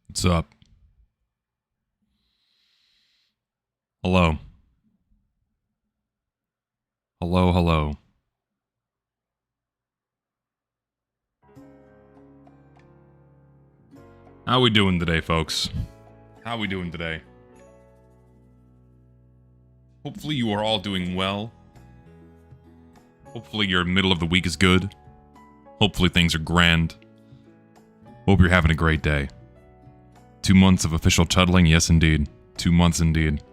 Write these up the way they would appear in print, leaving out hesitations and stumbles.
What's up? Hello. Hello, hello. How we doing today, folks? How we doing today? Hopefully you are all doing well. Hopefully your middle of the week is good. Hopefully things are grand. Hope you're having a great day. 2 months of official Tuddling, yes indeed. 2 months indeed.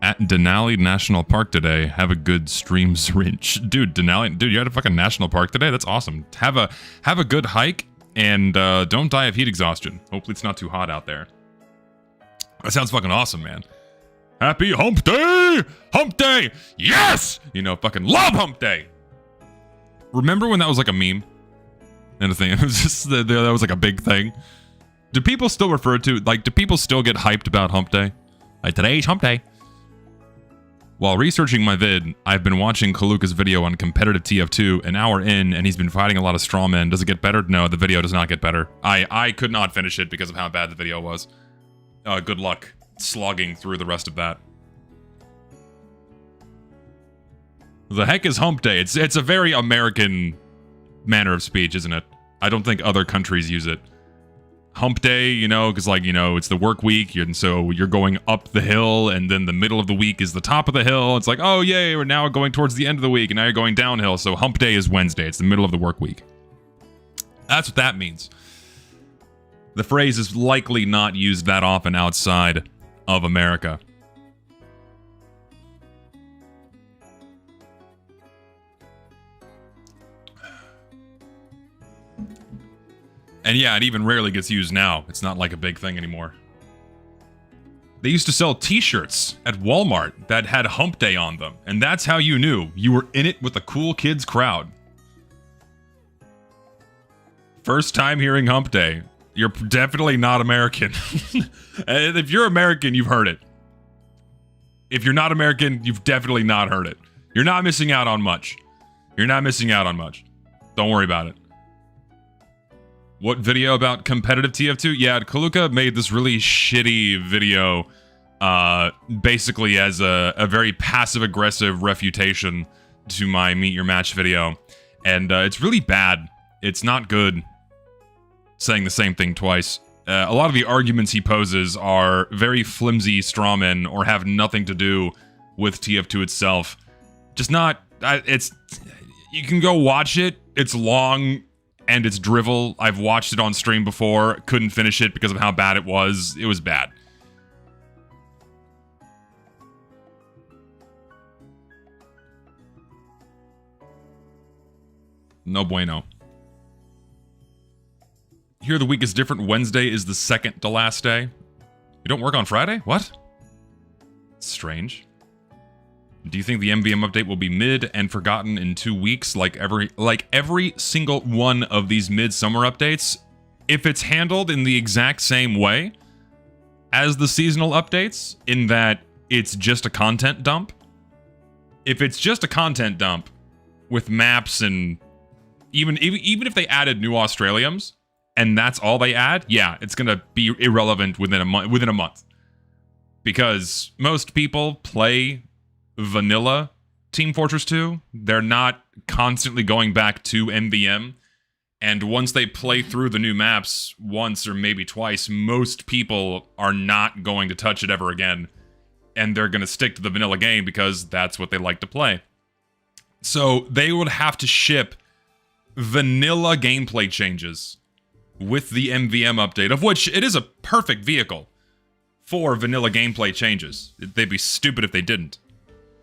At Denali National Park today, have a good stream wrench. Dude, Denali, dude, you had a fucking national park today? That's awesome. Have a good hike, and don't die of heat exhaustion. Hopefully it's not too hot out there. That sounds fucking awesome, man. Happy Hump Day! Hump Day! Yes! You know, fucking love Hump Day! Remember when that was like a meme? And a thing, it was just, that was like a big thing. Do people still refer to, like, do people still get hyped about Hump Day? Like, today's Hump Day. While researching my vid, I've been watching Kaluka's video on competitive TF2 an hour in, and he's been fighting a lot of strawmen. Does it get better? No, the video does not get better. I could not finish it because of how bad the video was. Good luck slogging through the rest of that. The heck is Hump Day? It's a very American manner of speech, isn't it? I don't think other countries use it. Hump Day, you know, because, like, you know, it's the work week, and so you're going up the hill, and then the middle of the week is the top of the hill. It's like, oh, yay, we're now going towards the end of the week, and now you're going downhill, so Hump Day is Wednesday. It's the middle of the work week. That's what that means. The phrase is likely not used that often outside of America. And yeah, it even rarely gets used now. It's not like a big thing anymore. They used to sell t-shirts at Walmart that had Hump Day on them, and that's how you knew you were in it with the cool kids crowd. First time hearing Hump Day. You're definitely not American. And if you're American, you've heard it. If you're not American, you've definitely not heard it. You're not missing out on much. You're not missing out on much. Don't worry about it. What video about competitive TF2? Yeah, Kaluka made this really shitty video, basically as a very passive-aggressive refutation to my Meet Your Match video. And it's really bad. It's not good saying the same thing twice. A lot of the arguments he poses are very flimsy strawmen or have nothing to do with TF2 itself. Just not... You can go watch it. It's long... and it's drivel. I've watched it on stream before. Couldn't finish it because of how bad it was. It was bad. No bueno. Here the week is different. Wednesday is the second to last day. You don't work on Friday? What? Strange. Do you think the MVM update will be mid and forgotten in 2 weeks like every single one of these mid-summer updates? If it's handled in the exact same way as the seasonal updates, in that it's just a content dump, if it's just a content dump with maps and even if they added new Australiums and that's all they add, yeah, it's gonna be irrelevant within a month. Because most people play vanilla Team Fortress 2. They're not constantly going back to MVM. And once they play through the new maps once or maybe twice, most people are not going to touch it ever again. And they're going to stick to the vanilla game because that's what they like to play. So they would have to ship vanilla gameplay changes with the MVM update, of which it is a perfect vehicle for vanilla gameplay changes. They'd be stupid if they didn't.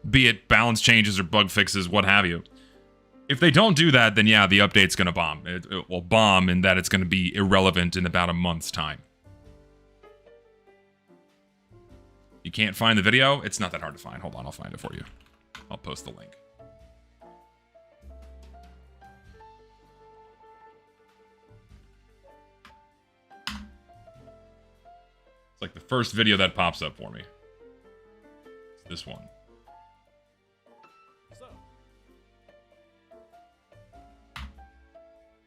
Be it balance changes or bug fixes, what have you. If they don't do that, then yeah, the update's gonna bomb. It will bomb in that it's gonna be irrelevant in about a month's time. You can't find the video? It's not that hard to find. Hold on, I'll find it for you. I'll post the link. It's like the first video that pops up for me. It's this one.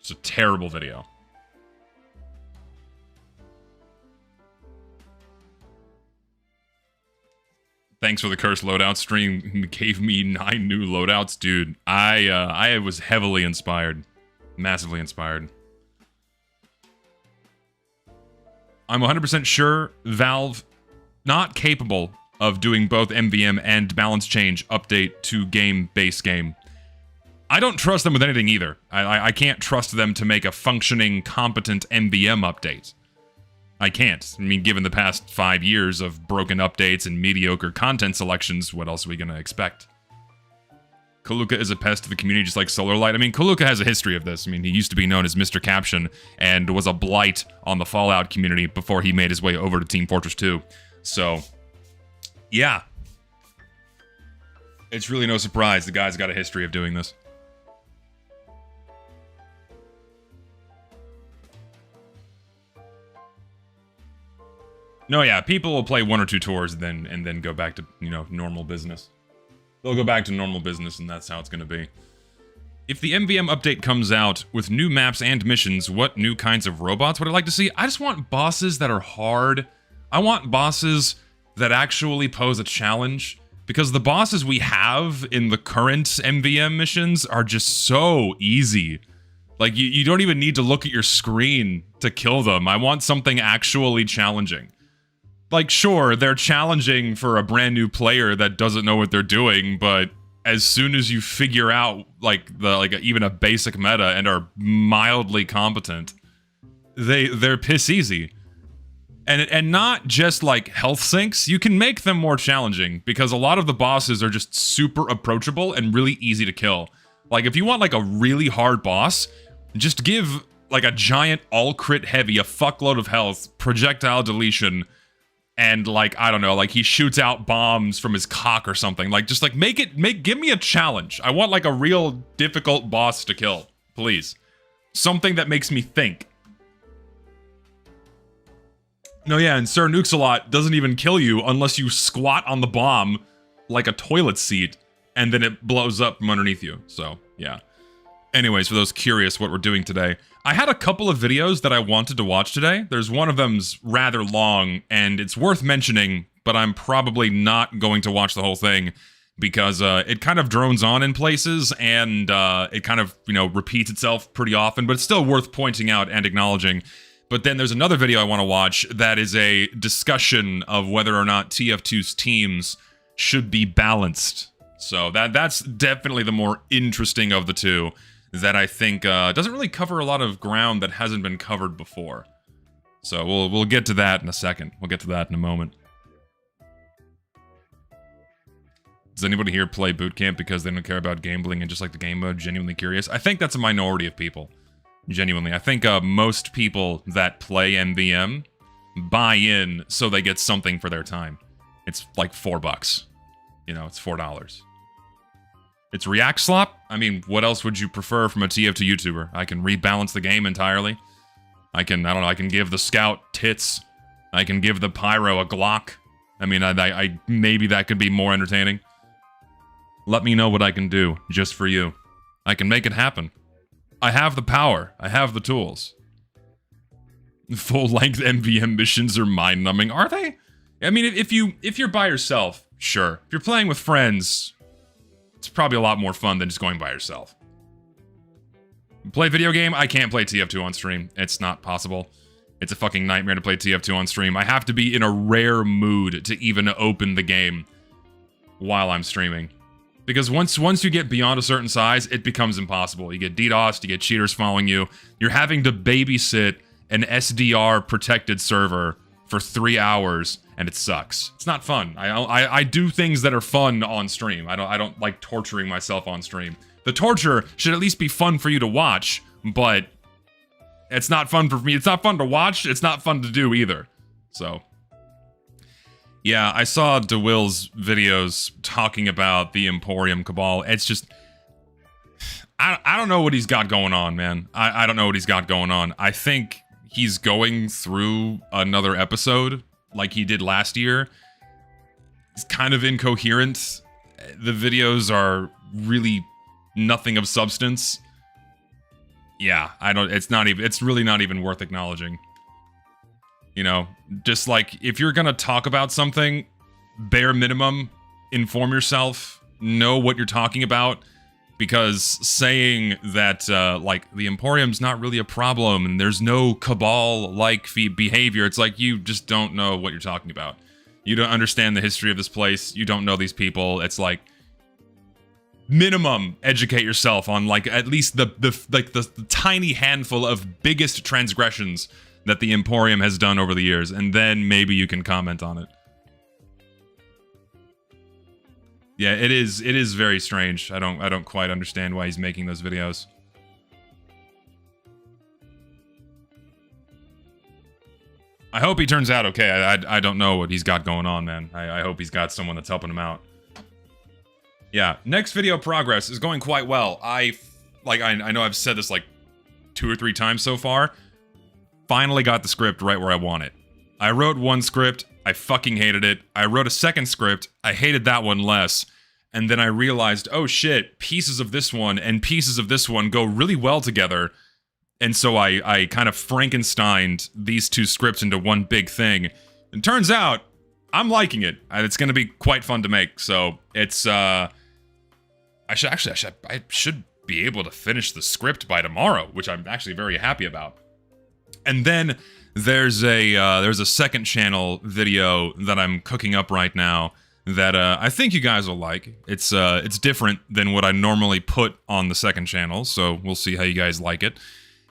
It's a terrible video. Thanks for the cursed loadout stream. Gave me 9 new loadouts. Dude, I was heavily inspired. Massively inspired. I'm 100% sure Valve not capable of doing both MVM and balance change update to base game. I don't trust them with anything either. I can't trust them to make a functioning, competent MVM update. I can't. I mean, given the past 5 years of broken updates and mediocre content selections, what else are we gonna expect? Kaluka is a pest to the community just like Solarlight. I mean, Kaluka has a history of this. I mean, he used to be known as Mr. Caption and was a blight on the Fallout community before he made his way over to Team Fortress 2. So, yeah. It's really no surprise the guy's got a history of doing this. No, yeah, people will play 1 or 2 tours and then go back to, you know, normal business. They'll go back to normal business, and that's how it's going to be. If the MVM update comes out with new maps and missions, what new kinds of robots would I like to see? I just want bosses that are hard. I want bosses that actually pose a challenge, because the bosses we have in the current MVM missions are just so easy. Like, you don't even need to look at your screen to kill them. I want something actually challenging. Like, sure, they're challenging for a brand new player that doesn't know what they're doing, but as soon as you figure out, even a basic meta and are mildly competent, they're piss easy. And not just, like, health sinks, you can make them more challenging, because a lot of the bosses are just super approachable and really easy to kill. Like, if you want, like, a really hard boss, just give, like, a giant all-crit heavy, a fuckload of health, projectile deletion, and, like, I don't know, like, he shoots out bombs from his cock or something. Like, just, like, give me a challenge. I want, like, a real difficult boss to kill. Please. Something that makes me think. No, yeah, and Sir Nukes-a-Lot doesn't even kill you unless you squat on the bomb like a toilet seat, and then it blows up from underneath you. So, yeah. Anyways, for those curious what we're doing today, I had a couple of videos that I wanted to watch today. There's one of them's rather long, and it's worth mentioning, but I'm probably not going to watch the whole thing because it kind of drones on in places, and it kind of, you know, repeats itself pretty often, but it's still worth pointing out and acknowledging. But then there's another video I want to watch that is a discussion of whether or not TF2's teams should be balanced. So that's definitely the more interesting of the two, that I think doesn't really cover a lot of ground that hasn't been covered before. So we'll get to that in a second. We'll get to that in a moment. Does anybody here play Boot Camp because they don't care about gambling and just like the game mode? Genuinely curious? I think that's a minority of people. Genuinely. I think most people that play MVM buy in so they get something for their time. It's like $4. You know, it's $4. It's React Slop? I mean, what else would you prefer from a TF2 YouTuber? I can rebalance the game entirely. I don't know, I can give the Scout tits. I can give the Pyro a Glock. I mean, I maybe that could be more entertaining. Let me know what I can do, just for you. I can make it happen. I have the power. I have the tools. Full-length MVM missions are mind-numbing, are they? I mean, if you're by yourself, sure. If you're playing with friends, it's probably a lot more fun than just going by yourself. Play video game? I can't play TF2 on stream. It's not possible. It's a fucking nightmare to play TF2 on stream. I have to be in a rare mood to even open the game while I'm streaming. Because once you get beyond a certain size, it becomes impossible. You get DDoSed, you get cheaters following you. You're having to babysit an SDR-protected server for 3 hours, and it sucks. It's not fun. I do things that are fun on stream. I don't like torturing myself on stream. The torture should at least be fun for you to watch, but it's not fun for me. It's not fun to watch. It's not fun to do either. So, yeah, I saw DeWill's videos talking about the Emporium Cabal. It's just, I don't know what he's got going on, man. I don't know what he's got going on. I think he's going through another episode like he did last year. It's kind of incoherent. The videos are really nothing of substance. yeah, I don't, it's really not even worth acknowledging. You know, just like, if you're gonna talk about something, bare minimum, inform yourself, know what you're talking about, because saying that, like, the Emporium's not really a problem and there's no cabal-like behavior, it's like, you just don't know what you're talking about. You don't understand the history of this place, you don't know these people, it's like, minimum, educate yourself on, like, at least the tiny handful of biggest transgressions that the Emporium has done over the years, and then maybe you can comment on it. Yeah, it is very strange. I don't quite understand why he's making those videos. I hope he turns out okay. I don't know what he's got going on, man. I hope he's got someone that's helping him out. Yeah, next video progress is going quite well. I know I've said this like 2 or 3 times so far. Finally got the script right where I want it. I wrote one script, I fucking hated it. I wrote a second script, I hated that one less. And then I realized, oh shit, pieces of this one and pieces of this one go really well together. And so I kind of Frankensteined these 2 scripts into one big thing. And turns out, I'm liking it. And it's gonna be quite fun to make. So it's, I should be able to finish the script by tomorrow, which I'm actually very happy about. And then there's a second channel video that I'm cooking up right now that I think you guys will like. It's different than what I normally put on the second channel, so we'll see how you guys like it.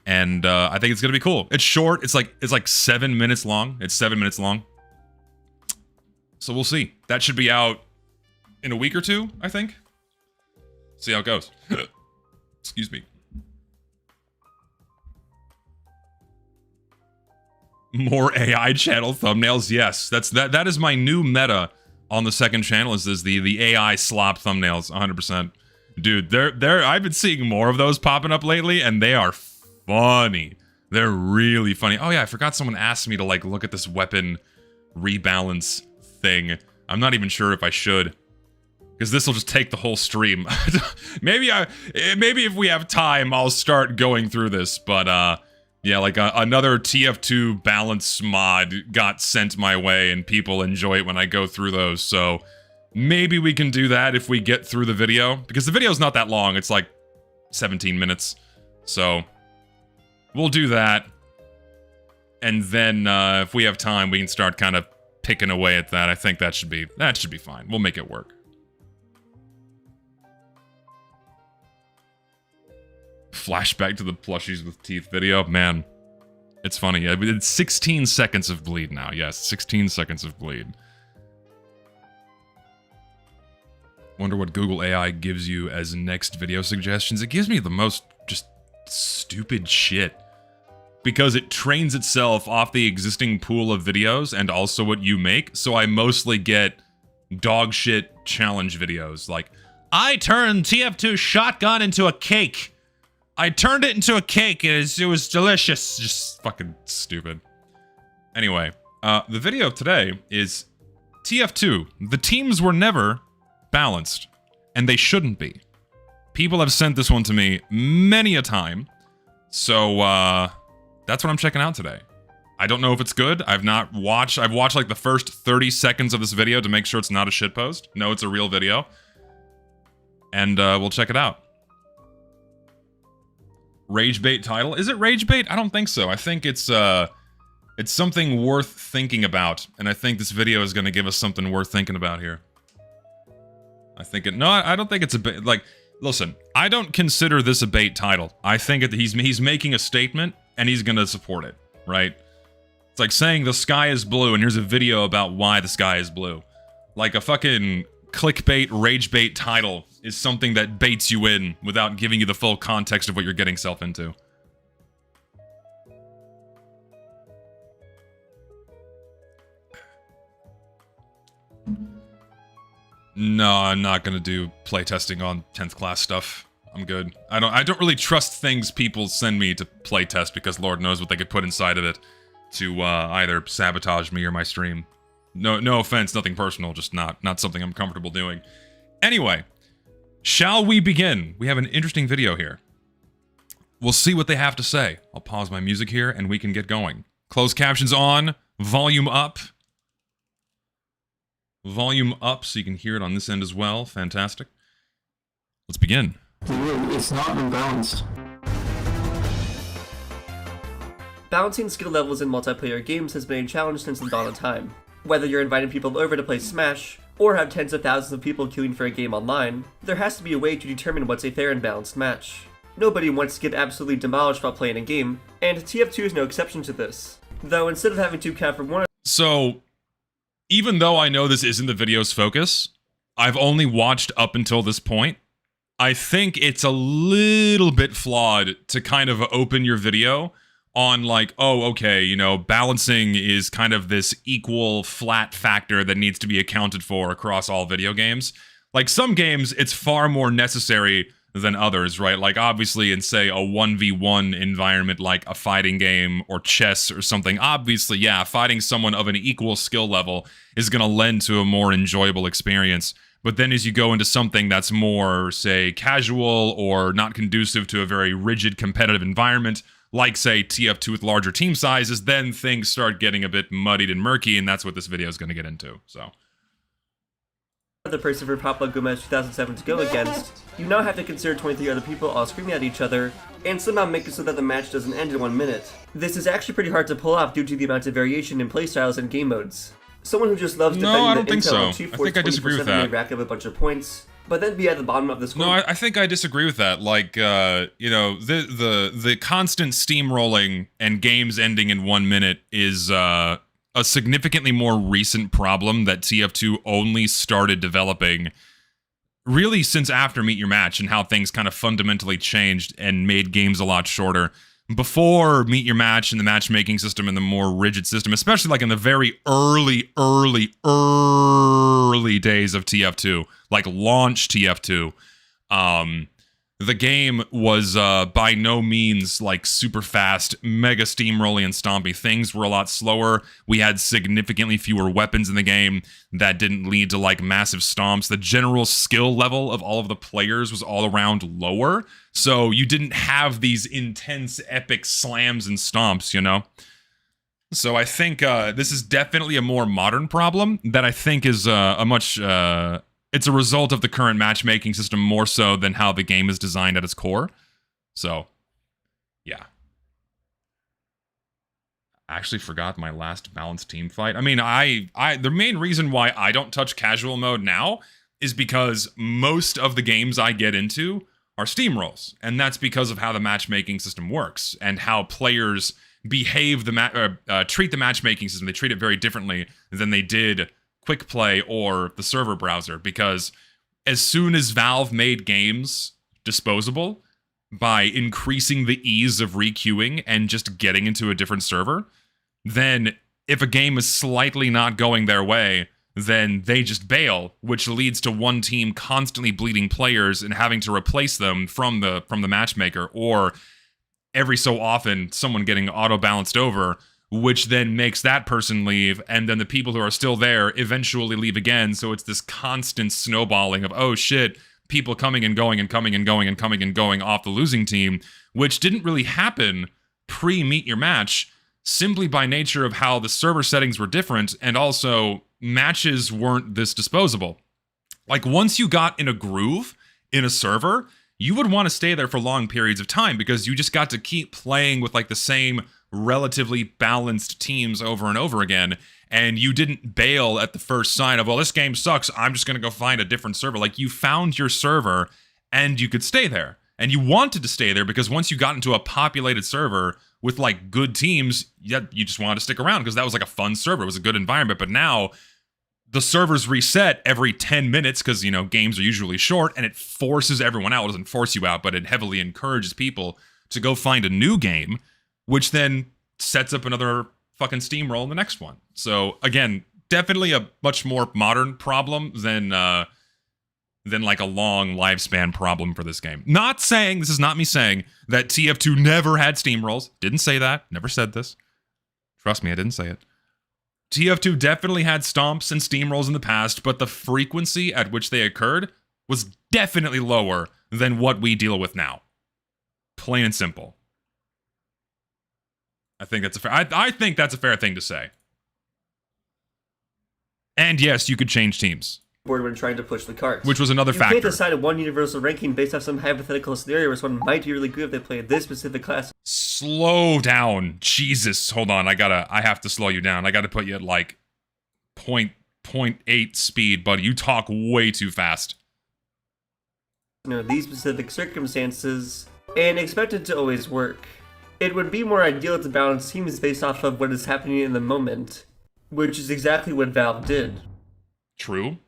And I think it's gonna be cool. It's short. It's like 7 minutes long. It's 7 minutes long. So we'll see. That should be out in a week or 2, I think. See how it goes. Excuse me. More AI channel thumbnails, yes. That is my new meta on the second channel. Is the AI slop thumbnails, 100%. Dude, I've been seeing more of those popping up lately, and they are funny. They're really funny. Oh yeah, I forgot someone asked me to like look at this weapon rebalance thing. I'm not even sure if I should, because this will just take the whole stream. maybe if we have time, I'll start going through this, but yeah, like another TF2 balance mod got sent my way, and people enjoy it when I go through those, so maybe we can do that if we get through the video, because the video's not that long, it's like 17 minutes, so we'll do that, and then if we have time, we can start kind of picking away at that. I think that should be fine. We'll make it work. Flashback to the plushies with teeth video. Man, it's funny. It's 16 seconds of bleed now. Yes, 16 seconds of bleed. Wonder what Google AI gives you as next video suggestions. It gives me the most just stupid shit, because it trains itself off the existing pool of videos and also what you make, so I mostly get dog shit challenge videos like, I turned TF2 shotgun into a cake. I turned it into a cake. It was delicious. Just fucking stupid. Anyway, the video of today is TF2. The teams were never balanced, and they shouldn't be. People have sent this one to me many a time, so that's what I'm checking out today. I don't know if it's good. I've watched like the first 30 seconds of this video to make sure it's not a shitpost. No, it's a real video. And we'll check it out. Rage bait title? Is it rage bait? I don't think so. I think it's something worth thinking about, and I think this video is going to give us something worth thinking about here. No, I don't think it's a bait. Like, listen, I don't consider this a bait title. I think he's making a statement, and he's going to support it, right? It's like saying the sky is blue, and here's a video about why the sky is blue. Like a fucking clickbait, rage bait title is something that baits you in without giving you the full context of what you're getting yourself into. No, I'm not gonna do playtesting on 10th class stuff. I'm good. I don't really trust things people send me to playtest, because Lord knows what they could put inside of it to either sabotage me or my stream. No offense, nothing personal, just not something I'm comfortable doing. Anyway, shall we begin? We have an interesting video here. we'll see what they have to say. I'll pause my music here and we can get going. Closed captions on, volume up. Volume up so you can hear it on this end as well. Fantastic. Let's begin. It's not been balanced. Balancing skill levels in multiplayer games has been a challenge since the dawn of time. Whether you're inviting people over to play Smash, or have tens of thousands of people queuing for a game online, there has to be a way to determine what's a fair and balanced match. Nobody wants to get absolutely demolished while playing a game, and TF2 is no exception to this. Though instead of having to count from one... So, even though I know this isn't the video's focus, I've only watched up until this point. I think it's a little bit flawed to kind of open your video on like, oh, okay, you know, balancing is kind of this equal flat factor that needs to be accounted for across all video games. Like some games, it's far more necessary than others, right? Like obviously in say a 1v1 environment like a fighting game or chess or something, obviously, yeah, fighting someone of an equal skill level is going to lend to a more enjoyable experience. But then as you go into something that's more, say, casual or not conducive to a very rigid competitive environment, like, say, TF2 with larger team sizes, then things start getting a bit muddied and murky, and that's what this video is going to get into, so. ...the person for Papa Gomez 2007 to go against, you now have to consider 23 other people all screaming at each other, and somehow make it so that the match doesn't end in 1 minute. This is actually pretty hard to pull off due to the amount of variation in playstyles and game modes. Someone who just loves defending the intel on 2 may rack up a bunch of points, but then be at the bottom of the score. No, I think I disagree with that. Like, you know, the constant steamrolling and games ending in 1 minute is a significantly more recent problem that TF2 only started developing really since after Meet Your Match and how things kind of fundamentally changed and made games a lot shorter. Before Meet Your Match and the matchmaking system and the more rigid system, especially like in the very early days of TF2, like launch TF2, the game was by no means like super fast, mega steamrolling and stompy. Things were a lot slower. We had significantly fewer weapons in the game that didn't lead to like massive stomps. The general skill level of all of the players was all around lower. So you didn't have these intense epic slams and stomps, you know? So I think this is definitely a more modern problem that I think is a much... it's a result of the current matchmaking system more so than how the game is designed at its core. So, yeah. I actually forgot my last balanced team fight. I mean, the main reason why I don't touch casual mode now is because most of the games I get into are steamrolls. And that's because of how the matchmaking system works and how players behave treat the matchmaking system. They treat it very differently than they did Quick Play or the server browser, because as soon as Valve made games disposable by increasing the ease of requeuing and just getting into a different server, then if a game is slightly not going their way, then they just bail, which leads to one team constantly bleeding players and having to replace them from the matchmaker, or every so often someone getting auto-balanced over, which then makes that person leave, and then the people who are still there eventually leave again, so it's this constant snowballing of, oh shit, people coming and going and coming and going and coming and going off the losing team, which didn't really happen pre-Meet Your Match, simply by nature of how the server settings were different, and also matches weren't this disposable. Like, once you got in a groove in a server, you would want to stay there for long periods of time, because you just got to keep playing with like the same relatively balanced teams over and over again, and you didn't bail at the first sign of, well, this game sucks, I'm just gonna go find a different server. Like, you found your server and you could stay there, and you wanted to stay there because once you got into a populated server with like good teams, you just wanted to stick around because that was like a fun server, it was a good environment. But now the servers reset every 10 minutes because, you know, games are usually short, and it forces everyone out. It doesn't force you out, but it heavily encourages people to go find a new game, which then sets up another fucking steamroll in the next one. So again, definitely a much more modern problem than like a long lifespan problem for this game. Not saying, this is not me saying that TF2 never had steamrolls. Didn't say that. Never said this. Trust me, I didn't say it. TF2 definitely had stomps and steamrolls in the past, but the frequency at which they occurred was definitely lower than what we deal with now. Plain and simple. I think that's a fair. I think that's a fair thing to say. And yes, you could change teams, board when trying to push the cart. which was another You factor. can't decide on one universal ranking based off some hypothetical scenario where someone might be really good if they play this specific class. Slow down, Jesus! Hold on, I have to slow you down. I gotta put you at like 0.8 speed, buddy. You talk way too fast. These specific circumstances, and expect it to always work. It would be more ideal to balance teams based off of what is happening in the moment, which is exactly what Valve did. True.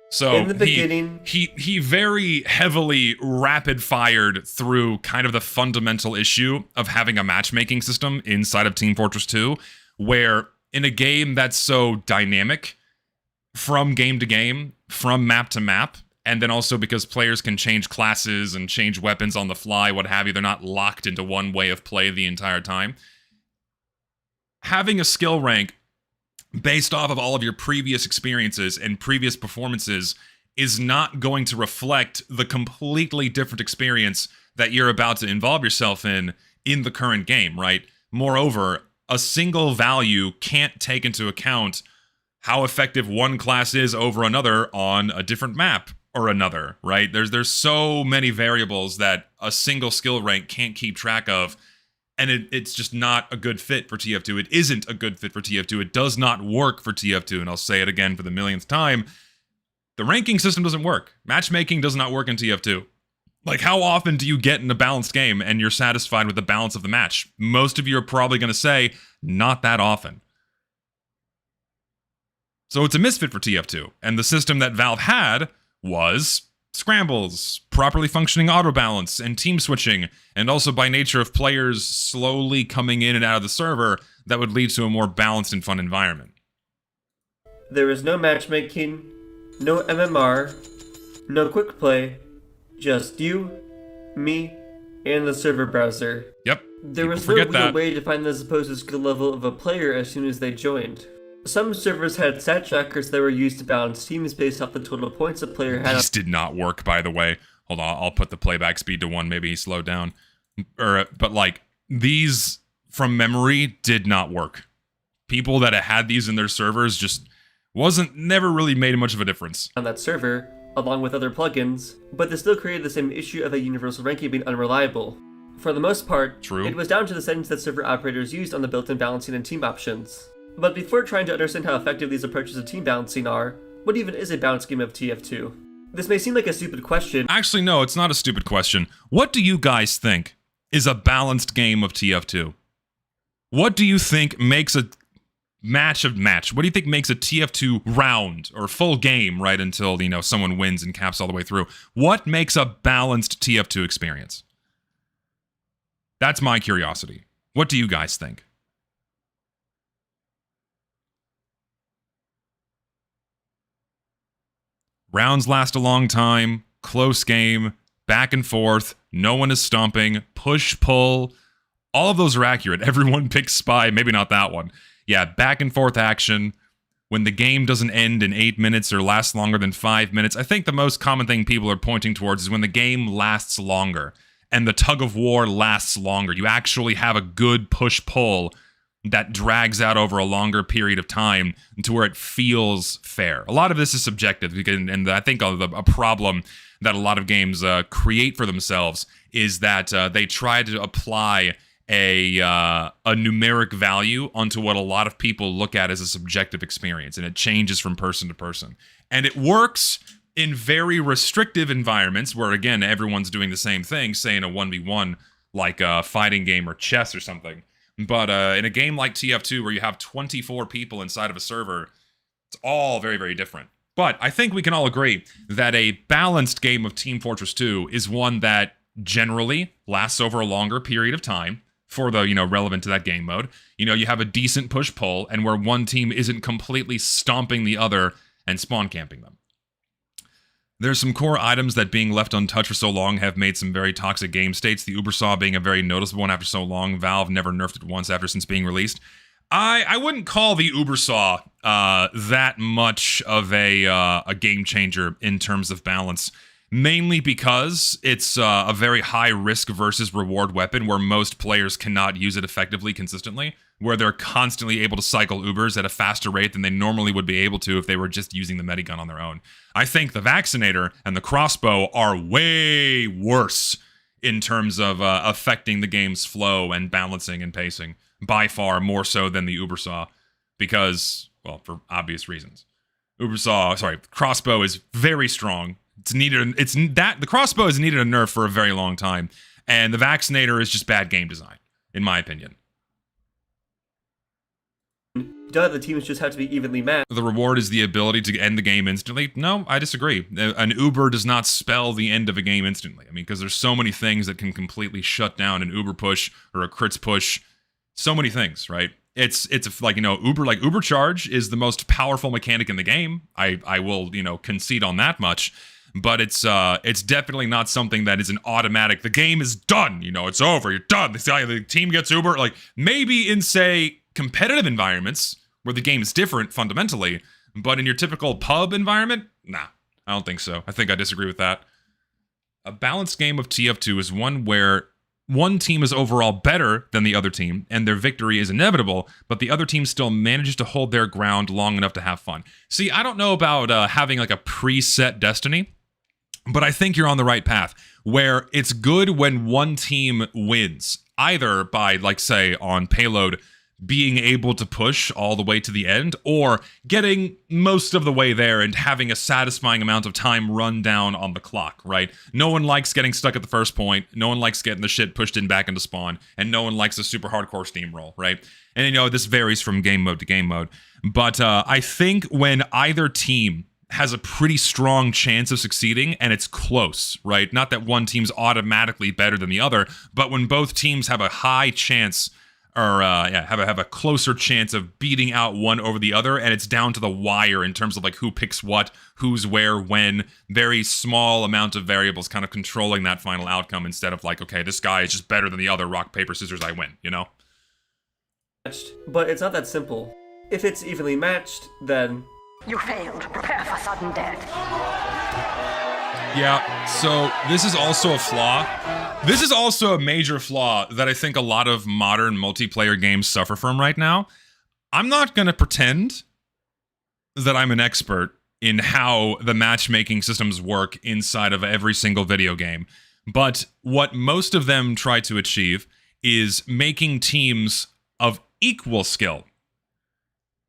So in the beginning, he very heavily rapid fired through kind of the fundamental issue of having a matchmaking system inside of Team Fortress 2, where in a game that's so dynamic from game to game, from map to map, and then also because players can change classes and change weapons on the fly, what have you, they're not locked into one way of play the entire time. Having a skill rank based off of all of your previous experiences and previous performances is not going to reflect the completely different experience that you're about to involve yourself in the current game, right? Moreover, a single value can't take into account how effective one class is over another on a different map or another, right? There's so many variables that a single skill rank can't keep track of, and it's just not a good fit for TF2. It isn't a good fit for TF2. It does not work for TF2, and I'll say it again for the millionth time. The ranking system doesn't work. Matchmaking does not work in TF2. Like, how often do you get in a balanced game and you're satisfied with the balance of the match? Most of you are probably going to say, not that often. So it's a misfit for TF2, and the system that Valve had was scrambles, properly functioning auto balance, and team switching, and also by nature of players slowly coming in and out of the server, that would lead to a more balanced and fun environment. there is no matchmaking, no MMR, no quick play, just you, me, and the server browser. Yep. There was no real way to find the supposed skill level of a player as soon as they joined. Some servers had stat trackers that were used to balance teams based off the total points a player had. These did not work, by the way. Hold on, I'll put the playback speed to 1. Maybe he slowed down. But like, these from memory did not work. People that had these in their servers just never really made much of a difference on that server, along with other plugins, but this still created the same issue of a universal ranking being unreliable. For the most part, True. It was down to the settings that server operators used on the built-in balancing and team options. But before trying to understand how effective these approaches of team balancing are, what even is a balanced game of TF2? This may seem like a stupid question. Actually, no, it's not a stupid question. What do you guys think is a balanced game of TF2? What do you think makes a match? What do you think makes a TF2 round or full game, right, until, someone wins and caps all the way through? What makes a balanced TF2 experience? That's my curiosity. What do you guys think? Rounds last a long time, close game, back and forth, no one is stomping, push-pull. All of those are accurate. Everyone picks Spy, maybe not that one. Yeah, back and forth action. When the game doesn't end in 8 minutes or lasts longer than 5 minutes, I think the most common thing people are pointing towards is when the game lasts longer and the tug of war lasts longer. You actually have a good push-pull that drags out over a longer period of time to where it feels fair. A lot of this is subjective, and I think a problem that a lot of games create for themselves is that they try to apply a numeric value onto what a lot of people look at as a subjective experience, and it changes from person to person. And it works in very restrictive environments where, again, everyone's doing the same thing, say in a 1v1, like a fighting game or chess or something. But in a game like TF2 where you have 24 people inside of a server, it's all very, very different. But I think we can all agree that a balanced game of Team Fortress 2 is one that generally lasts over a longer period of time for the, relevant to that game mode. You have a decent push-pull, and where one team isn't completely stomping the other and spawn camping them. There's some core items that being left untouched for so long have made some very toxic game states, the Uber Saw being a very noticeable one after so long. Valve never nerfed it once since being released. I wouldn't call the Uber Saw that much of a game changer in terms of balance. mainly because it's a very high risk versus reward weapon where most players cannot use it effectively consistently, where they're constantly able to cycle Ubers at a faster rate than they normally would be able to if they were just using the medigun on their own. I think the Vaccinator and the crossbow are way worse in terms of affecting the game's flow and balancing and pacing, by far more so than the Ubersaw, because, well, for obvious reasons. Crossbow is very strong. The crossbow has needed a nerf for a very long time, and the Vaccinator is just bad game design, in my opinion. The teams just have to be evenly matched. The reward is the ability to end the game instantly. No, I disagree. An Uber does not spell the end of a game instantly. I mean, because there's so many things that can completely shut down an Uber push or a crits push. So many things, right? It's like, Uber charge is the most powerful mechanic in the game. I will, concede on that much. But it's definitely not something that is an automatic. The game is done. It's over. You're done. The team gets Uber. Like, maybe in, say, competitive environments where the game is different fundamentally, but in your typical pub environment, nah, I don't think so. I think I disagree with that. A balanced game of TF2 is one where one team is overall better than the other team, and their victory is inevitable, but the other team still manages to hold their ground long enough to have fun. See, I don't know about having like a preset destiny, but I think you're on the right path, where it's good when one team wins, either by, like, say, on payload, being able to push all the way to the end, or getting most of the way there and having a satisfying amount of time run down on the clock, right? No one likes getting stuck at the first point, no one likes getting the shit pushed in back into spawn, and no one likes a super hardcore steamroll, right? And this varies from game mode to game mode. But I think when either team has a pretty strong chance of succeeding, and it's close, right? Not that one team's automatically better than the other, but when both teams have a high chance, or have a closer chance of beating out one over the other, and it's down to the wire in terms of like who picks what, who's where, when, very small amount of variables kind of controlling that final outcome instead of like, okay, this guy is just better than the other, rock, paper, scissors, I win, But it's not that simple. If it's evenly matched, then you failed. Prepare for sudden death. Yeah, so this is also a flaw. This is also a major flaw that I think a lot of modern multiplayer games suffer from right now. I'm not going to pretend that I'm an expert in how the matchmaking systems work inside of every single video game, but what most of them try to achieve is making teams of equal skill.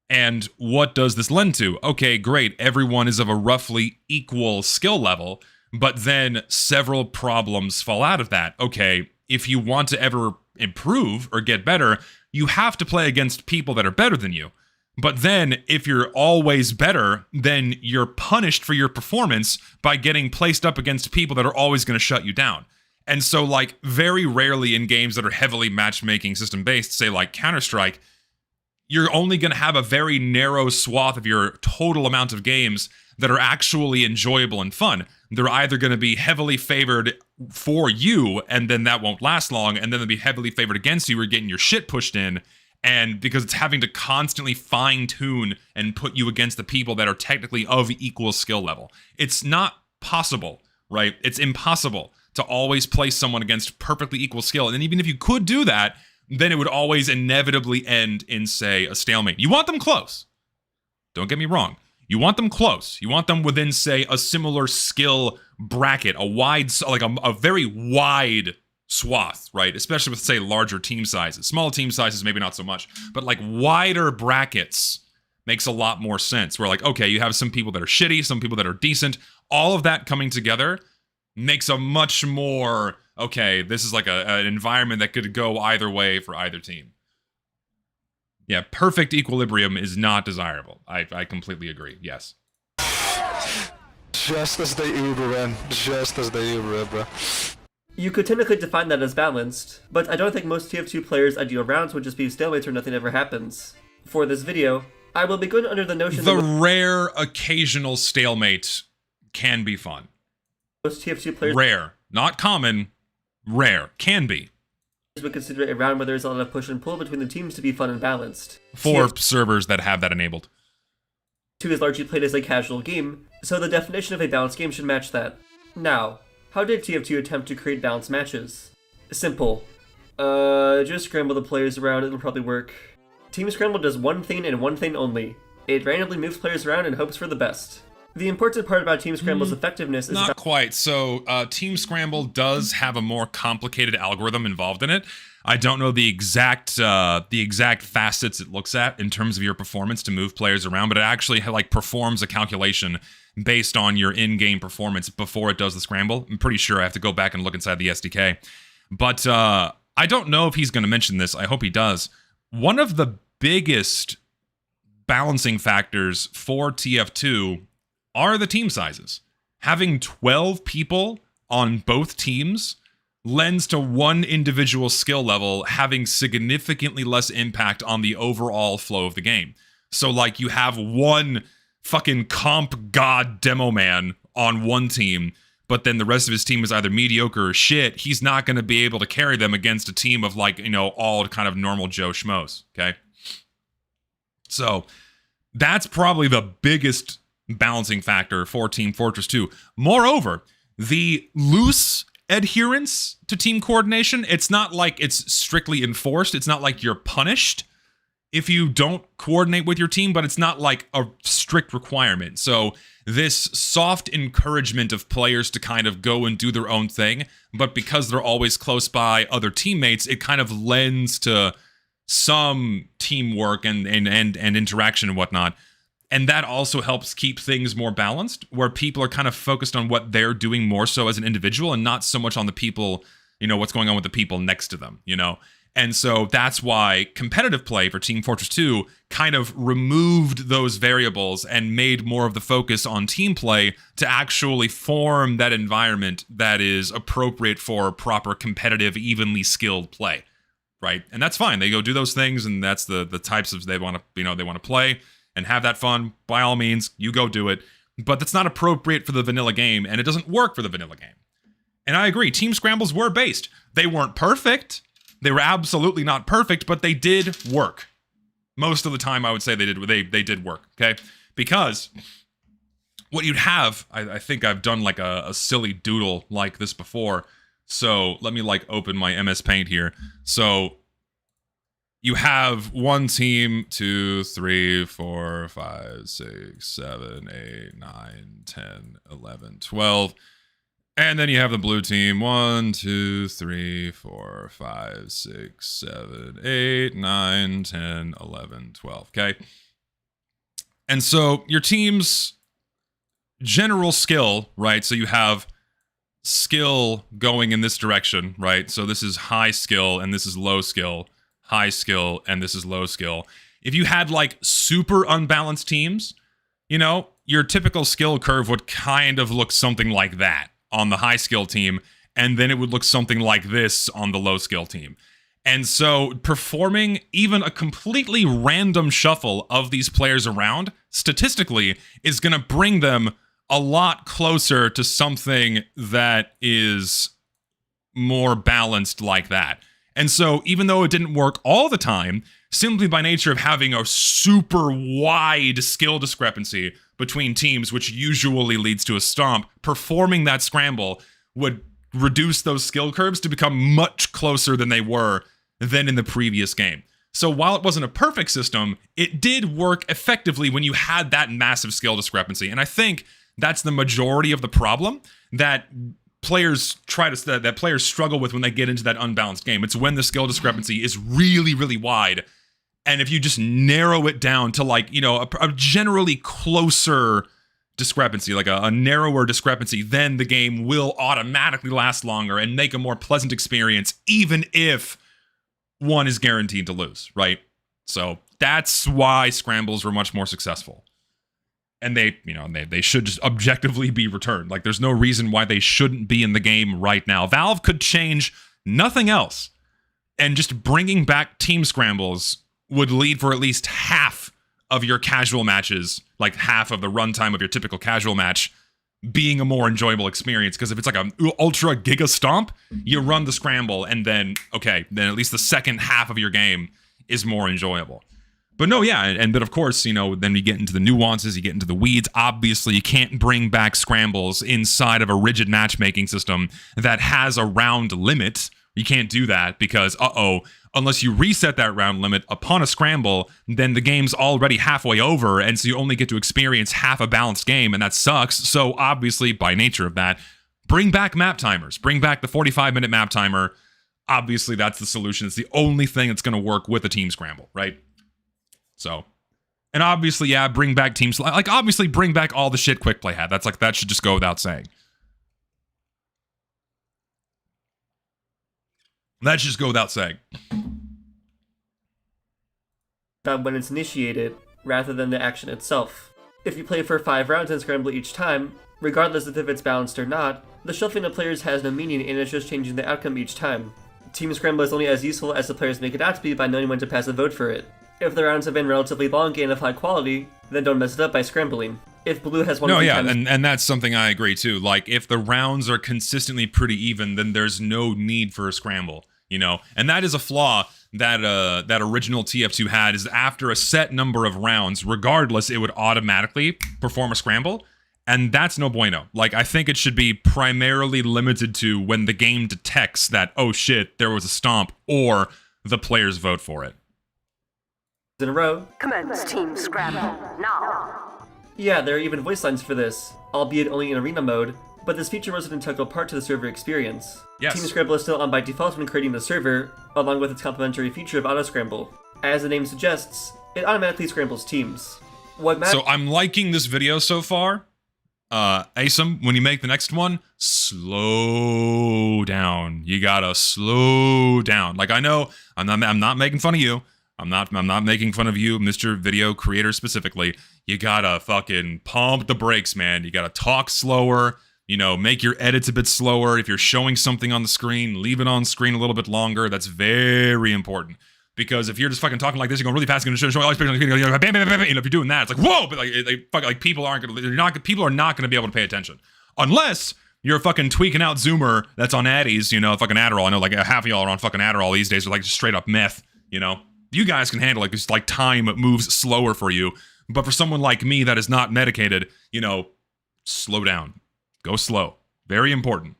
And what does this lend to? Okay, great, everyone is of a roughly equal skill level, but then several problems fall out of that. Okay, if you want to ever improve or get better, you have to play against people that are better than you. But then, if you're always better, then you're punished for your performance by getting placed up against people that are always going to shut you down. And so, like, very rarely in games that are heavily matchmaking system-based, say like Counter-Strike, you're only going to have a very narrow swath of your total amount of games that are actually enjoyable and fun. They're either going to be heavily favored for you, and then that won't last long, and then they'll be heavily favored against you, you're getting your shit pushed in, and because it's having to constantly fine-tune and put you against the people that are technically of equal skill level. It's not possible, right? It's impossible to always place someone against perfectly equal skill, and even if you could do that, then it would always inevitably end in, say, a stalemate. You want them close. Don't get me wrong. You want them close. You want them within, say, a similar skill bracket, a very wide swath, right? Especially with, say, larger team sizes. Small team sizes, maybe not so much. But, like, wider brackets makes a lot more sense. Where, like, okay, you have some people that are shitty, some people that are decent. All of that coming together makes a much more, okay, this is like an environment that could go either way for either team. Yeah, perfect equilibrium is not desirable. I completely agree, yes. Just as they Uber, man. Just as they Uber, bro. You could technically define that as balanced, but I don't think most TF2 players' ideal rounds would just be stalemates or nothing ever happens. For this video, I will be going under the notion the that rare occasional stalemate can be fun. Most TF2 players Rare. Not common. Rare. Can be. would consider a round where there's a lot of push and pull between the teams to be fun and balanced. For servers that have that enabled. TF2 is largely played as a casual game, so the definition of a balanced game should match that. Now, how did TF2 attempt to create balanced matches? Simple. Just scramble the players around, it'll probably work. Team Scramble does one thing and one thing only. It randomly moves players around and hopes for the best. The important part about Team Scramble's effectiveness is Not quite. So, Team Scramble does have a more complicated algorithm involved in it. I don't know the exact facets it looks at in terms of your performance to move players around, but it actually like performs a calculation based on your in-game performance before it does the scramble. I'm pretty sure I have to go back and look inside the SDK. But I don't know if he's going to mention this. I hope he does. One of the biggest balancing factors for TF2 are the team sizes. Having 12 people on both teams lends to one individual skill level having significantly less impact on the overall flow of the game. So, like, you have one fucking comp god demo man on one team, but then the rest of his team is either mediocre or shit. He's not going to be able to carry them against a team of, like, you know, all kind of normal Joe Schmoes, okay? So, that's probably the biggest balancing factor for Team Fortress 2. Moreover, the loose adherence to team coordination, it's not like it's strictly enforced. It's not like you're punished if you don't coordinate with your team, but it's not like a strict requirement. So this soft encouragement of players to kind of go and do their own thing, but because they're always close by other teammates, it kind of lends to some teamwork and interaction and whatnot. And that also helps keep things more balanced, where people are kind of focused on what they're doing more so as an individual and not so much on the people, you know, what's going on with the people next to them, you know? And so that's why competitive play for Team Fortress 2 kind of removed those variables and made more of the focus on team play to actually form that environment that is appropriate for proper competitive, evenly skilled play, right? And that's fine. They go do those things, and that's the types of they want to, you know, they want to play and have that fun. By all means, you go do it. But that's not appropriate for the vanilla game, and it doesn't work for the vanilla game. And I agree, team scrambles were based. They weren't perfect. They were absolutely not perfect, but they did work. Most of the time, I would say they did work, okay? Because what you'd have, I think I've done like a silly doodle like this before. So let me like open my MS Paint here. So you have one team, 2, 3, 4, 5, 6, 7, 8, 9, 10, 11, 12. And then you have the blue team, 1, 2, 3, 4, 5, 6, 7, 8, 9, 10, 11, 12, okay? And so your team's general skill, right? So you have skill going in this direction, right? So this is high skill and this is low skill. High skill, and this is low skill. If you had like super unbalanced teams, you know, your typical skill curve would kind of look something like that on the high skill team, and then it would look something like this on the low skill team. And so performing even a completely random shuffle of these players around, statistically, is going to bring them a lot closer to something that is more balanced like that. And so even though it didn't work all the time, simply by nature of having a super wide skill discrepancy between teams, which usually leads to a stomp, performing that scramble would reduce those skill curves to become much closer than they were than in the previous game. So while it wasn't a perfect system, it did work effectively when you had that massive skill discrepancy. And I think that's the majority of the problem that players struggle with when they get into that unbalanced game. It's when the skill discrepancy is really, really wide. And if you just narrow it down to like, you know, a generally closer discrepancy, like a narrower discrepancy, then the game will automatically last longer and make a more pleasant experience, even if one is guaranteed to lose, right? So that's why scrambles were much more successful. And they should just objectively be returned. Like, there's no reason why they shouldn't be in the game right now. Valve could change nothing else, and just bringing back team scrambles would lead for at least half of your casual matches, like half of the runtime of your typical casual match, being a more enjoyable experience. Because if it's like an ultra giga stomp, you run the scramble, and then, okay, then at least the second half of your game is more enjoyable. But no, yeah, and but of course, you know, then we get into the nuances, you get into the weeds. Obviously, you can't bring back scrambles inside of a rigid matchmaking system that has a round limit. You can't do that because, unless you reset that round limit upon a scramble, then the game's already halfway over, and so you only get to experience half a balanced game, and that sucks. So obviously, by nature of that, bring back map timers. Bring back the 45-minute map timer. Obviously, that's the solution. It's the only thing that's going to work with a team scramble, right? So, and obviously, yeah, bring back teams. Like, obviously, bring back all the shit Quick Play had. That's like, that should just go without saying. That should just go without saying. When it's initiated, rather than the action itself. If you play for 5 rounds and scramble each time, regardless of if it's balanced or not, the shuffling of players has no meaning and it's just changing the outcome each time. Team scramble is only as useful as the players make it out to be by knowing when to pass a vote for it. If the rounds have been relatively long and of high quality, then don't mess it up by scrambling. If blue has one No, yeah, and that's something I agree too. Like, if the rounds are consistently pretty even, then there's no need for a scramble, you know? And that is a flaw that that original TF2 had, is after a set number of rounds, regardless, it would automatically perform a scramble. And that's no bueno. Like, I think it should be primarily limited to when the game detects that, oh shit, there was a stomp, or the players vote for it. In a row. Commence team scramble now. Yeah, there are even voice lines for this, albeit only in arena mode, but this feature was an integral part to the server experience. Yes. Team Scramble is still on by default when creating the server, along with its complementary feature of auto scramble. As the name suggests, it automatically scrambles teams. So I'm liking this video so far. Asim, when you make the next one, slow down. You gotta slow down. Like, I know I'm not making fun of you. I'm not making fun of you, Mr. Video Creator specifically. You gotta fucking pump the brakes, man. You gotta talk slower. You know, make your edits a bit slower. If you're showing something on the screen, leave it on screen a little bit longer. That's very important. Because if you're just fucking talking like this, you're going really fast, you're going to show all these pictures, and if you're doing that, it's like, whoa, but like people aren't going to, people are not going to be able to pay attention. Unless you're a fucking tweaking out Zoomer that's on Addies, you know, fucking Adderall. I know like half of y'all are on fucking Adderall these days, or like just straight up meth, you know. You guys can handle it because like time moves slower for you. But for someone like me that is not medicated, you know, slow down. Go slow. Very important.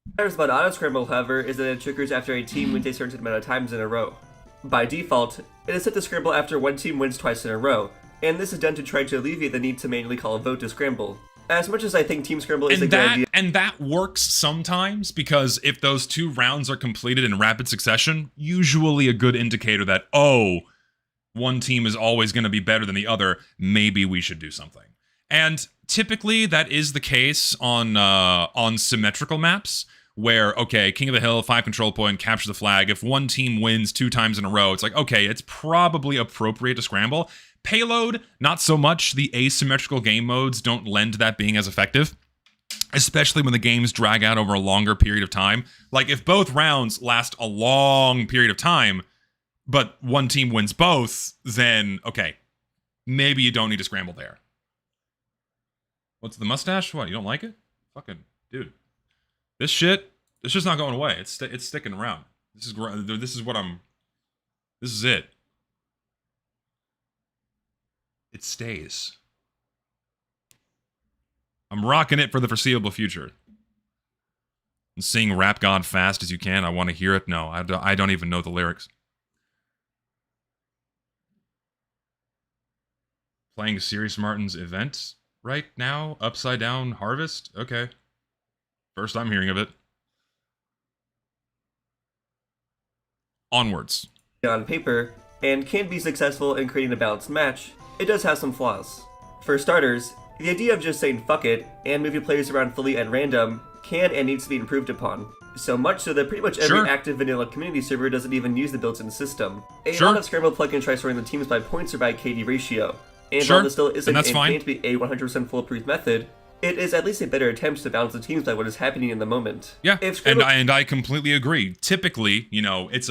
What matters about auto scramble, however, is that it triggers after a team wins a certain amount of times in a row. By default, it is set to scramble after one team wins twice in a row, and this is done to try to alleviate the need to manually call a vote to scramble. As much as I think team scramble is a good idea, and that works sometimes, because if those 2 rounds are completed in rapid succession, usually a good indicator that, oh, one team is always going to be better than the other, maybe we should do something. And typically that is the case on symmetrical maps, where, okay, King of the Hill, 5 control point, capture the flag. If one team wins 2 times in a row, it's like, okay, it's probably appropriate to scramble. Payload, not so much. The asymmetrical game modes don't lend to that being as effective, especially when the games drag out over a longer period of time. Like, if both rounds last a long period of time, but one team wins both, then, okay, maybe you don't need to scramble there. What's the mustache? What, you don't like it? Fucking dude. This shit's not going away. It's sticking around. This is it. It stays. I'm rocking it for the foreseeable future. And sing Rap God fast as you can. I want to hear it. No, I don't even know the lyrics. Playing Sirius Martin's event right now? Upside Down Harvest? Okay. First I'm hearing of it. Onwards. on paper, and can be successful in creating a balanced match, it does have some flaws. For starters, the idea of just saying fuck it and moving players around fully at random can and needs to be improved upon. So much so that pretty much every active vanilla community server doesn't even use the built-in system. A lot of Scramble plugins try sorting the teams by points or by KD ratio, and while this still isn't and can't be a 100% foolproof method, it is at least a better attempt to balance the teams by what is happening in the moment. Yeah, and I completely agree. Typically, you know, it's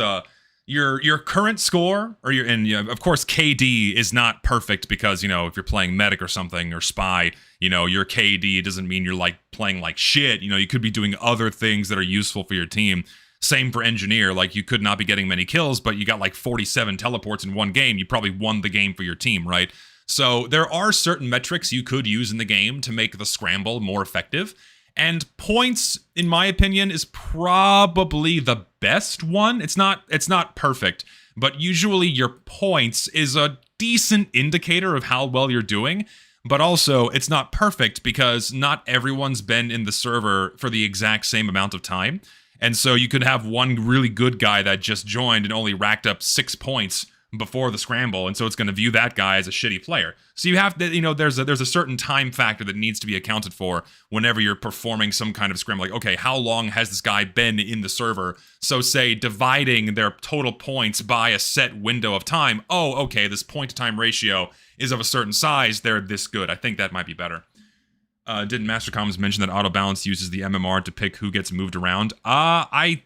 your current score, or of course KD is not perfect because, you know, if you're playing medic or something or spy, you know, your KD doesn't mean you're like playing like shit. You know, you could be doing other things that are useful for your team. Same for engineer, like you could not be getting many kills, but you got like 47 teleports in one game. You probably won the game for your team, right? So there are certain metrics you could use in the game to make the scramble more effective. And points, in my opinion, is probably the best one. It's not perfect, but usually your points is a decent indicator of how well you're doing. But also, it's not perfect because not everyone's been in the server for the exact same amount of time. And so you could have one really good guy that just joined and only racked up 6 points before the scramble, and so it's going to view that guy as a shitty player. So you have to, there's a certain time factor that needs to be accounted for whenever you're performing some kind of scramble. Like, okay, how long has this guy been in the server? So say dividing their total points by a set window of time. Oh, okay, this point to time ratio is of a certain size. They're this good. I think that might be better. Didn't Master Comms mention that auto balance uses the MMR to pick who gets moved around? I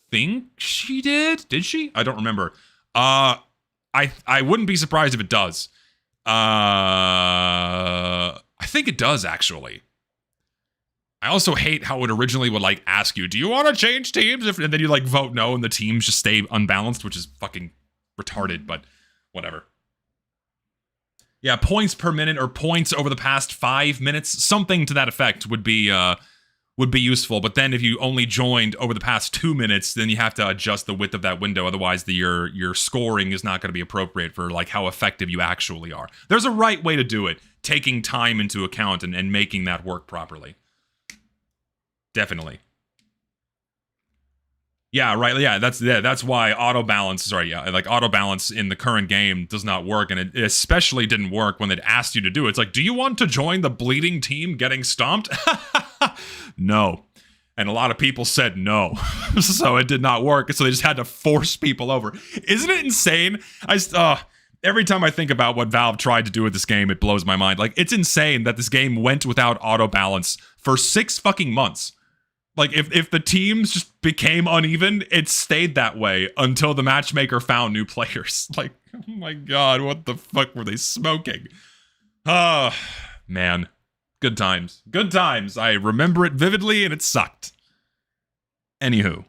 think she did. Did she? I don't remember. I wouldn't be surprised if it does. I think it does, actually. I also hate how it originally would, like, ask you, do you want to change teams? And then you, like, vote no, and the teams just stay unbalanced, which is fucking retarded, but whatever. Yeah, points per minute or points over the past 5 minutes, something to that effect would be useful. But then if you only joined over the past 2 minutes, then you have to adjust the width of that window. Otherwise, your scoring is not going to be appropriate for like how effective you actually are. There's a right way to do it, taking time into account and making that work properly. Definitely. Yeah, right. Yeah, that's why auto balance in the current game does not work, and it especially didn't work when they'd asked you to do it. It's like, do you want to join the bleeding team getting stomped? No. And a lot of people said no. So it did not work. So they just had to force people over. Isn't it insane? Every time I think about what Valve tried to do with this game, it blows my mind. Like, it's insane that this game went without auto balance for 6 fucking months. Like, if the teams just became uneven, it stayed that way until the matchmaker found new players. Like, oh my god, what the fuck were they smoking? Oh, man. Good times. Good times. I remember it vividly, and it sucked. Anywho.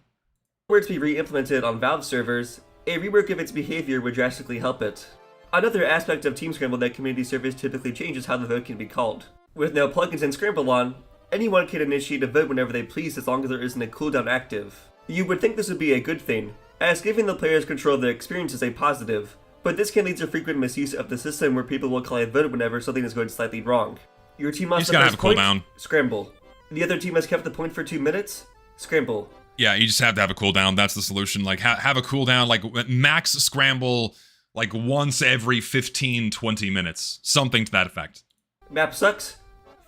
Were it to be re-implemented on Valve servers, a rework of its behavior would drastically help it. Another aspect of Team Scramble that community servers typically change is how the vote can be called. With no plugins and Scramble on, anyone can initiate a vote whenever they please as long as there isn't a cooldown active. You would think this would be a good thing, as giving the players control of their experience is a positive, but this can lead to frequent misuse of the system where people will call a vote whenever something is going slightly wrong. Your team lost the first point, Scramble. The other team has kept the point for 2 minutes, Scramble. Yeah, you just have to have a cooldown. That's the solution. Like, have a cooldown, like, max Scramble, like, once every 15, 20 minutes. Something to that effect. Map sucks?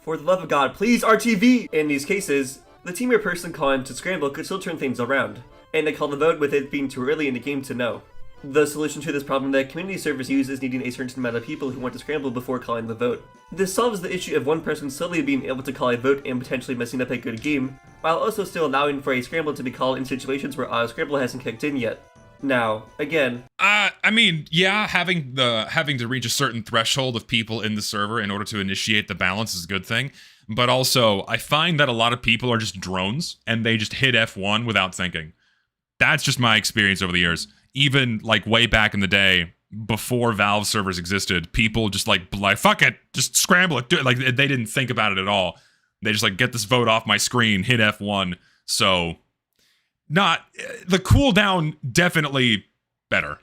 For the love of God, please RTV! In these cases, the team or person calling to Scramble could still turn things around, and they call the vote with it being too early in the game to know. The solution to this problem that community servers use is needing a certain amount of people who want to scramble before calling the vote. This solves the issue of one person slowly being able to call a vote and potentially messing up a good game, while also still allowing for a scramble to be called in situations where auto scramble hasn't kicked in yet. Now, again... I mean, yeah, having to reach a certain threshold of people in the server in order to initiate the balance is a good thing, but also, I find that a lot of people are just drones, and they just hit F1 without thinking. That's just my experience over the years. Even, like, way back in the day, before Valve servers existed, people just, like fuck it, just scramble it, do it. Like, they didn't think about it at all. They just, like, get this vote off my screen, hit F1, so... the cooldown definitely better.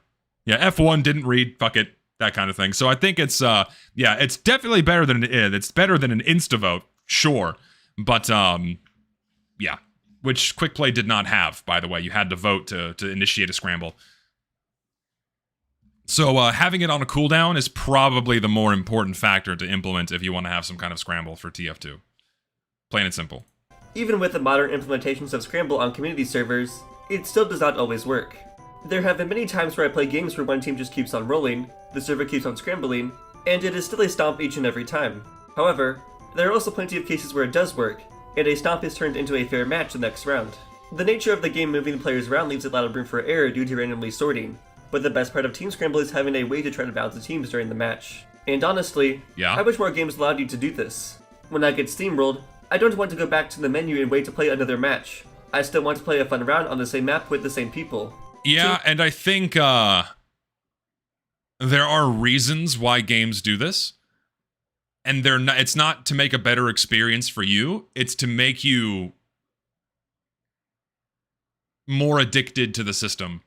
Yeah, F1 didn't read, fuck it, that kind of thing. So I think it's, it's definitely better than an id. It's better than an insta-vote, sure. But, yeah. Which Quick Play did not have, by the way. You had to vote to initiate a scramble. So having it on a cooldown is probably the more important factor to implement if you want to have some kind of scramble for TF2. Plain and simple. Even with the modern implementations of Scramble on community servers, it still does not always work. There have been many times where I play games where one team just keeps on rolling, the server keeps on scrambling, and it is still a stomp each and every time. However, there are also plenty of cases where it does work, and a stomp is turned into a fair match the next round. The nature of the game moving the players around leaves a lot of room for error due to randomly sorting, but the best part of Team Scramble is having a way to try to balance the teams during the match. And honestly, I wish more games allowed you to do this. When I get steamrolled, I don't want to go back to the menu and wait to play another match. I still want to play a fun round on the same map with the same people. Yeah, and I think there are reasons why games do this. And they're not, it's not to make a better experience for you, it's to make you more addicted to the system,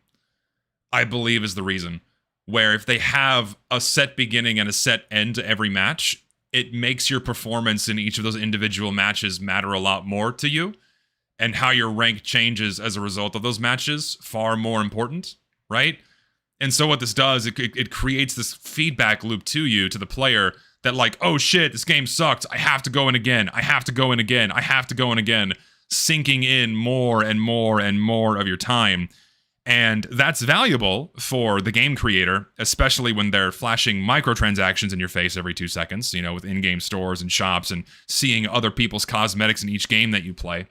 I believe is the reason. Where if they have a set beginning and a set end to every match, it makes your performance in each of those individual matches matter a lot more to you. And how your rank changes as a result of those matches, far more important, right? And so what this does, it creates this feedback loop to you, to the player, that like, oh shit, this game sucked, I have to go in again, I have to go in again, I have to go in again, sinking in more and more and more of your time. And that's valuable for the game creator, especially when they're flashing microtransactions in your face every 2 seconds, you know, with in-game stores and shops and seeing other people's cosmetics in each game that you play,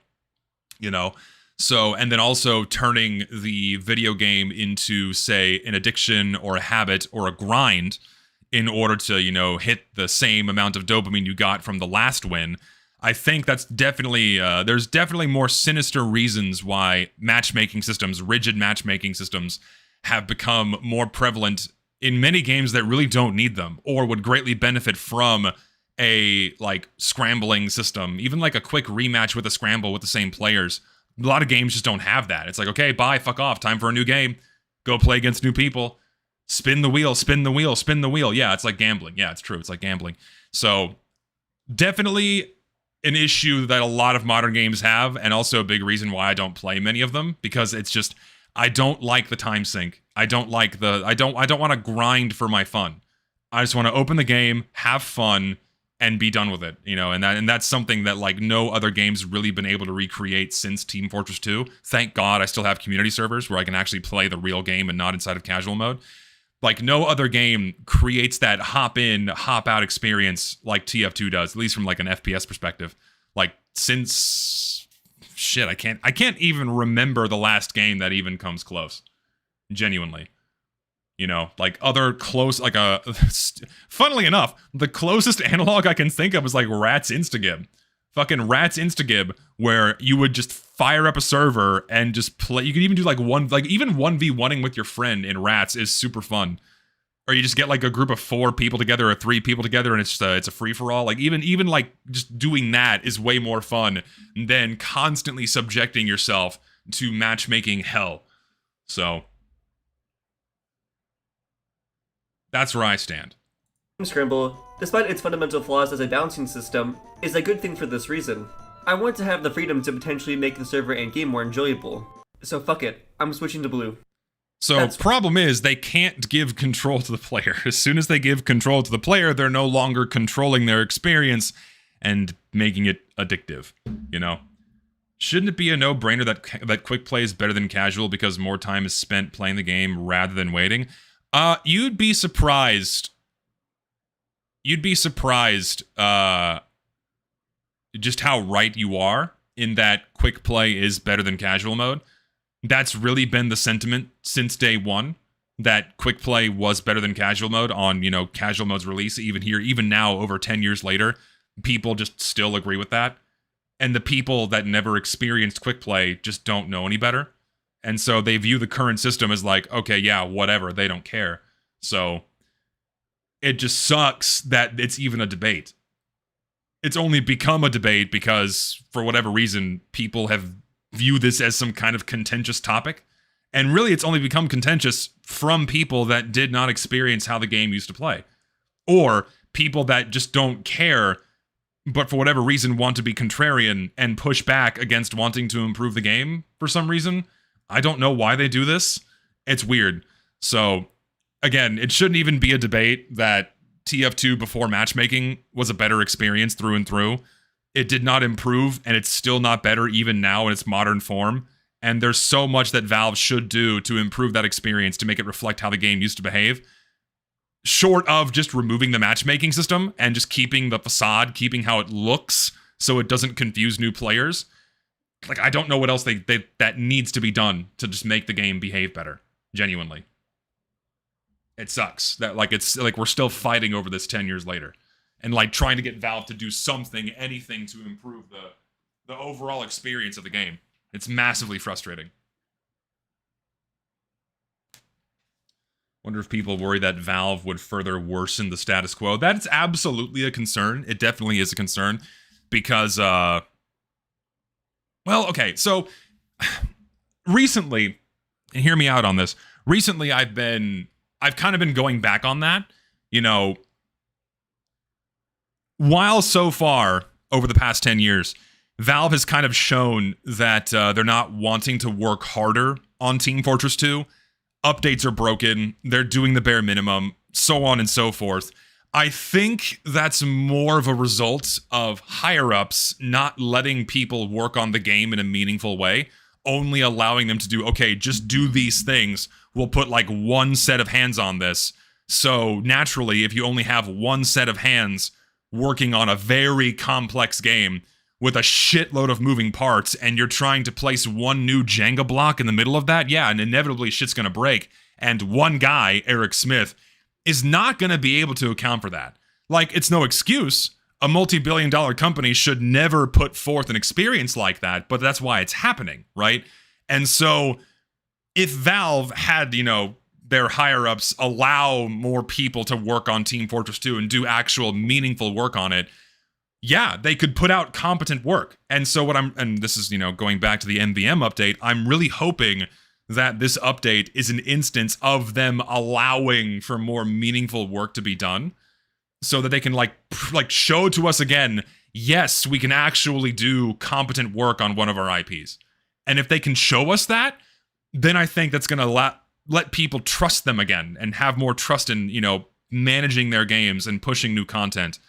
you know. So, and then also turning the video game into, say, an addiction or a habit or a grind in order to, you know, hit the same amount of dopamine you got from the last win. I think that's definitely, there's definitely more sinister reasons why matchmaking systems, rigid matchmaking systems, have become more prevalent in many games that really don't need them or would greatly benefit from a, like, scrambling system. Even like a quick rematch with a scramble with the same players. A lot of games just don't have that. It's like, okay, bye, fuck off, time for a new game. Go play against new people. Spin the wheel, spin the wheel, spin the wheel. Yeah, it's like gambling. Yeah, it's true. It's like gambling. So, definitely an issue that a lot of modern games have, and also a big reason why I don't play many of them, because it's just, I don't like the time sink. I don't like the, I don't want to grind for my fun. I just want to open the game, have fun, and be done with it, you know, and that's something that like no other game's really been able to recreate since Team Fortress 2. Thank God I still have community servers where I can actually play the real game and not inside of casual mode. Like, no other game creates that hop in, hop out experience like TF2 does, at least from like an FPS perspective. Like, since shit, I can't even remember the last game that even comes close. Genuinely. You know, like other close, like funnily enough, the closest analog I can think of is like Rat's Instagib. Fucking Rat's Instagib, where you would just fire up a server and just play. You could even do like even 1v1ing with your friend in Rats is super fun. Or you just get like a group of 4 people together or 3 people together and it's a free for all. Like even like just doing that is way more fun than constantly subjecting yourself to matchmaking hell. So that's where I stand. Scramble, despite its fundamental flaws as a balancing system, is a good thing for this reason. I want to have the freedom to potentially make the server and game more enjoyable. So fuck it, I'm switching to blue. So problem is, they can't give control to the player. As soon as they give control to the player, they're no longer controlling their experience and making it addictive, you know? Shouldn't it be a no-brainer that quick play is better than casual because more time is spent playing the game rather than waiting? You'd be surprised. You'd be surprised just how right you are in that quick play is better than casual mode. That's really been the sentiment since day one, that quick play was better than casual mode on, you know, casual mode's release. Even now, over 10 years later, people just still agree with that. And the people that never experienced quick play just don't know any better. And so they view the current system as like, okay, yeah, whatever, they don't care. So it just sucks that it's even a debate. It's only become a debate because, for whatever reason, people have viewed this as some kind of contentious topic. And really, it's only become contentious from people that did not experience how the game used to play. Or people that just don't care, but for whatever reason want to be contrarian and push back against wanting to improve the game for some reason. I don't know why they do this. It's weird. So, again, it shouldn't even be a debate that TF2 before matchmaking was a better experience through and through. It did not improve, and it's still not better even now in its modern form. And there's so much that Valve should do to improve that experience to make it reflect how the game used to behave. Short of just removing the matchmaking system and just keeping the facade, keeping how it looks so it doesn't confuse new players. Like, I don't know what else that needs to be done to just make the game behave better. Genuinely. It sucks that, like, it's like we're still fighting over this 10 years later. And, like, trying to get Valve to do something, anything to improve the overall experience of the game. It's massively frustrating. Wonder if people worry that Valve would further worsen the status quo. That's absolutely a concern. It definitely is a concern because, well, okay, so recently, and hear me out on this. Recently, I've kind of been going back on that. You know, while so far over the past 10 years, Valve has kind of shown that they're not wanting to work harder on Team Fortress 2. Updates are broken, they're doing the bare minimum, so on and so forth. I think that's more of a result of higher-ups not letting people work on the game in a meaningful way, only allowing them to do, okay, just do these things. We'll put like one set of hands on this. So naturally, if you only have one set of hands working on a very complex game with a shitload of moving parts, and you're trying to place one new Jenga block in the middle of that, yeah, and inevitably shit's gonna break. And one guy, Eric Smith, is not gonna be able to account for that. Like, it's no excuse. A multi-billion-dollar company should never put forth an experience like that, but that's why it's happening, right? And so, if Valve had, you know, their higher-ups allow more people to work on Team Fortress 2 and do actual meaningful work on it, yeah, they could put out competent work. And so and this is, you know, going back to the MVM update, I'm really hoping that this update is an instance of them allowing for more meaningful work to be done so that they can like show to us again, yes, we can actually do competent work on one of our IPs. And if they can show us that, then I think that's going to let people trust them again and have more trust in, you know, managing their games and pushing new content.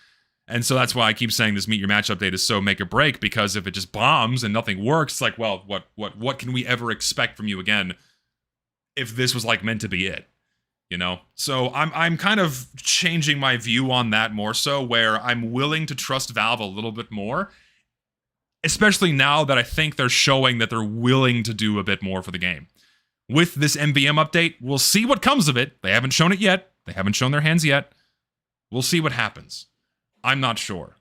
And so that's why I keep saying this Meet Your Match update is so make or break, because if it just bombs and nothing works, it's like, well, what can we ever expect from you again if this was like meant to be it, you know? So I'm kind of changing my view on that more so, where I'm willing to trust Valve a little bit more, especially now that I think they're showing that they're willing to do a bit more for the game. With this MVM update, we'll see what comes of it. They haven't shown it yet. They haven't shown their hands yet. We'll see what happens. I'm not sure.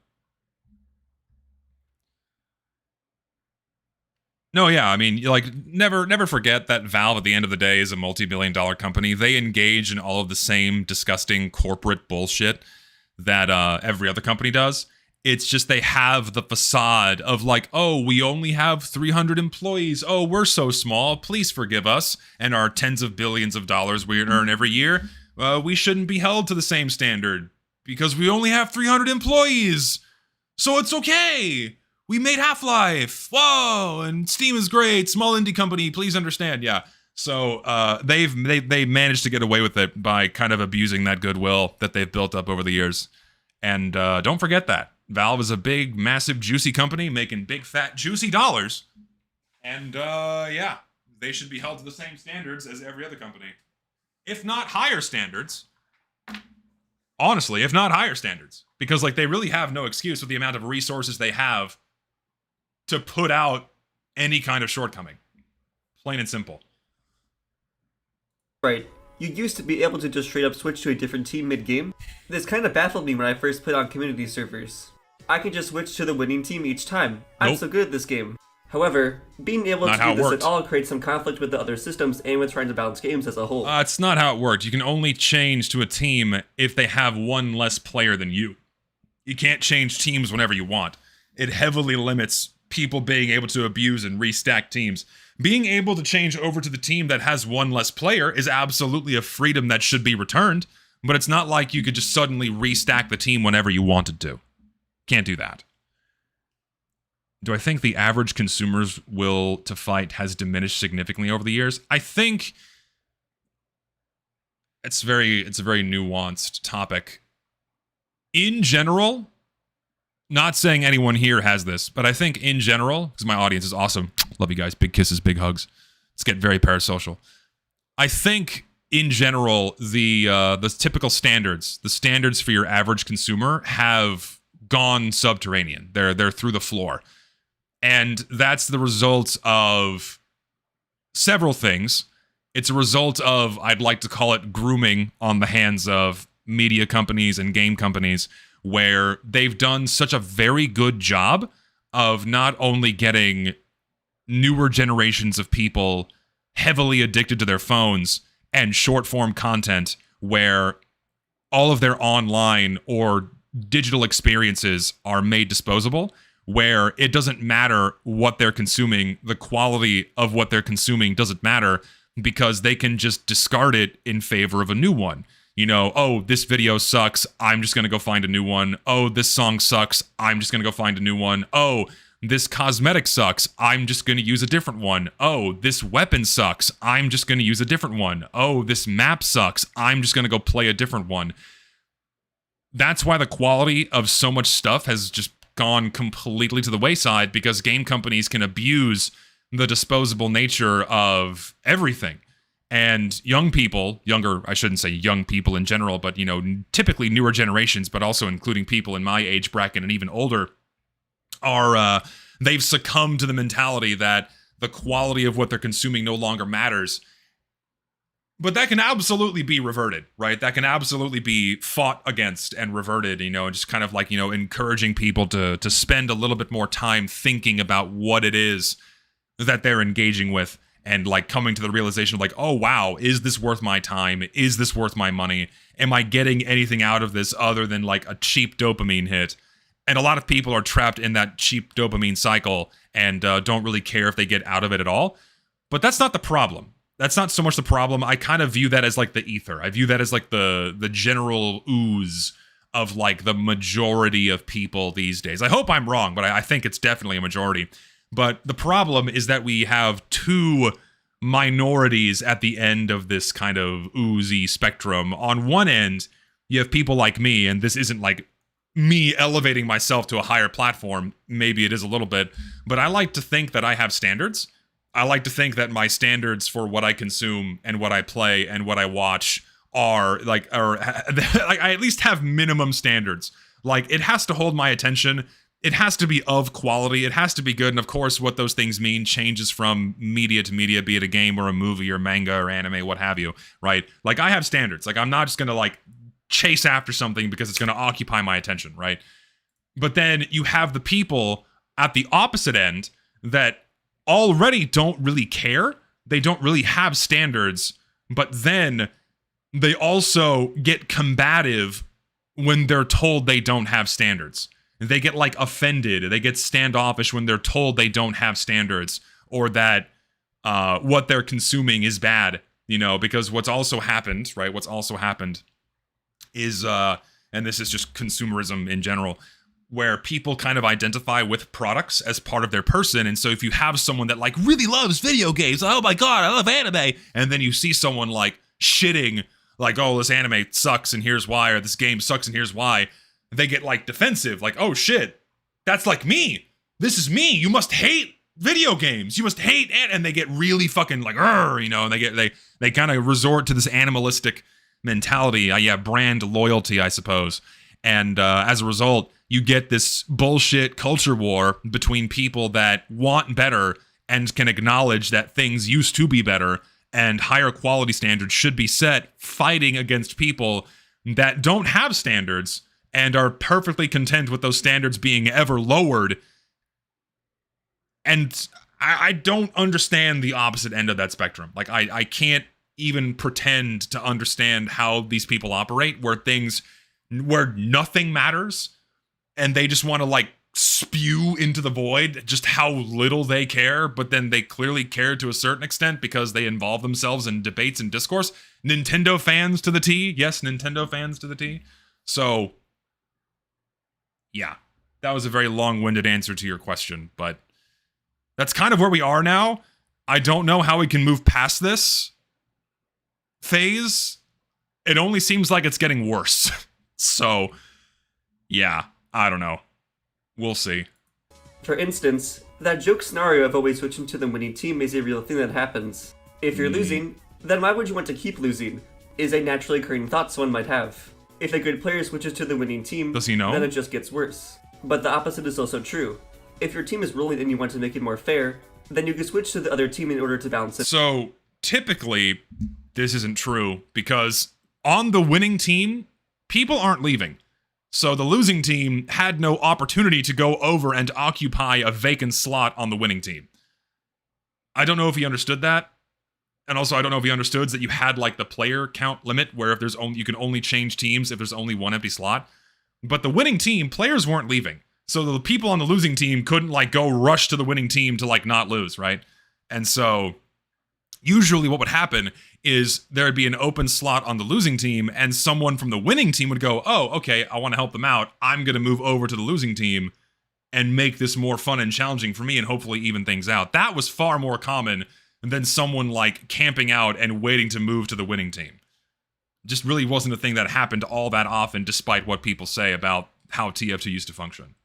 No, yeah, I mean, like, never forget that Valve at the end of the day is a multi-billion-dollar company. They engage in all of the same disgusting corporate bullshit that every other company does. It's just they have the facade of like, oh, we only have 300 employees. Oh, we're so small. Please forgive us and our tens of billions of dollars we earn every year. We shouldn't be held to the same standard because we only have 300 employees. So it's okay. We made Half-Life. Whoa, and Steam is great. Small indie company, please understand. Yeah. So they managed to get away with it by kind of abusing that goodwill that they've built up over the years. And don't forget that. Valve is a big, massive, juicy company making big, fat, juicy dollars. And yeah, they should be held to the same standards as every other company. If not higher standards. Honestly, if not higher standards. Because like they really have no excuse with the amount of resources they have to put out any kind of shortcoming. Plain and simple. Right. You used to be able to just straight up switch to a different team mid-game. This kind of baffled me when I first put on community servers. I can just switch to the winning team each time. I'm so good at this game. However, being able to do this at all creates some conflict with the other systems and with trying to balance games as a whole. It's not how it worked. You can only change to a team if they have one less player than you. You can't change teams whenever you want. It heavily limits people being able to abuse and restack teams. Being able to change over to the team that has one less player is absolutely a freedom that should be returned, but it's not like you could just suddenly restack the team whenever you wanted to. Can't do that. Do I think the average consumer's will to fight has diminished significantly over the years? I think it's a very nuanced topic. In general, not saying anyone here has this, but I think in general, because my audience is awesome, love you guys, big kisses, big hugs. Let's get very parasocial. I think in general, the typical standards, the standards for your average consumer have gone subterranean. They're through the floor. And that's the result of several things. It's a result of, I'd like to call it grooming on the hands of media companies and game companies, where they've done such a very good job of not only getting newer generations of people heavily addicted to their phones and short form content where all of their online or digital experiences are made disposable, where it doesn't matter what they're consuming, the quality of what they're consuming doesn't matter because they can just discard it in favor of a new one. You know, oh, this video sucks, I'm just going to go find a new one. Oh, this song sucks, I'm just going to go find a new one. Oh, this cosmetic sucks, I'm just going to use a different one. Oh, this weapon sucks, I'm just going to use a different one. Oh, this map sucks, I'm just going to go play a different one. That's why the quality of so much stuff has just gone completely to the wayside, because game companies can abuse the disposable nature of everything. And young people, I shouldn't say young people in general, but, you know, typically newer generations, but also including people in my age bracket and even older, are, they've succumbed to the mentality that the quality of what they're consuming no longer matters. But that can absolutely be reverted, right? That can absolutely be fought against and reverted, you know, and just kind of like, you know, encouraging people to spend a little bit more time thinking about what it is that they're engaging with, and like coming to the realization of like, oh wow, is this worth my time? Is this worth my money? Am I getting anything out of this other than like a cheap dopamine hit? And a lot of people are trapped in that cheap dopamine cycle and don't really care if they get out of it at all. But that's not the problem. That's not so much the problem. I kind of view that as like the ether. I view that as like the general ooze of like the majority of people these days. I hope I'm wrong, but I think it's definitely a majority. But the problem is that we have two minorities at the end of this kind of oozy spectrum. On one end, you have people like me, and this isn't like me elevating myself to a higher platform. Maybe it is a little bit, but I like to think that I have standards. I like to think that my standards for what I consume and what I play and what I watch are like I at least have minimum standards. Like, it has to hold my attention. It has to be of quality. It has to be good. And of course, what those things mean changes from media to media, be it a game or a movie or manga or anime, what have you, right? Like, I have standards. Like, I'm not just going to like chase after something because it's going to occupy my attention, right? But then you have the people at the opposite end that already don't really care. They don't really have standards, but then they also get combative when they're told they don't have standards. They get like offended. They get standoffish when they're told they don't have standards, or that what they're consuming is bad, you know, because what's also happened, right? What's also happened is, and this is just consumerism in general, where people kind of identify with products as part of their person. And so if you have someone that like really loves video games, oh my God, I love anime. And then you see someone like shitting like, oh, this anime sucks and here's why, or this game sucks and here's why. They get like defensive, like, oh shit, that's like me. This is me. You must hate video games. You must hate it. And they get really fucking like, you know, and they kind of resort to this animalistic mentality. Yeah, brand loyalty, I suppose. And as a result, you get this bullshit culture war between people that want better and can acknowledge that things used to be better and higher quality standards should be set, fighting against people that don't have standards and are perfectly content with those standards being ever lowered. And I don't understand the opposite end of that spectrum. Like, I can't even pretend to understand how these people operate, where nothing matters, and they just want to, like, spew into the void just how little they care, but then they clearly care to a certain extent because they involve themselves in debates and discourse. Nintendo fans to the T. Yes, Nintendo fans to the T. So, yeah, that was a very long-winded answer to your question, but that's kind of where we are now. I don't know how we can move past this phase. It only seems like it's getting worse. So, yeah, I don't know. We'll see. For instance, that joke scenario of always switching to the winning team is a real thing that happens. If you're losing, then why would you want to keep losing? Is a naturally occurring thought someone might have. If a good player switches to the winning team, does he know? Then it just gets worse. But the opposite is also true. If your team is rolling and you want to make it more fair, then you can switch to the other team in order to balance it. So, typically, this isn't true, because on the winning team, people aren't leaving. So the losing team had no opportunity to go over and occupy a vacant slot on the winning team. I don't know if he understood that. And also, I don't know if he understood that you had like the player count limit where if there's only, you can only change teams if there's only one empty slot. But the winning team, players weren't leaving. So the people on the losing team couldn't like go rush to the winning team to like not lose, right? And so usually what would happen is there'd be an open slot on the losing team and someone from the winning team would go, oh, okay, I want to help them out. I'm going to move over to the losing team and make this more fun and challenging for me and hopefully even things out. That was far more common than someone like camping out and waiting to move to the winning team. Just really wasn't a thing that happened all that often, despite what people say about how TF2 used to function.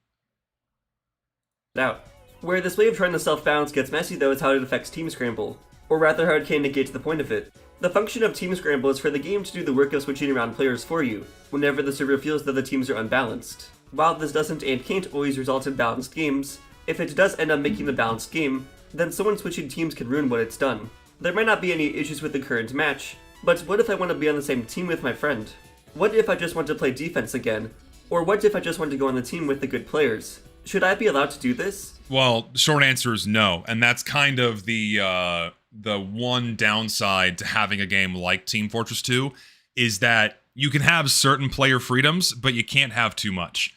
Now, where this way of trying to self-balance gets messy though is how it affects Team Scramble, or rather how it can negate the point of it. The function of Team Scramble is for the game to do the work of switching around players for you, whenever the server feels that the teams are unbalanced. While this doesn't and can't always result in balanced games, if it does end up making the balanced game, then someone switching teams can ruin what it's done. There might not be any issues with the current match, but what if I want to be on the same team with my friend? What if I just want to play defense again? Or what if I just want to go on the team with the good players? Should I be allowed to do this? Well, short answer is no, and that's kind of the one downside to having a game like Team Fortress 2, is that you can have certain player freedoms, but you can't have too much.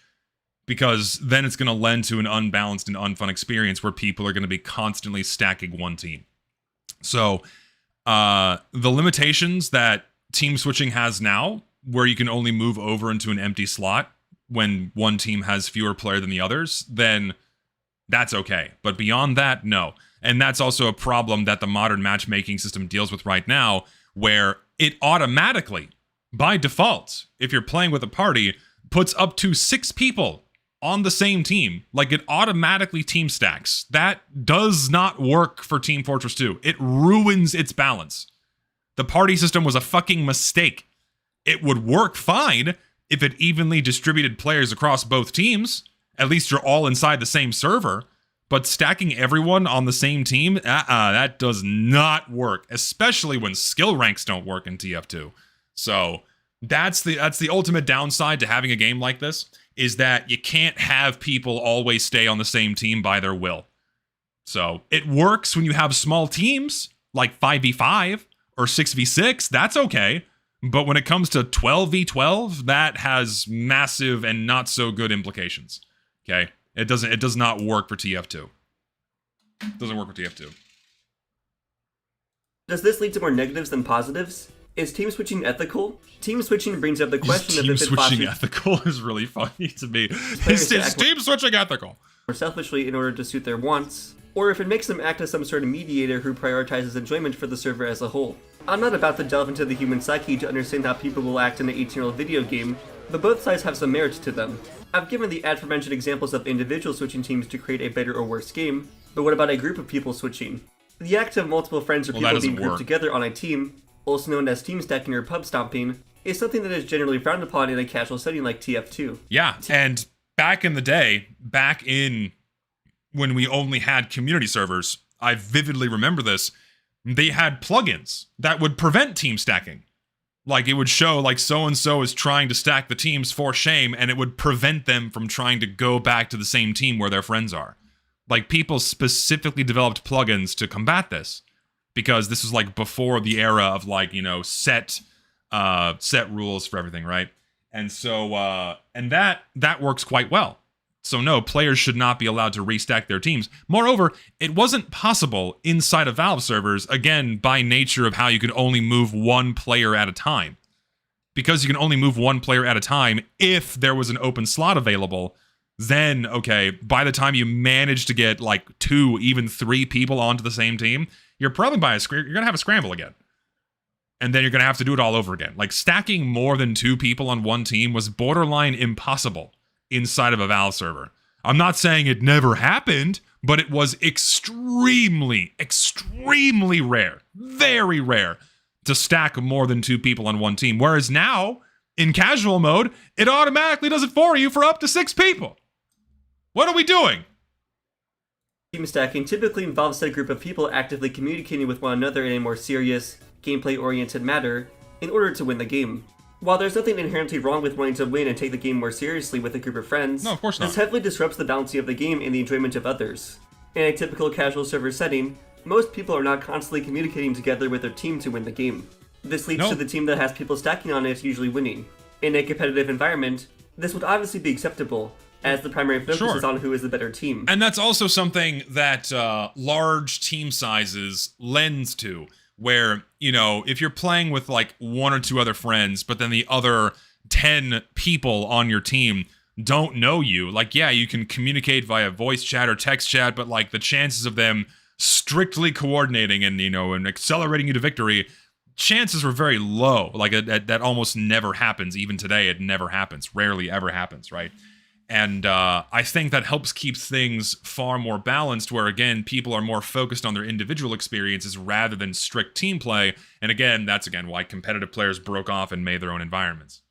Because then it's going to lend to an unbalanced and unfun experience where people are going to be constantly stacking one team. So, the limitations that team switching has now, where you can only move over into an empty slot when one team has fewer players than the others, then that's okay. But beyond that, no. And that's also a problem that the modern matchmaking system deals with right now, where it automatically, by default, if you're playing with a party, puts up to 6 people on the same team. Like, it automatically team stacks. That does not work for Team Fortress 2. It ruins its balance. The party system was a fucking mistake. It would work fine if it evenly distributed players across both teams. At least you're all inside the same server. But stacking everyone on the same team, that does not work, especially when skill ranks don't work in TF2. So that's the ultimate downside to having a game like this, is that you can't have people always stay on the same team by their will. So it works when you have small teams, like 5v5 or 6v6, that's okay. But when it comes to 12v12, that has massive and not so good implications. Okay? It does not work for TF2. It doesn't work for TF2. Does this lead to more negatives than positives? Is team switching ethical? Team switching brings up the question of if it fosters... Team switching ethical is really funny to me. Is team switching ethical? Or selfishly in order to suit their wants, or if it makes them act as some sort of mediator who prioritizes enjoyment for the server as a whole. I'm not about to delve into the human psyche to understand how people will act in an 18-year-old video game, but both sides have some merit to them. I've given the aforementioned examples of individual switching teams to create a better or worse game, but what about a group of people switching? The act of multiple friends or people being grouped together on a team, also known as team stacking or pub stomping, is something that is generally frowned upon in a casual setting like TF2. Yeah, and back in the day, when we only had community servers, I vividly remember this, they had plugins that would prevent team stacking. Like, it would show, like, so-and-so is trying to stack the teams for shame, and it would prevent them from trying to go back to the same team where their friends are. Like, people specifically developed plugins to combat this, because this was, like, before the era of, like, you know, set rules for everything, right? And so, and that works quite well. So no, players should not be allowed to restack their teams. Moreover, it wasn't possible inside of Valve servers, again, by nature of how you could only move one player at a time. Because you can only move one player at a time, if there was an open slot available, then, okay, by the time you manage to get, like, 2, even 3 people onto the same team, you're probably you're gonna have a scramble again. And then you're gonna have to do it all over again. Like, stacking more than 2 people on one team was borderline impossible inside of a Valve server. I'm not saying it never happened, but it was extremely, extremely rare, very rare, to stack more than 2 people on one team. Whereas now, in casual mode, it automatically does it for you for up to 6 people. What are we doing? Team stacking typically involves a group of people actively communicating with one another in a more serious, gameplay-oriented manner in order to win the game. While there's nothing inherently wrong with wanting to win and take the game more seriously with a group of friends, no, of course not. This heavily disrupts the balancing of the game and the enjoyment of others. In a typical casual server setting, most people are not constantly communicating together with their team to win the game. This leads to the team that has people stacking on it usually winning. In a competitive environment, this would obviously be acceptable, as the primary focus is on who is the better team. And that's also something that large team sizes lends to, where, you know, if you're playing with like 1 or 2 other friends, but then the other 10 people on your team don't know you, like, yeah, you can communicate via voice chat or text chat, but like the chances of them strictly coordinating and, you know, and accelerating you to victory, chances were very low. Like that almost never happens. Even today, it never happens. Rarely ever happens, right? And I think that helps keep things far more balanced, where, again, people are more focused on their individual experiences rather than strict team play. And again, that's, again, why competitive players broke off and made their own environments.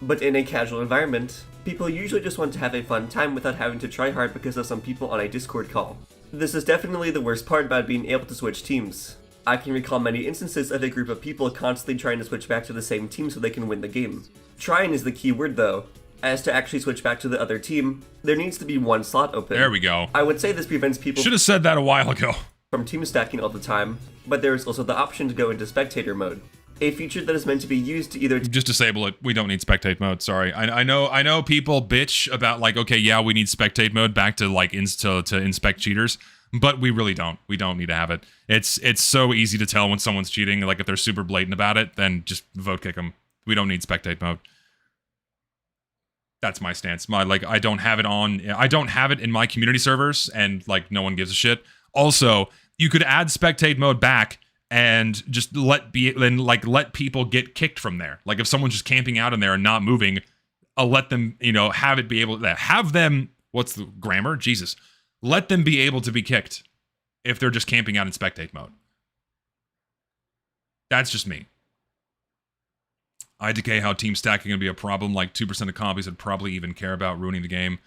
But in a casual environment, people usually just want to have a fun time without having to try hard because of some people on a Discord call. This is definitely the worst part about being able to switch teams. I can recall many instances of a group of people constantly trying to switch back to the same team so they can win the game. Trying is the key word, though. As to actually switch back to the other team, there needs to be 1 slot open. There we go. I would say this prevents people Should have said that a while ago. from team stacking all the time, but there is also the option to go into spectator mode. A feature that is meant to be used to either Just disable it. We don't need spectate mode. Sorry. I know people bitch about, like, okay, yeah, we need spectate mode back to like to inspect cheaters, but we really don't. We don't need to have it. It's so easy to tell when someone's cheating. Like, if they're super blatant about it, then just vote kick them. We don't need spectate mode. That's my stance. I don't have it on. I don't have it in my community servers, and like no one gives a shit. Also, you could add spectate mode back and just let people get kicked from there. Like, if someone's just camping out in there and not moving, I'll let them, you know, have it be able to have them. What's the grammar? Jesus. Let them be able to be kicked if they're just camping out in spectate mode. That's just me. IDK, how team stacking would be a problem. Like 2% of copies would probably even care about ruining the game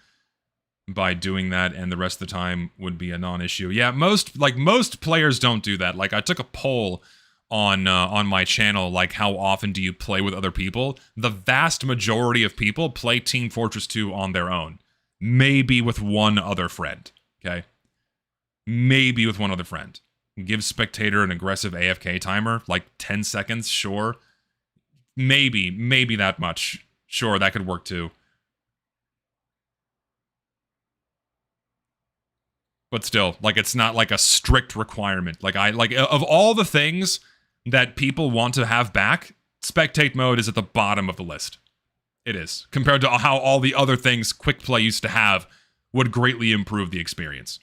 by doing that, and the rest of the time would be a non-issue. Yeah, most players don't do that. Like, I took a poll on my channel, like, how often do you play with other people? The vast majority of people play Team Fortress 2 on their own, maybe with 1 other friend. Okay, maybe with 1 other friend. Give spectator an aggressive AFK timer, like 10 seconds, sure. Maybe that much. Sure, that could work too. But still, like, it's not like a strict requirement. Like, of all the things that people want to have back, spectate mode is at the bottom of the list. It is. Compared to how all the other things quick play used to have would greatly improve the experience.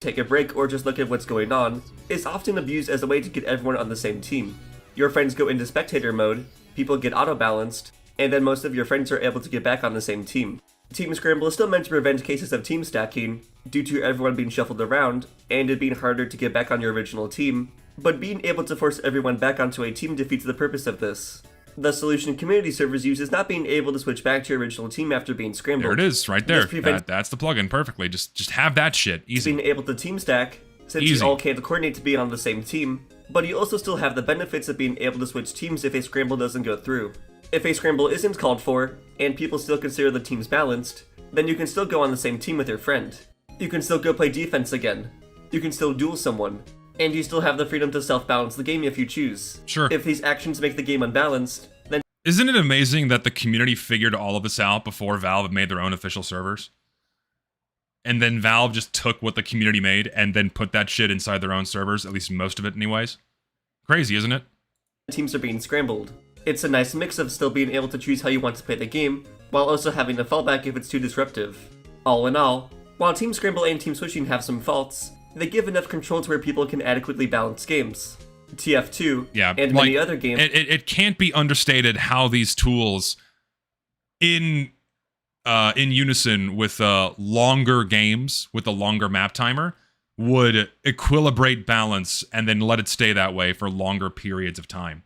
take a break or just look at what's going on, is often abused as a way to get everyone on the same team. Your friends go into spectator mode, people get auto-balanced, and then most of your friends are able to get back on the same team. Team Scramble is still meant to prevent cases of team stacking, due to everyone being shuffled around, and it being harder to get back on your original team, but being able to force everyone back onto a team defeats the purpose of this. The solution community servers use is not being able to switch back to your original team after being scrambled. There it is, right there. That's the plugin perfectly. Just have that shit. Easy. Being able to team stack, since Easy. you all can't coordinate to be on the same team, but you also still have the benefits of being able to switch teams if a scramble doesn't go through. If a scramble isn't called for, and people still consider the teams balanced, then you can still go on the same team with your friend. You can still go play defense again. You can still duel someone. And you still have the freedom to self-balance the game if you choose. Sure. If these actions make the game unbalanced, then Isn't it amazing that the community figured all of this out before Valve had made their own official servers? And then Valve just took what the community made and then put that shit inside their own servers, at least most of it anyways. Crazy, isn't it? teams are being scrambled. It's a nice mix of still being able to choose how you want to play the game, while also having a fallback if it's too disruptive. All in all, while Team Scramble and Team Switching have some faults, they give enough control to where people can adequately balance games. TF2, and many other games... It can't be understated how these tools, in unison with longer games, with a longer map timer, would equilibrate balance and then let it stay that way for longer periods of time.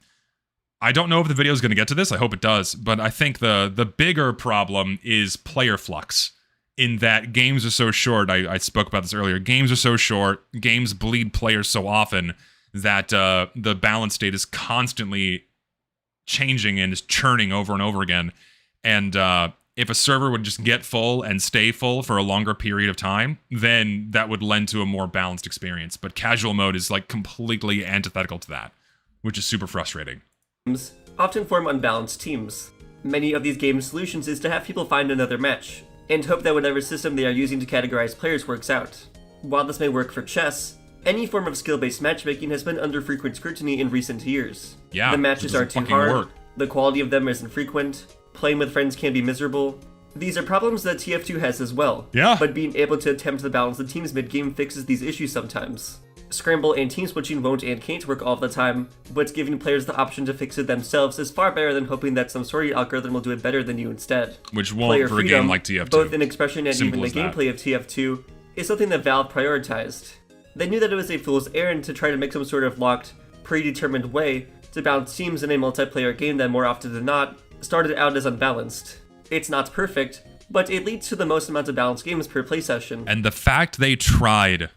I don't know if the video is going to get to this, I hope it does, but I think the bigger problem is player flux. In that games are so short, I spoke about this earlier, games are so short, games bleed players so often, that the balance state is constantly changing and is churning over and over again. And if a server would just get full and stay full for a longer period of time, then that would lend to a more balanced experience. But casual mode is like completely antithetical to that, which is super frustrating. Often form unbalanced teams. Many of these game solutions is to have people find another match, and hope that whatever system they are using to categorize players works out. While this may work for chess, any form of skill-based matchmaking has been under frequent scrutiny in recent years. Yeah, the matches are too hard, the quality of them is infrequent, playing with friends can be miserable. These are problems that TF2 has as well, yeah. But being able to attempt to balance the teams mid-game fixes these issues sometimes. Scramble and team switching won't and can't work all the time, but giving players the option to fix it themselves is far better than hoping that some sorry algorithm will do it better than you instead. Which won't Player for freedom, a game like TF2. both in expression and Simple even the as that. gameplay of TF2, is something that Valve prioritized. They knew that it was a fool's errand to try to make some sort of locked, predetermined way to balance teams in a multiplayer game that more often than not started out as unbalanced. It's not perfect, but it leads to the most amount of balanced games per play session. And the fact they tried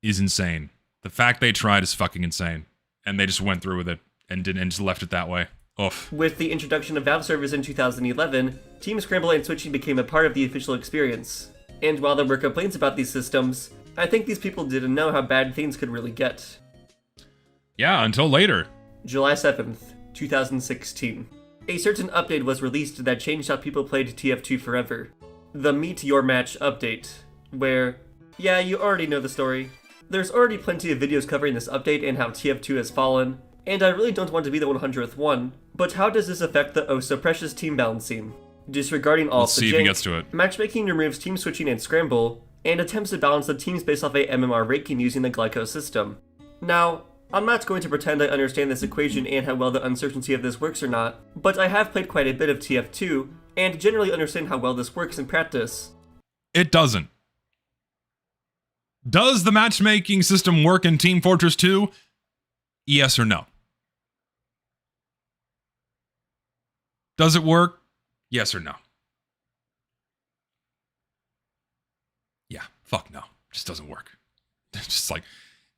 is insane. The fact they tried is fucking insane. And they just went through with it and just left it that way. Oof. With the introduction of Valve servers in 2011, Team Scramble and switching became a part of the official experience. And while there were complaints about these systems, I think these people didn't know how bad things could really get. Yeah, until later. July 7th, 2016. A certain update was released that changed how people played TF2 forever. The Meet Your Match update, where, yeah, you already know the story. There's already plenty of videos covering this update and how TF2 has fallen, and I really don't want to be the 100th one, but how does this affect the oh so precious team balancing? Disregarding all Let's of the see if he jank, gets to it. matchmaking removes team switching and scramble, and attempts to balance the teams based off a MMR ranking using the Glyco system. Now, I'm not going to pretend I understand this equation and how well the uncertainty of this works or not, but I have played quite a bit of TF2, and generally understand how well this works in practice. It doesn't. Does the matchmaking system work in Team Fortress 2? Yes or no? Does it work? Yes or no? Yeah, fuck no. Just doesn't work. It's just like,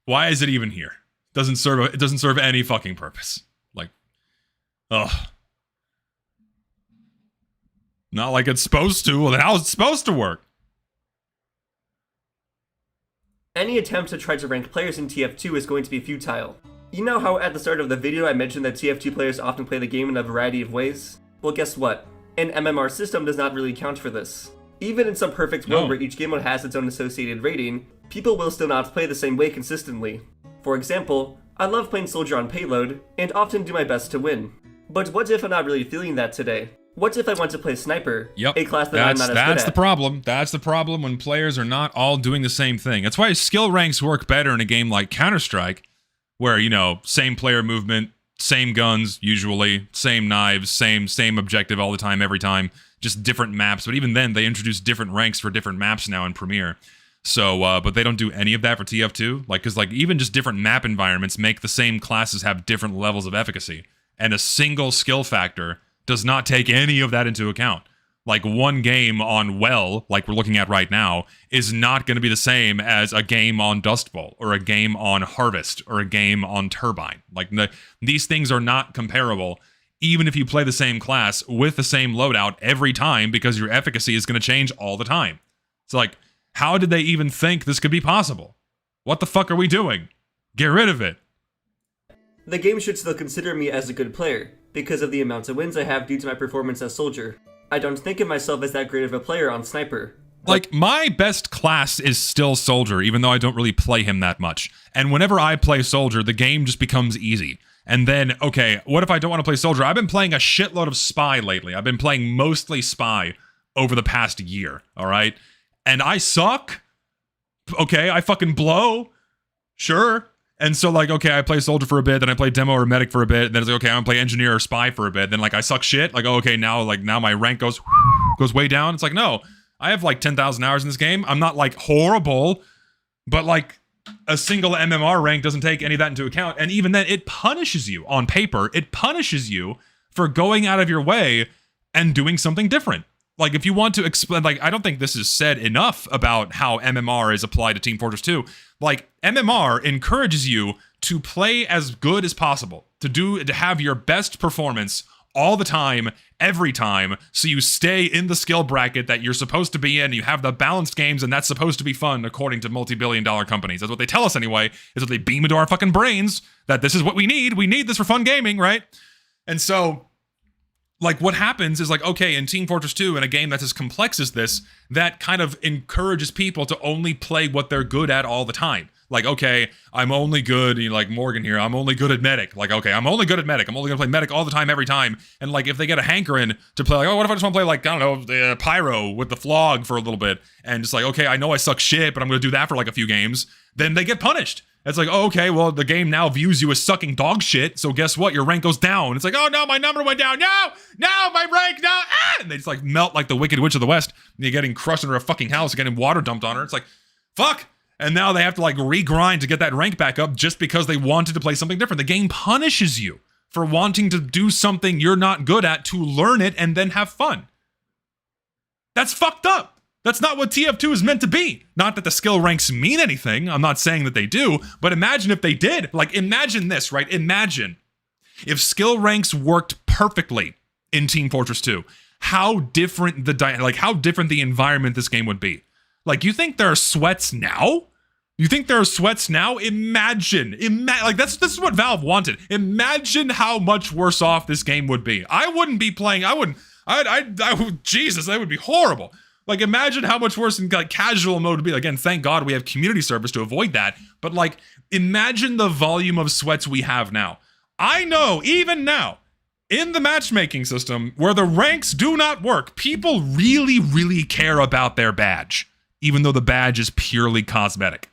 why is it even here? It doesn't serve any fucking purpose. Like, ugh. Not like it's supposed to. Well, then how is it supposed to work? Any attempt to try to rank players in TF2 is going to be futile. You know how at the start of the video I mentioned that TF2 players often play the game in a variety of ways? Well, guess what? An MMR system does not really account for this. Even in some perfect world where each game mode has its own associated rating, people will still not play the same way consistently. For example, I love playing Soldier on Payload, and often do my best to win. But what if I'm not really feeling that today? What if I want to play Sniper, a class that I'm not as good at? That's the problem. That's the problem when players are not all doing the same thing. That's why skill ranks work better in a game like Counter-Strike, where, you know, same player movement, same guns, usually, same knives, same objective all the time, every time, just different maps. But even then, they introduce different ranks for different maps now in Premiere. So, but they don't do any of that for TF2. Like, because, like, even just different map environments make the same classes have different levels of efficacy. And a single skill factor does not take any of that into account. Like, one game on Well, like we're looking at right now, is not going to be the same as a game on Dust Bowl, or a game on Harvest, or a game on Turbine. Like, these things are not comparable, even if you play the same class with the same loadout every time, because your efficacy is going to change all the time. It's like, how did they even think this could be possible? What the fuck are we doing? Get rid of it. The game should still consider me as a good player, because of the amounts of wins I have due to my performance as Soldier. I don't think of myself as that great of a player on Sniper. Like, my best class is still Soldier, even though I don't really play him that much. And whenever I play Soldier, the game just becomes easy. And then, okay, what if I don't want to play Soldier? I've been playing a shitload of Spy lately. I've been playing mostly Spy over the past year, alright? And I suck. Okay, I fucking blow. Sure. And so, like, okay, I play Soldier for a bit, then I play Demo or Medic for a bit, then it's like, okay, I'm gonna play Engineer or Spy for a bit, then, like, I suck shit. Like, oh, okay, now my rank goes way down. It's like, no, I have, like, 10,000 hours in this game. I'm not, like, horrible, but, like, a single MMR rank doesn't take any of that into account. And even then, it punishes you on paper. It punishes you for going out of your way and doing something different. Like, if you want to explain, like, I don't think this is said enough about how MMR is applied to Team Fortress 2. Like, MMR encourages you to play as good as possible, to have your best performance all the time, every time, so you stay in the skill bracket that you're supposed to be in. You have the balanced games, and that's supposed to be fun, according to multi-billion-dollar companies. That's what they tell us anyway, is what they beam into our fucking brains, that this is what we need. We need this for fun gaming, right? And so, like, what happens is, like, okay, in Team Fortress 2, in a game that's as complex as this, that kind of encourages people to only play what they're good at all the time. Like, okay, I'm only good, like Morgan here, I'm only good at medic. Like, okay, I'm only good at medic. I'm only gonna play medic all the time, every time. And like, if they get a hankering to play, like, oh, what if I just wanna play, like, I don't know, the pyro with the flog for a little bit, and just like, okay, I know I suck shit, but I'm gonna do that for like a few games, then they get punished. It's like, oh, okay, well, the game now views you as sucking dog shit, so guess what? Your rank goes down. It's like, oh no, my number went down. No, my rank, no, ah! And they just like melt like the Wicked Witch of the West, and you're getting crushed under a fucking house, getting water dumped on her. It's like, fuck. And now they have to like regrind to get that rank back up just because they wanted to play something different. The game punishes you for wanting to do something you're not good at to learn it and then have fun. That's fucked up. That's not what TF2 is meant to be. Not that the skill ranks mean anything. I'm not saying that they do, but imagine if they did. Like, imagine this, right? Imagine if skill ranks worked perfectly in Team Fortress 2. How different the environment this game would be. Like, you think there are sweats now? You think there are sweats now? Imagine, like this is what Valve wanted. Imagine how much worse off this game would be. I wouldn't be playing. Jesus, that would be horrible. Like, imagine how much worse in like casual mode would be. Again, thank God we have community service to avoid that. But like, imagine the volume of sweats we have now. I know, even now, in the matchmaking system where the ranks do not work, people really, really care about their badge, even though the badge is purely cosmetic.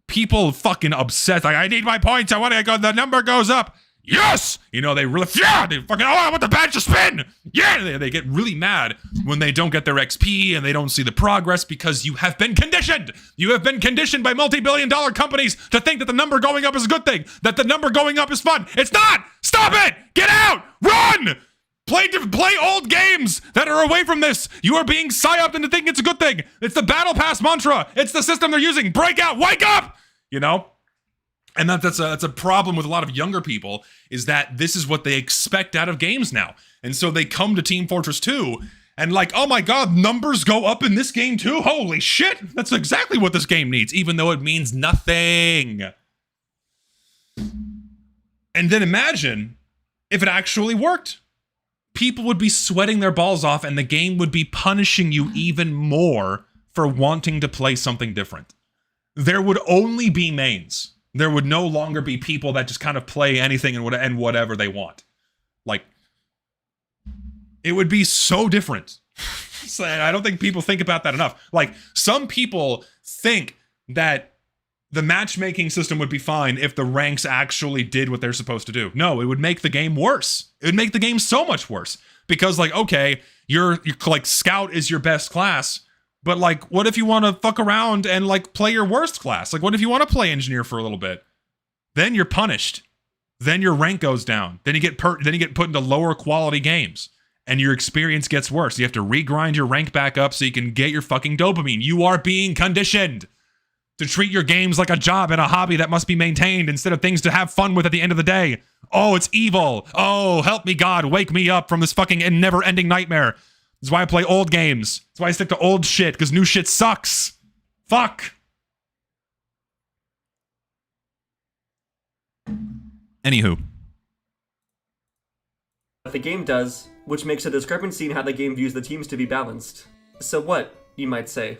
People fucking obsessed. Like, I need my points. I want to go. The number goes up. Yes! You know, they really, yeah, they fucking, oh, I want the badge to spin! Yeah! They get really mad when they don't get their XP and they don't see the progress because you have been conditioned! You have been conditioned by multi-billion-dollar companies to think that the number going up is a good thing, that the number going up is fun. It's not! Stop it! Get out! Run! Play old games that are away from this. You are being psyoped into thinking it's a good thing. It's the Battle Pass mantra. It's the system they're using. Break out! Wake up! You know? And that's a problem with a lot of younger people, is that this is what they expect out of games now. And so they come to Team Fortress 2 and like, oh my God, numbers go up in this game too? Holy shit! That's exactly what this game needs, even though it means nothing. And then imagine if it actually worked. People would be sweating their balls off and the game would be punishing you even more for wanting to play something different. There would only be mains. There would no longer be people that just kind of play anything and whatever they want. Like, it would be so different. So I don't think people think about that enough. Like, some people think that the matchmaking system would be fine if the ranks actually did what they're supposed to do. No, it would make the game worse. It would make the game so much worse. Because, like, okay, you're like, Scout is your best class, but like, what if you want to fuck around and like play your worst class? Like, what if you want to play engineer for a little bit? Then you're punished. Then your rank goes down. Then you get put into lower quality games, and your experience gets worse. You have to regrind your rank back up so you can get your fucking dopamine. You are being conditioned to treat your games like a job and a hobby that must be maintained instead of things to have fun with at the end of the day. Oh, it's evil. Oh, help me God, wake me up from this fucking never-ending nightmare. That's why I play old games. That's why I stick to old shit, because new shit sucks. Fuck. Anywho. The game does, which makes a discrepancy in how the game views the teams to be balanced. So what, you might say?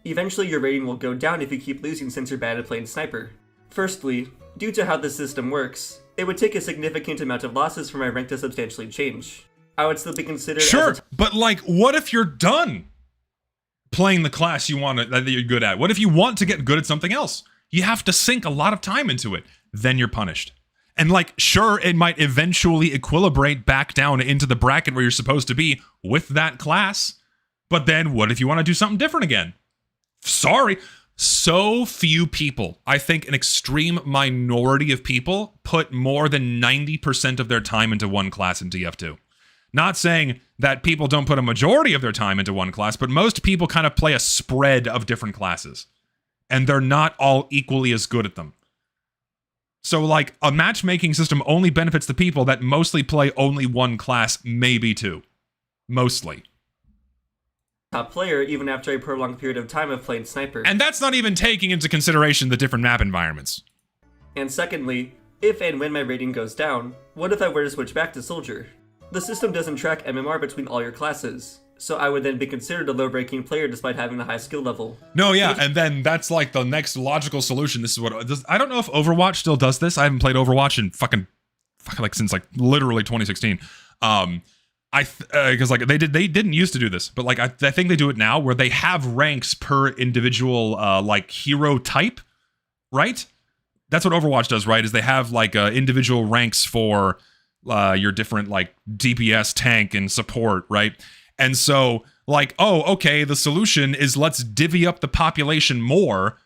Eventually your rating will go down if you keep losing since you're bad at playing sniper. Firstly, due to how the system works, it would take a significant amount of losses for my rank to substantially change. I would still be considered sure, but like, what if you're done playing the class that you're good at? What if you want to get good at something else? You have to sink a lot of time into it. Then you're punished. And like, sure, it might eventually equilibrate back down into the bracket where you're supposed to be with that class. But then what if you want to do something different again? Sorry. So few people, I think an extreme minority of people, put more than 90% of their time into one class in TF2. Not saying that people don't put a majority of their time into one class, but most people kind of play a spread of different classes. And they're not all equally as good at them. So like a matchmaking system only benefits the people that mostly play only one class, maybe two. Mostly. Top player even after a prolonged period of time of playing Sniper. And that's not even taking into consideration the different map environments. And secondly, if and when my rating goes down, what if I were to switch back to Soldier? The system doesn't track MMR between all your classes, so I would then be considered a low-ranking player despite having a high skill level. No, yeah, and then that's like the next logical solution. This is what I don't know if Overwatch still does this. I haven't played Overwatch in fucking like since like literally 2016. Because like they didn't used to do this, but like I think they do it now where they have ranks per individual like hero type, right? That's what Overwatch does, right? Is they have like individual ranks for your different like DPS, tank, and support, right? And so like, oh, okay, the solution is let's divvy up the population more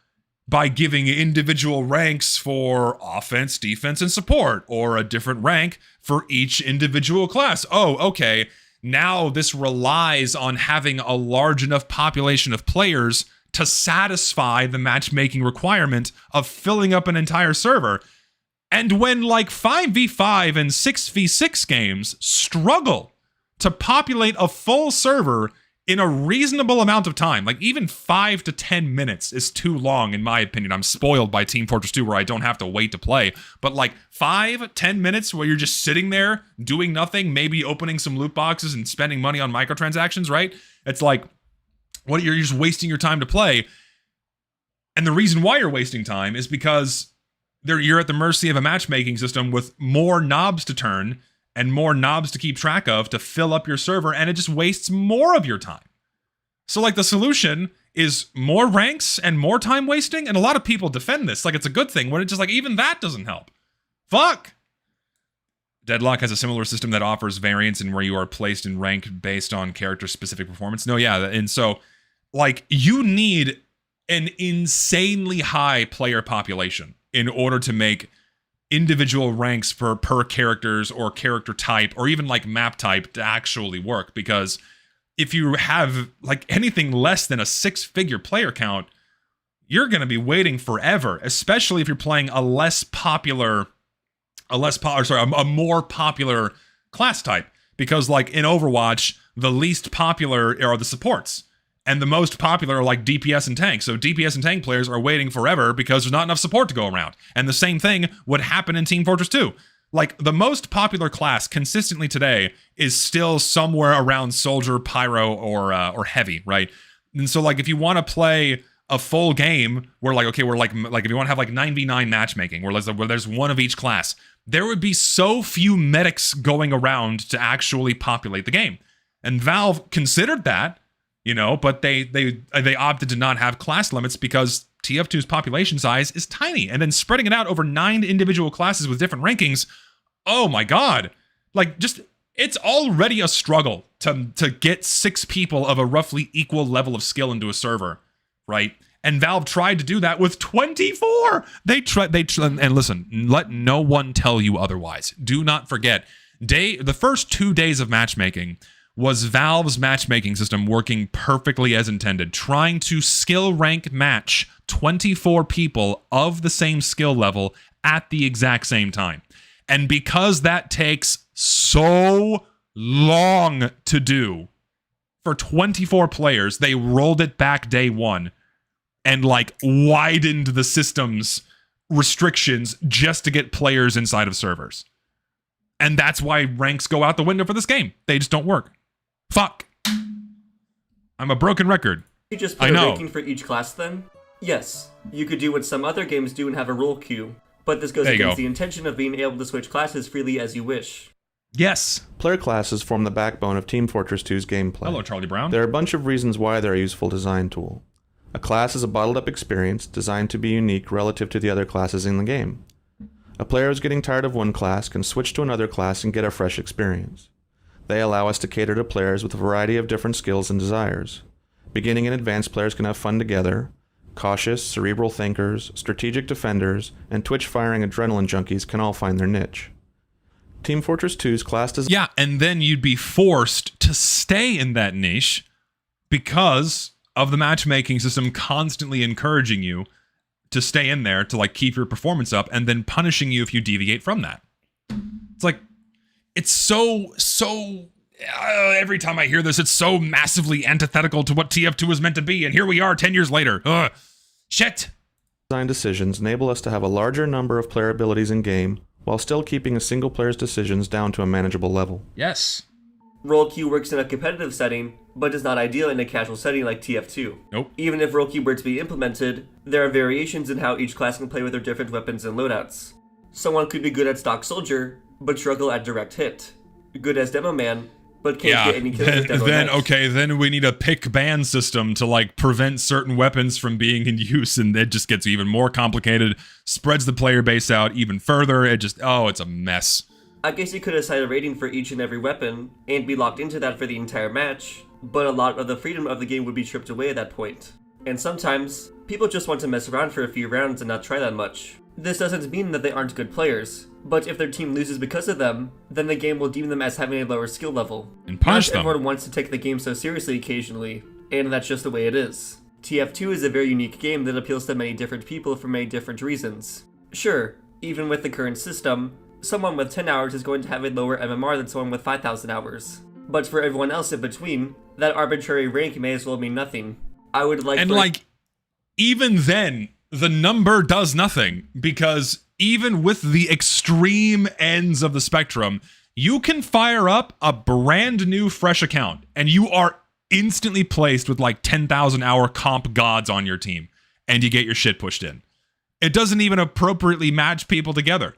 by giving individual ranks for offense, defense, and support, or a different rank for each individual class. Oh, okay, now this relies on having a large enough population of players to satisfy the matchmaking requirement of filling up an entire server. And when like 5v5 and 6v6 games struggle to populate a full server in a reasonable amount of time, like even 5 to 10 minutes is too long in my opinion. I'm spoiled by Team Fortress 2 where I don't have to wait to play, but like 5-10 minutes where you're just sitting there doing nothing, maybe opening some loot boxes and spending money on microtransactions, right? It's like, what, you're just wasting your time to play. And the reason why you're wasting time is because you're at the mercy of a matchmaking system with more knobs to turn and more knobs to keep track of to fill up your server, and it just wastes more of your time. So like the solution is more ranks and more time wasting, and a lot of people defend this like it's a good thing when it's just like even that doesn't help. Fuck! Deadlock has a similar system that offers variance in where you are placed in rank based on character-specific performance. No, yeah, and so like you need an insanely high player population in order to make individual ranks for per characters or character type or even like map type to actually work, because if you have like anything less than a 6-figure player count, you're going to be waiting forever, especially if you're playing a more popular class type, because like in Overwatch the least popular are the supports and the most popular are like DPS and tank. So DPS and tank players are waiting forever because there's not enough support to go around. And the same thing would happen in Team Fortress 2. Like the most popular class consistently today is still somewhere around Soldier, Pyro, or Heavy, right? And so like if you want to play a full game where like, okay, we're like if you want to have like 9v9 matchmaking where there's one of each class, there would be so few medics going around to actually populate the game. And Valve considered that, you know, but they opted to not have class limits because TF2's population size is tiny, and then spreading it out over 9 individual classes with different rankings. Oh my god. Like just it's already a struggle to get 6 people of a roughly equal level of skill into a server, right? And Valve tried to do that with 24. They and listen, let no one tell you otherwise. Do not forget, the first 2 days of matchmaking was Valve's matchmaking system working perfectly as intended, trying to skill rank match 24 people of the same skill level at the exact same time. And because that takes so long to do for 24 players, they rolled it back day one and like widened the system's restrictions just to get players inside of servers. And that's why ranks go out the window for this game. They just don't work. Fuck. I'm a broken record. You just put a ranking for each class then? Yes, you could do what some other games do and have a role queue, but this goes against the intention of being able to switch classes freely as you wish. Yes. Player classes form the backbone of Team Fortress 2's gameplay. Hello, Charlie Brown. There are a bunch of reasons why they're a useful design tool. A class is a bottled-up experience designed to be unique relative to the other classes in the game. A player who's getting tired of one class can switch to another class and get a fresh experience. They allow us to cater to players with a variety of different skills and desires. Beginning and advanced players can have fun together. Cautious, cerebral thinkers, strategic defenders, and twitch-firing adrenaline junkies can all find their niche. Team Fortress 2's class design... Yeah, and then you'd be forced to stay in that niche because of the matchmaking system constantly encouraging you to stay in there to like keep your performance up, and then punishing you if you deviate from that. It's like, it's so every time I hear this, it's so massively antithetical to what TF2 was meant to be, and here we are 10 years later. Shit. Design decisions enable us to have a larger number of player abilities in game, while still keeping a single player's decisions down to a manageable level. Yes. Role queue works in a competitive setting, but is not ideal in a casual setting like TF2. Nope. Even if role queue were to be implemented, there are variations in how each class can play with their different weapons and loadouts. Someone could be good at stock soldier, but struggle at direct hit. Good as demo man, but can't get any kills with demo knife. Then we need a pick ban system to like prevent certain weapons from being in use, and it just gets even more complicated, spreads the player base out even further. It's a mess. I guess you could assign a rating for each and every weapon, and be locked into that for the entire match, but a lot of the freedom of the game would be stripped away at that point. And sometimes, people just want to mess around for a few rounds and not try that much. This doesn't mean that they aren't good players, but if their team loses because of them, then the game will deem them as having a lower skill level. And punish them. Not everyone wants to take the game so seriously occasionally, and that's just the way it is. TF2 is a very unique game that appeals to many different people for many different reasons. Sure, even with the current system, someone with 10 hours is going to have a lower MMR than someone with 5,000 hours. But for everyone else in between, that arbitrary rank may as well mean nothing. I would like... even then, the number does nothing, because even with the extreme ends of the spectrum, you can fire up a brand new fresh account, and you are instantly placed with like 10,000 hour comp gods on your team, and you get your shit pushed in. It doesn't even appropriately match people together.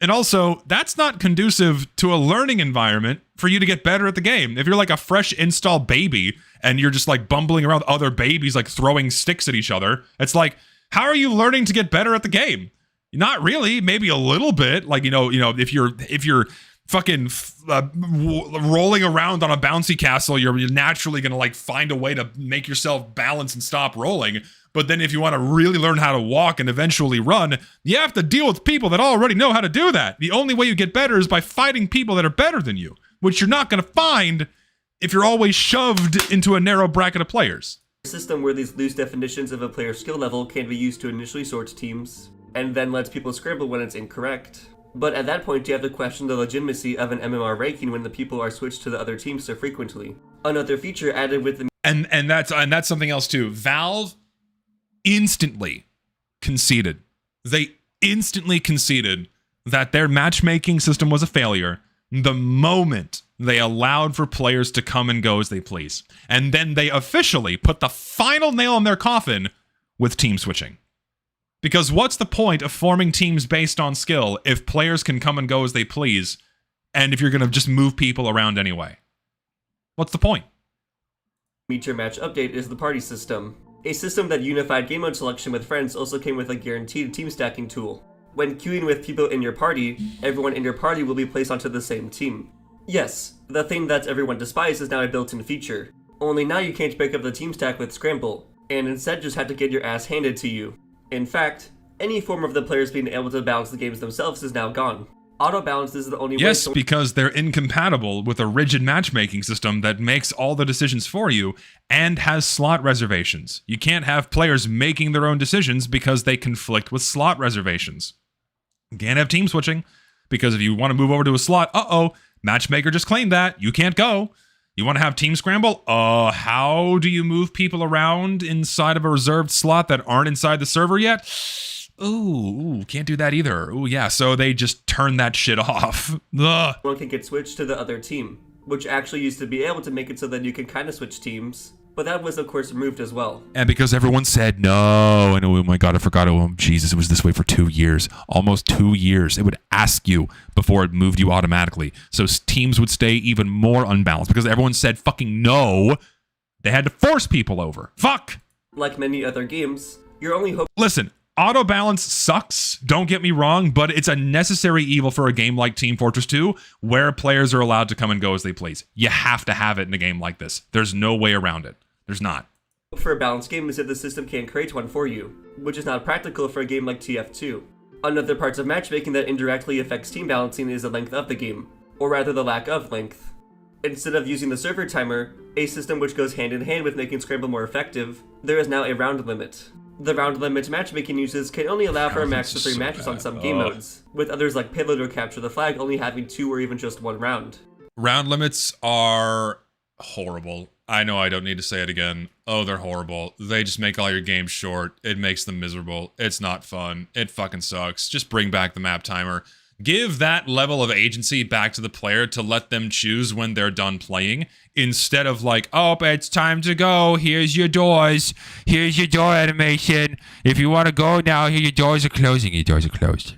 And also, that's not conducive to a learning environment for you to get better at the game. If you're like a fresh install baby and you're just like bumbling around with other babies, like throwing sticks at each other, it's like, how are you learning to get better at the game? Not really. Maybe a little bit. Like, if you're fucking rolling around on a bouncy castle, you're naturally going to like find a way to make yourself balance and stop rolling. But then if you want to really learn how to walk and eventually run, you have to deal with people that already know how to do that. The only way you get better is by fighting people that are better than you, which you're not going to find if you're always shoved into a narrow bracket of players. A system where these loose definitions of a player's skill level can be used to initially sort teams, and then lets people scramble when it's incorrect. But at that point, you have to question the legitimacy of an MMR ranking when the people are switched to the other team so frequently. Another feature added with the... And that's something else too. Valve instantly conceded. They instantly conceded that their matchmaking system was a failure the moment they allowed for players to come and go as they please. And then they officially put the final nail in their coffin with team switching. Because what's the point of forming teams based on skill if players can come and go as they please, and if you're going to just move people around anyway? What's the point? Meet Your Match update is the party system. A system that unified game mode selection with friends also came with a guaranteed team stacking tool. When queuing with people in your party, everyone in your party will be placed onto the same team. Yes, the thing that everyone despises is now a built-in feature. Only now you can't break up the team stack with Scramble, and instead just have to get your ass handed to you. In fact, any form of the players being able to balance the games themselves is now gone. Auto-balance is the only way... Yes, because they're incompatible with a rigid matchmaking system that makes all the decisions for you and has slot reservations. You can't have players making their own decisions because they conflict with slot reservations. You can't have team switching, because if you want to move over to a slot, matchmaker just claimed that. You can't go. You want to have team scramble? How do you move people around inside of a reserved slot that aren't inside the server yet? Ooh, can't do that either. Ooh, yeah, so they just turn that shit off. Ugh. One can get switched to the other team, which actually used to be able to make it so that you can kind of switch teams, but that was of course removed as well. And because everyone said no, and oh my god, I forgot, oh Jesus, it was this way for 2 years. Almost 2 years. It would ask you before it moved you automatically. So teams would stay even more unbalanced because everyone said fucking no. They had to force people over. Fuck! Like many other games, your only hope... Listen, auto balance sucks, don't get me wrong, but it's a necessary evil for a game like Team Fortress 2 where players are allowed to come and go as they please. You have to have it in a game like this. There's no way around it. There's not. For a balanced game is if the system can't create one for you, which is not practical for a game like TF2. Another part of matchmaking that indirectly affects team balancing is the length of the game, or rather the lack of length. Instead of using the server timer, a system which goes hand in hand with making Scramble more effective. There is now a round limit. The round limit matchmaking uses can only allow for a max of 3 matches on some game modes, with others like Payload or Capture the Flag only having 2 or even just 1 round. Round limits are horrible. I know I don't need to say it again. Oh, they're horrible. They just make all your games short. It makes them miserable. It's not fun. It fucking sucks. Just bring back the map timer. Give that level of agency back to the player to let them choose when they're done playing, instead of like, oh, it's time to go. Here's your doors. Here's your door animation. If you want to go now, here your doors are closing. Your doors are closed.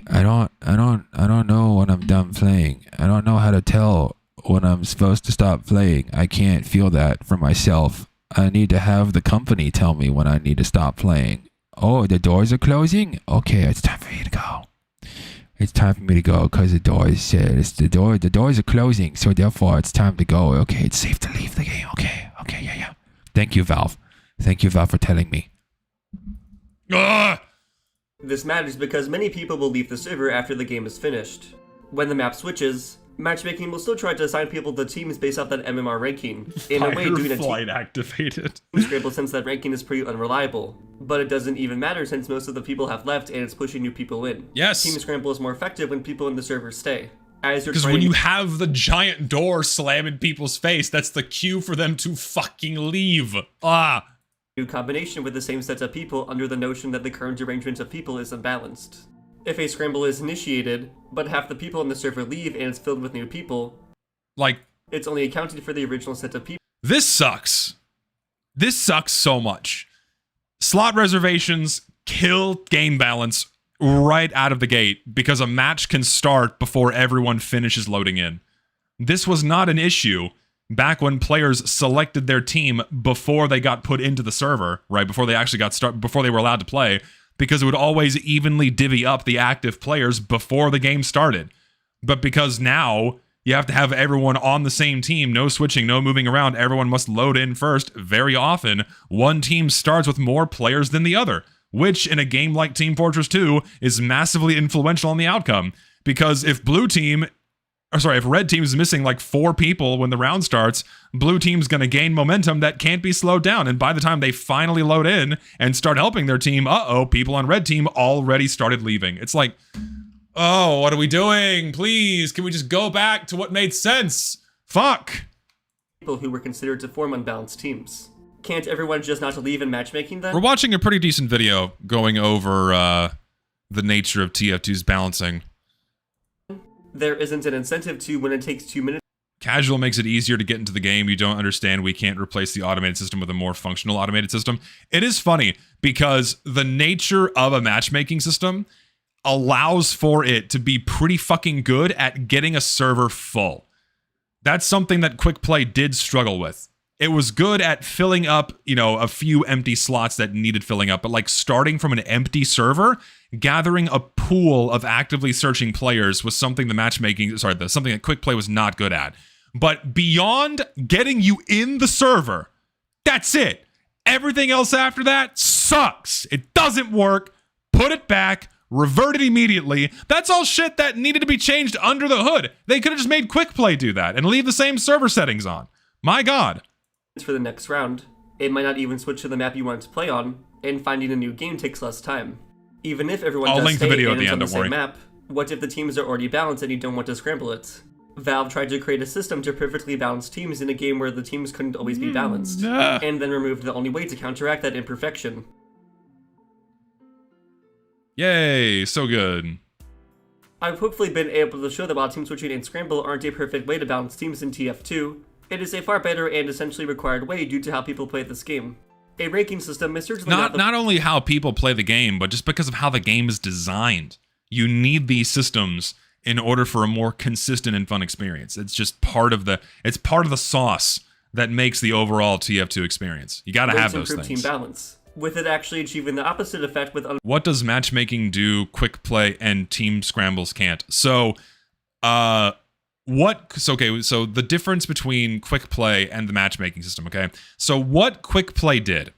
I don't know when I'm done playing. I don't know how to tell when I'm supposed to stop playing. I can't feel that for myself. I need to have the company tell me when I need to stop playing. Oh, the doors are closing? Okay, it's time for me to go. It's time for me to go because the doors are closing, so therefore it's time to go. Okay, it's safe to leave the game. Okay, yeah. Thank you, Valve. Thank you, Valve, for telling me. Ugh! This matters because many people will leave the server after the game is finished. When the map switches, matchmaking will still try to assign people to teams based off that MMR ranking. In a way, doing a flight activated. Team Scramble, since that ranking is pretty unreliable. But it doesn't even matter since most of the people have left and it's pushing new people in. Yes. Team Scramble is more effective when people in the server stay. Because when you have the giant door slam in people's face, that's the cue for them to fucking leave. New combination with the same set of people under the notion that the current arrangement of people is unbalanced. If a scramble is initiated, but half the people on the server leave and it's filled with new people, like, it's only accounting for the original set of people. This sucks. This sucks so much. Slot reservations kill game balance right out of the gate because a match can start before everyone finishes loading in. This was not an issue back when players selected their team before they got put into the server, right? Before they actually before they were allowed to play, because it would always evenly divvy up the active players before the game started. But because now you have to have everyone on the same team, no switching, no moving around, everyone must load in first. Very often, one team starts with more players than the other, which in a game like Team Fortress 2 is massively influential on the outcome. Because if if red team is missing like 4 people when the round starts, blue team's going to gain momentum that can't be slowed down. And by the time they finally load in and start helping their team, people on red team already started leaving. It's like, oh, what are we doing? Please, can we just go back to what made sense? Fuck. People who were considered to form unbalanced teams. Can't everyone just not leave in matchmaking then? We're watching a pretty decent video going over the nature of TF2's balancing. There isn't an incentive to when it takes 2 minutes. Casual makes it easier to get into the game. You don't understand we can't replace the automated system with a more functional automated system. It is funny because the nature of a matchmaking system allows for it to be pretty fucking good at getting a server full. That's something that Quick Play did struggle with. It was good at filling up, a few empty slots that needed filling up, but like starting from an empty server, gathering a pool of actively searching players was something something that Quick Play was not good at. But beyond getting you in the server, that's it. Everything else after that sucks. It doesn't work. Put it back. Revert it immediately. That's all shit that needed to be changed under the hood. They could have just made Quick Play do that and leave the same server settings on. My God. For the next round, it might not even switch to the map you want to play on, and finding a new game takes less time. Even if everyone I'll does link the stay video and at the it's end, on the don't worry. same map, what if the teams are already balanced and you don't want to scramble it? Valve tried to create a system to perfectly balance teams in a game where the teams couldn't always be balanced, and then removed the only way to counteract that imperfection. Yay, so good. I've hopefully been able to show that while team switching and scramble aren't a perfect way to balance teams in TF2, it is a far better and essentially required way due to how people play this game. A ranking system is certainly not only how people play the game, but just because of how the game is designed. You need these systems in order for a more consistent and fun experience. It's just part of the sauce that makes the overall TF2 experience. You gotta have those things. Team balance, with it actually achieving the opposite effect with what does matchmaking do Quick Play and team scrambles can't? So so the difference between Quick Play and the matchmaking system, okay? So what Quick Play did,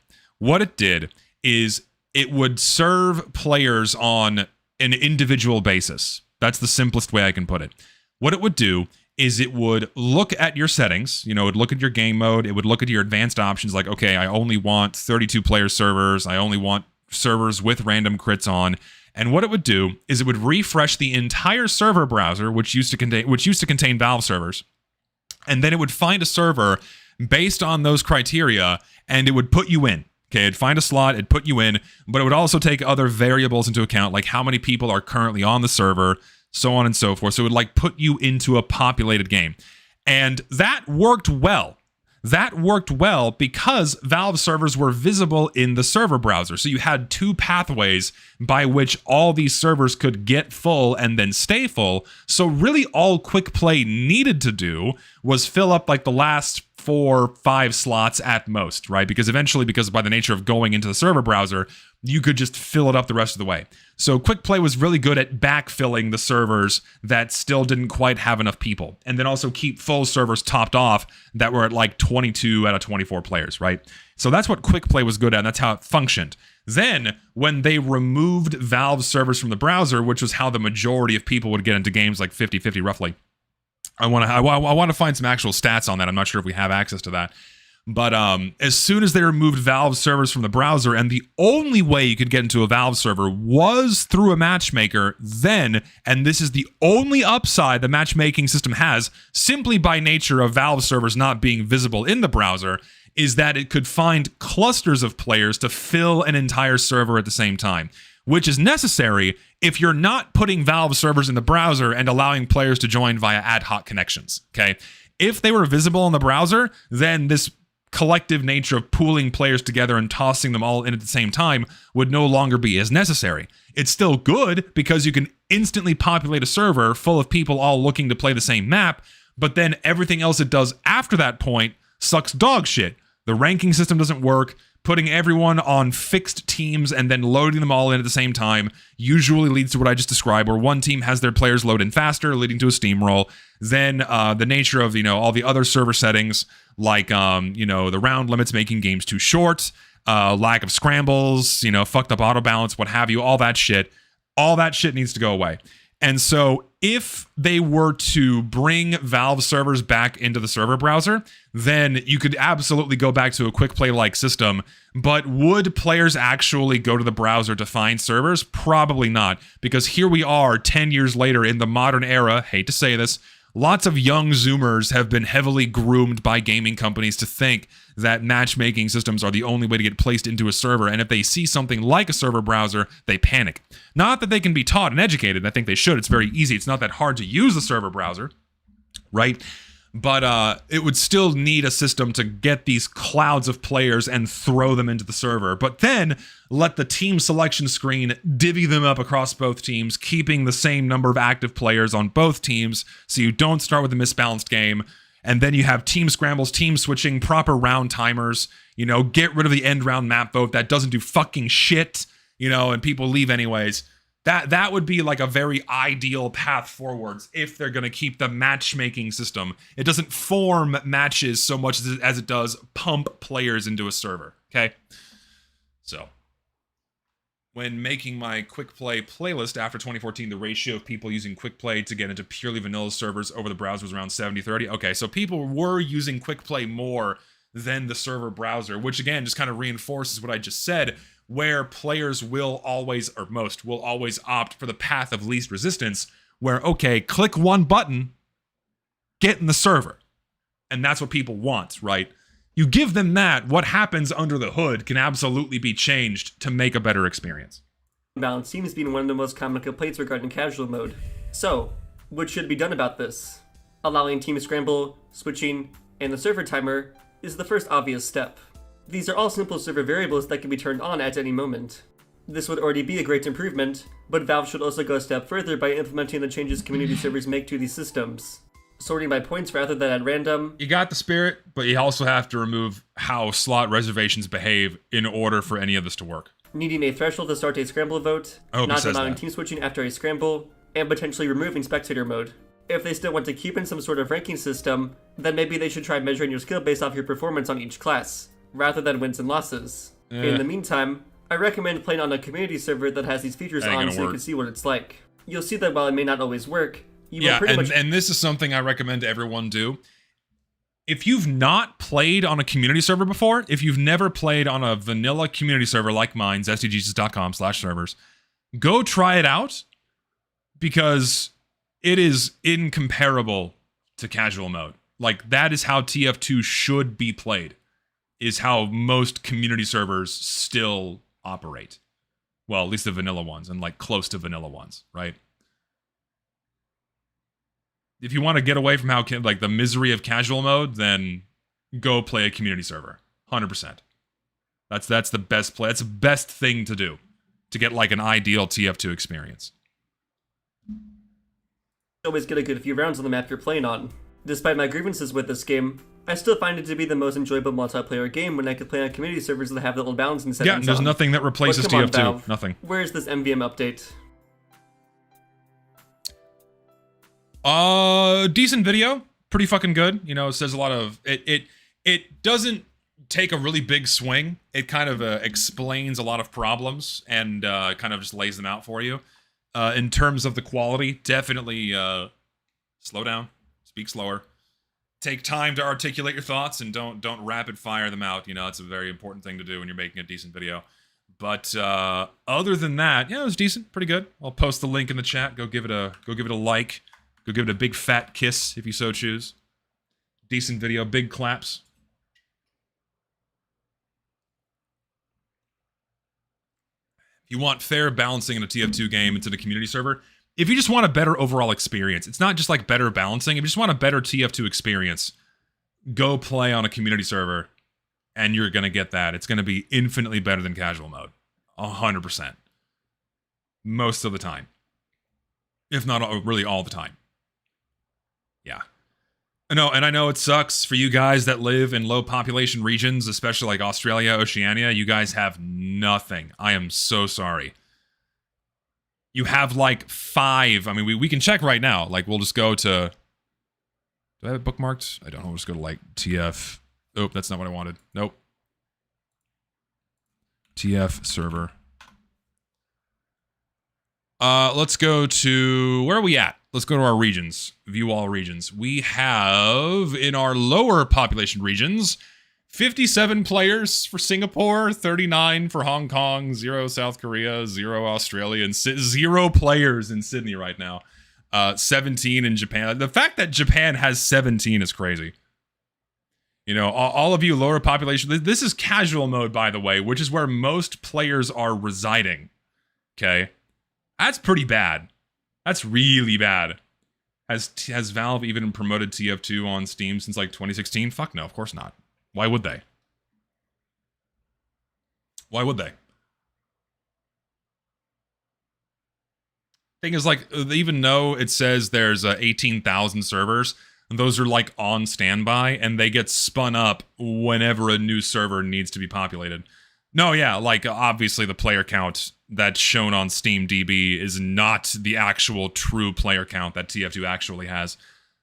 is it would serve players on an individual basis. That's the simplest way I can put it. What it would do is it would look at your settings, it would look at your game mode, it would look at your advanced options like, okay, I only want 32 player servers, I only want servers with random crits on. And what it would do is it would refresh the entire server browser, which used to contain Valve servers. And then it would find a server based on those criteria, and it would put you in. Okay, it'd find a slot, it'd put you in, but it would also take other variables into account, like how many people are currently on the server, so on and so forth. So it would like put you into a populated game. And that worked well. That worked well because Valve servers were visible in the server browser. So you had two pathways by which all these servers could get full and then stay full. So really all Quick Play needed to do was fill up like the last 4-5 slots at most, right? Because eventually, because by the nature of going into the server browser, you could just fill it up the rest of the way. So Quick Play was really good at backfilling the servers that still didn't quite have enough people. And then also keep full servers topped off that were at like 22 out of 24 players, right? So that's what Quick Play was good at, and that's how it functioned. Then, when they removed Valve servers from the browser, which was how the majority of people would get into games like 50-50 roughly, I want to find some actual stats on that. I'm not sure if we have access to that. But as soon as they removed Valve servers from the browser, and the only way you could get into a Valve server was through a matchmaker, then, and this is the only upside the matchmaking system has, simply by nature of Valve servers not being visible in the browser, is that it could find clusters of players to fill an entire server at the same time, which is necessary if you're not putting Valve servers in the browser and allowing players to join via ad hoc connections, okay? If they were visible in the browser, then this collective nature of pooling players together and tossing them all in at the same time would no longer be as necessary. It's still good because you can instantly populate a server full of people all looking to play the same map, but then everything else it does after that point sucks dog shit. The ranking system doesn't work. Putting everyone on fixed teams and then loading them all in at the same time usually leads to what I just described, where one team has their players load in faster, leading to a steamroll. Then the nature of, all the other server settings, like, the round limits making games too short, lack of scrambles, fucked up auto balance, what have you, all that shit needs to go away. And so if they were to bring Valve servers back into the server browser, then you could absolutely go back to a Quick Play-like system. But would players actually go to the browser to find servers? Probably not, because here we are 10 years later in the modern era, hate to say this, lots of young Zoomers have been heavily groomed by gaming companies to think that matchmaking systems are the only way to get placed into a server, and if they see something like a server browser, they panic. Not that they can be taught and educated, I think they should, it's very easy, it's not that hard to use the server browser, right? But it would still need a system to get these clouds of players and throw them into the server, but then let the team selection screen divvy them up across both teams, keeping the same number of active players on both teams, so you don't start with a misbalanced game. And then you have team scrambles, team switching, proper round timers, get rid of the end round map vote that doesn't do fucking shit, and people leave anyways. That would be like a very ideal path forwards if they're going to keep the matchmaking system. It doesn't form matches so much as it does pump players into a server, okay? So, when making my Quick Play playlist after 2014, the ratio of people using Quick Play to get into purely vanilla servers over the browser was around 70-30. Okay, so people were using Quick Play more than the server browser, which again just kind of reinforces what I just said, where players will always, or most, will always opt for the path of least resistance, where, okay, click one button, get in the server. And that's what people want, right? You give them that, what happens under the hood can absolutely be changed to make a better experience. Balance seems to be one of the most common complaints regarding casual mode. So, what should be done about this? Allowing team scramble, switching, and the server timer is the first obvious step. These are all simple server variables that can be turned on at any moment. This would already be a great improvement, but Valve should also go a step further by implementing the changes community servers make to these systems. Sorting by points rather than at random. You got the spirit, but you also have to remove how slot reservations behave in order for any of this to work. Needing a threshold to start a scramble vote, not allowing team switching after a scramble, and potentially removing spectator mode. If they still want to keep in some sort of ranking system, then maybe they should try measuring your skill based off your performance on each class, rather than wins and losses. In the meantime, I recommend playing on a community server that has these features on so you can see what it's like. You'll see that while it may not always work, You will pretty much... and this is something I recommend everyone do. If you've not played on a community server before, if you've never played on a vanilla community server like mine, zestydjesus.com/servers, go try it out, because it is incomparable to casual mode. Like, that is how TF2 should be played, is how most community servers still operate. Well, at least the vanilla ones, and like close to vanilla ones, right? If you want to get away from how like the misery of casual mode, then go play a community server. 100%. That's the best play. That's the best thing to do to get like an ideal TF2 experience. Always get a good few rounds on the map you're playing on. Despite my grievances with this game, I still find it to be the most enjoyable multiplayer game when I can play on community servers that have the old balancing settings. Yeah, there's nothing that replaces TF2. Valve. Nothing. Where's this MVM update? Decent video, pretty fucking good. You know, it says a lot of it doesn't take a really big swing. It kind of explains a lot of problems and kind of just lays them out for you. In terms of the quality, definitely slow down, speak slower, take time to articulate your thoughts, and don't rapid fire them out. You know, it's a very important thing to do when you're making a decent video. But other than that, yeah, it was decent, pretty good. I'll post the link in the chat. Go give it a like. Go give it a big fat kiss if you so choose. Decent video, big claps. If you want fair balancing in a TF2 game, it's in a community server. If you just want a better overall experience, it's not just like better balancing. If you just want a better TF2 experience, go play on a community server, and you're going to get that. It's going to be infinitely better than casual mode. 100%. Most of the time. If not really all the time. Yeah. No, and I know it sucks for you guys that live in low population regions, especially like Australia, Oceania. You guys have nothing. I am so sorry. You have like 5. I mean, we can check right now. Like, we'll just go to... Do I have it bookmarked? I don't know. We'll just go to like TF... Oh, that's not what I wanted. Nope. TF server. Let's go to... Where are we at? Let's go to our regions. View all regions. We have, in our lower population regions, 57 players for Singapore, 39 for Hong Kong, 0 South Korea, 0 Australia, and 0 players in Sydney right now. 17 in Japan. The fact that Japan has 17 is crazy. You know, all of you lower population... This is casual mode, by the way, which is where most players are residing. Okay? That's pretty bad. That's really bad. Has Valve even promoted TF2 on Steam since like 2016? Fuck no, of course not. Why would they? Why would they? Thing is, like, even though it says there's 18,000 servers, those are like on standby, and they get spun up whenever a new server needs to be populated. No, yeah, like, obviously the player count that's shown on SteamDB is not the actual true player count that TF2 actually has.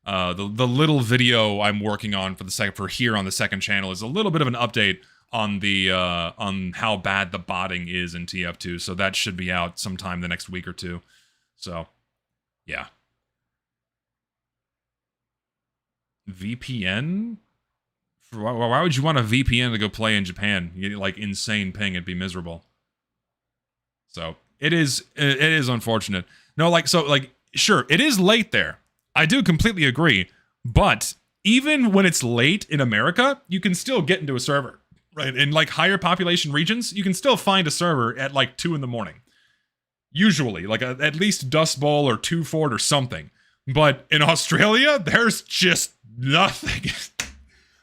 The little video I'm working on for here on the second channel is a little bit of an update on the on how bad the botting is in TF2, so that should be out sometime the next week or two. So, yeah. VPN? Why would you want a VPN to go play in Japan? You get like insane ping, it'd be miserable. So it is unfortunate. No, like, so like, sure, it is late there. I do completely agree. But even when it's late in America, you can still get into a server, right? In like higher population regions, you can still find a server at like 2 in the morning. Usually, like at least Dust Bowl or 2 Fort or something. But in Australia, there's just nothing.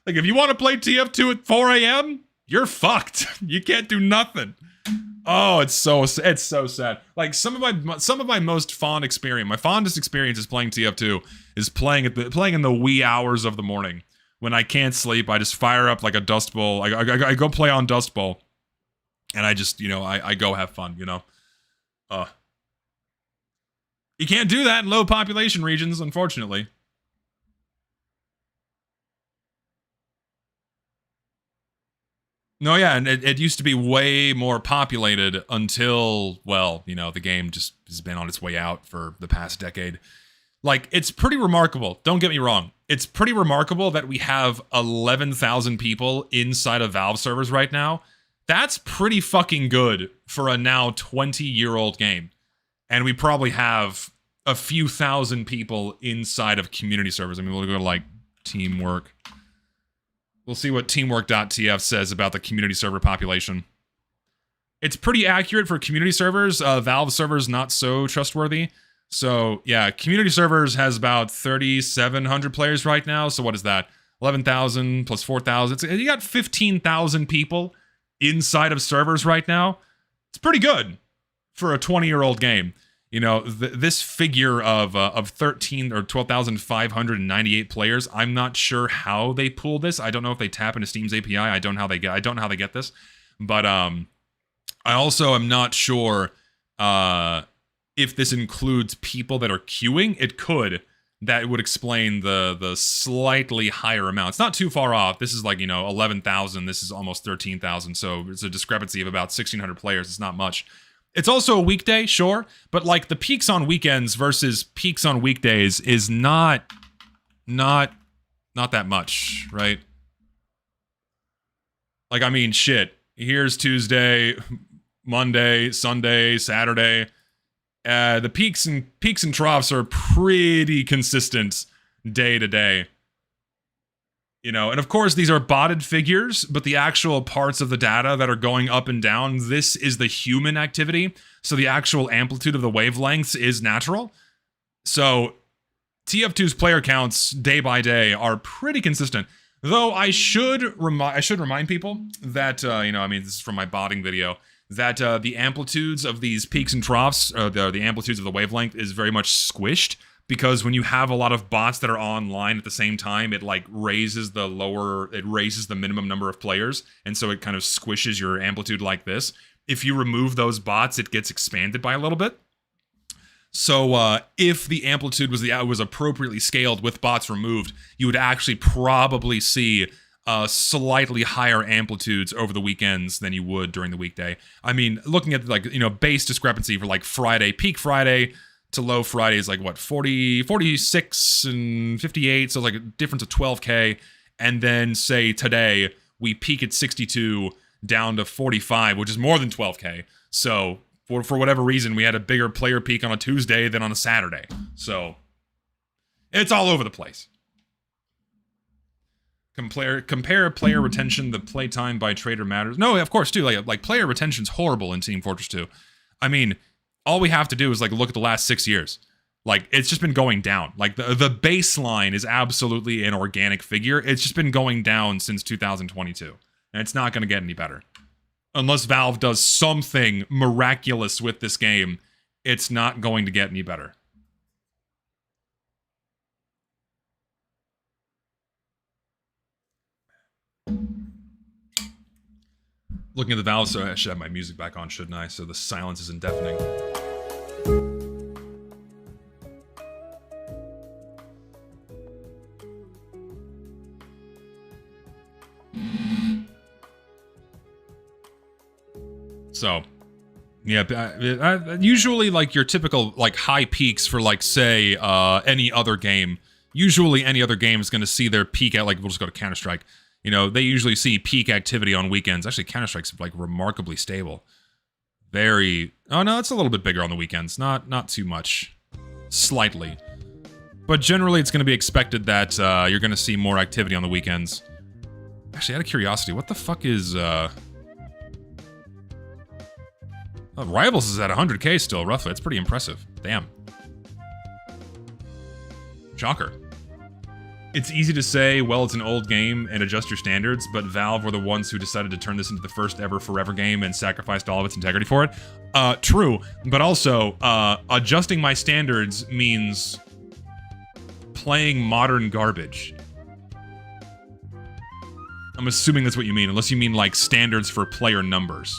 Like, if you want to play TF2 at 4 a.m., you're fucked. You can't do nothing. Oh, it's so sad. Like, some of my most fond experience, my fondest experience is playing TF2 is playing in the wee hours of the morning when I can't sleep. I just fire up like a Dust Bowl. I go play on Dust Bowl, and I just, you know, I go have fun. You know, you can't do that in low population regions, unfortunately. No, yeah, and it used to be way more populated until, well, you know, the game just has been on its way out for the past decade. Like, it's pretty remarkable. Don't get me wrong. It's pretty remarkable that we have 11,000 people inside of Valve servers right now. That's pretty fucking good for a now 20-year-old game. And we probably have a few thousand people inside of community servers. I mean, we'll go to, like, Teamwork. We'll see what teamwork.tf says about the community server population. It's pretty accurate for community servers. Valve servers, not so trustworthy. So, yeah, community servers has about 3,700 players right now. So what is that? 11,000 plus 4,000. You got 15,000 people inside of servers right now. It's pretty good for a 20-year-old game. You know, this figure of 13 or 12,598 players, I'm not sure how they pull this. I don't know if they tap into Steam's API. I don't know how they get this. But I also am not sure if this includes people that are queuing. It could. That would explain the slightly higher amount. It's not too far off. This is like, 11,000. This is almost 13,000. So it's a discrepancy of about 1,600 players. It's not much. It's also a weekday, sure. But like the peaks on weekends versus peaks on weekdays is not that much, right? Like, I mean, shit. Here's Tuesday, Monday, Sunday, Saturday. The peaks and troughs are pretty consistent day to day. And of course these are botted figures, but the actual parts of the data that are going up and down, this is the human activity. So the actual amplitude of the wavelengths is natural. So TF2's player counts day by day are pretty consistent. Though I should remind people that, this is from my botting video, that the amplitudes of these peaks and troughs, the amplitudes of the wavelength is very much squished, because when you have a lot of bots that are online at the same time, it like raises the minimum number of players, and so it kind of squishes your amplitude like this. If you remove those bots, it gets expanded by a little bit. So if the amplitude was appropriately scaled with bots removed, you would actually probably see slightly higher amplitudes over the weekends than you would during the weekday. I mean, looking at base discrepancy for like Friday, peak Friday to low Friday is like what, 46 and 58, so like a difference of 12k. And then say today we peak at 62 down to 45, which is more than 12k. So for whatever reason, we had a bigger player peak on a Tuesday than on a Saturday. So it's all over the place. Compare player retention, the playtime by trader matters. No, of course, too. Like player retention's horrible in Team Fortress 2. I mean, all we have to do is like look at the last 6 years. Like, it's just been going down. Like the baseline is absolutely an organic figure. It's just been going down since 2022. And it's not going to get any better. Unless Valve does something miraculous with this game, it's not going to get any better. Looking at the Valve, so I should have my music back on, shouldn't I? So the silence isn't deafening. So, yeah, usually like your typical like high peaks for like say any other game. Usually any other game is going to see their peak at, like, we'll just go to Counter-Strike. They usually see peak activity on weekends. Actually, Counter-Strike's like remarkably stable. Oh no, it's a little bit bigger on the weekends. Not too much. Slightly. But generally it's going to be expected that you're going to see more activity on the weekends. Actually, out of curiosity, what the fuck is Rivals is at 100k still, roughly. It's pretty impressive. Damn. Shocker. It's easy to say, well, it's an old game and adjust your standards, but Valve were the ones who decided to turn this into the first ever forever game and sacrificed all of its integrity for it. True, but also, adjusting my standards means playing modern garbage. I'm assuming that's what you mean, unless you mean, like, standards for player numbers,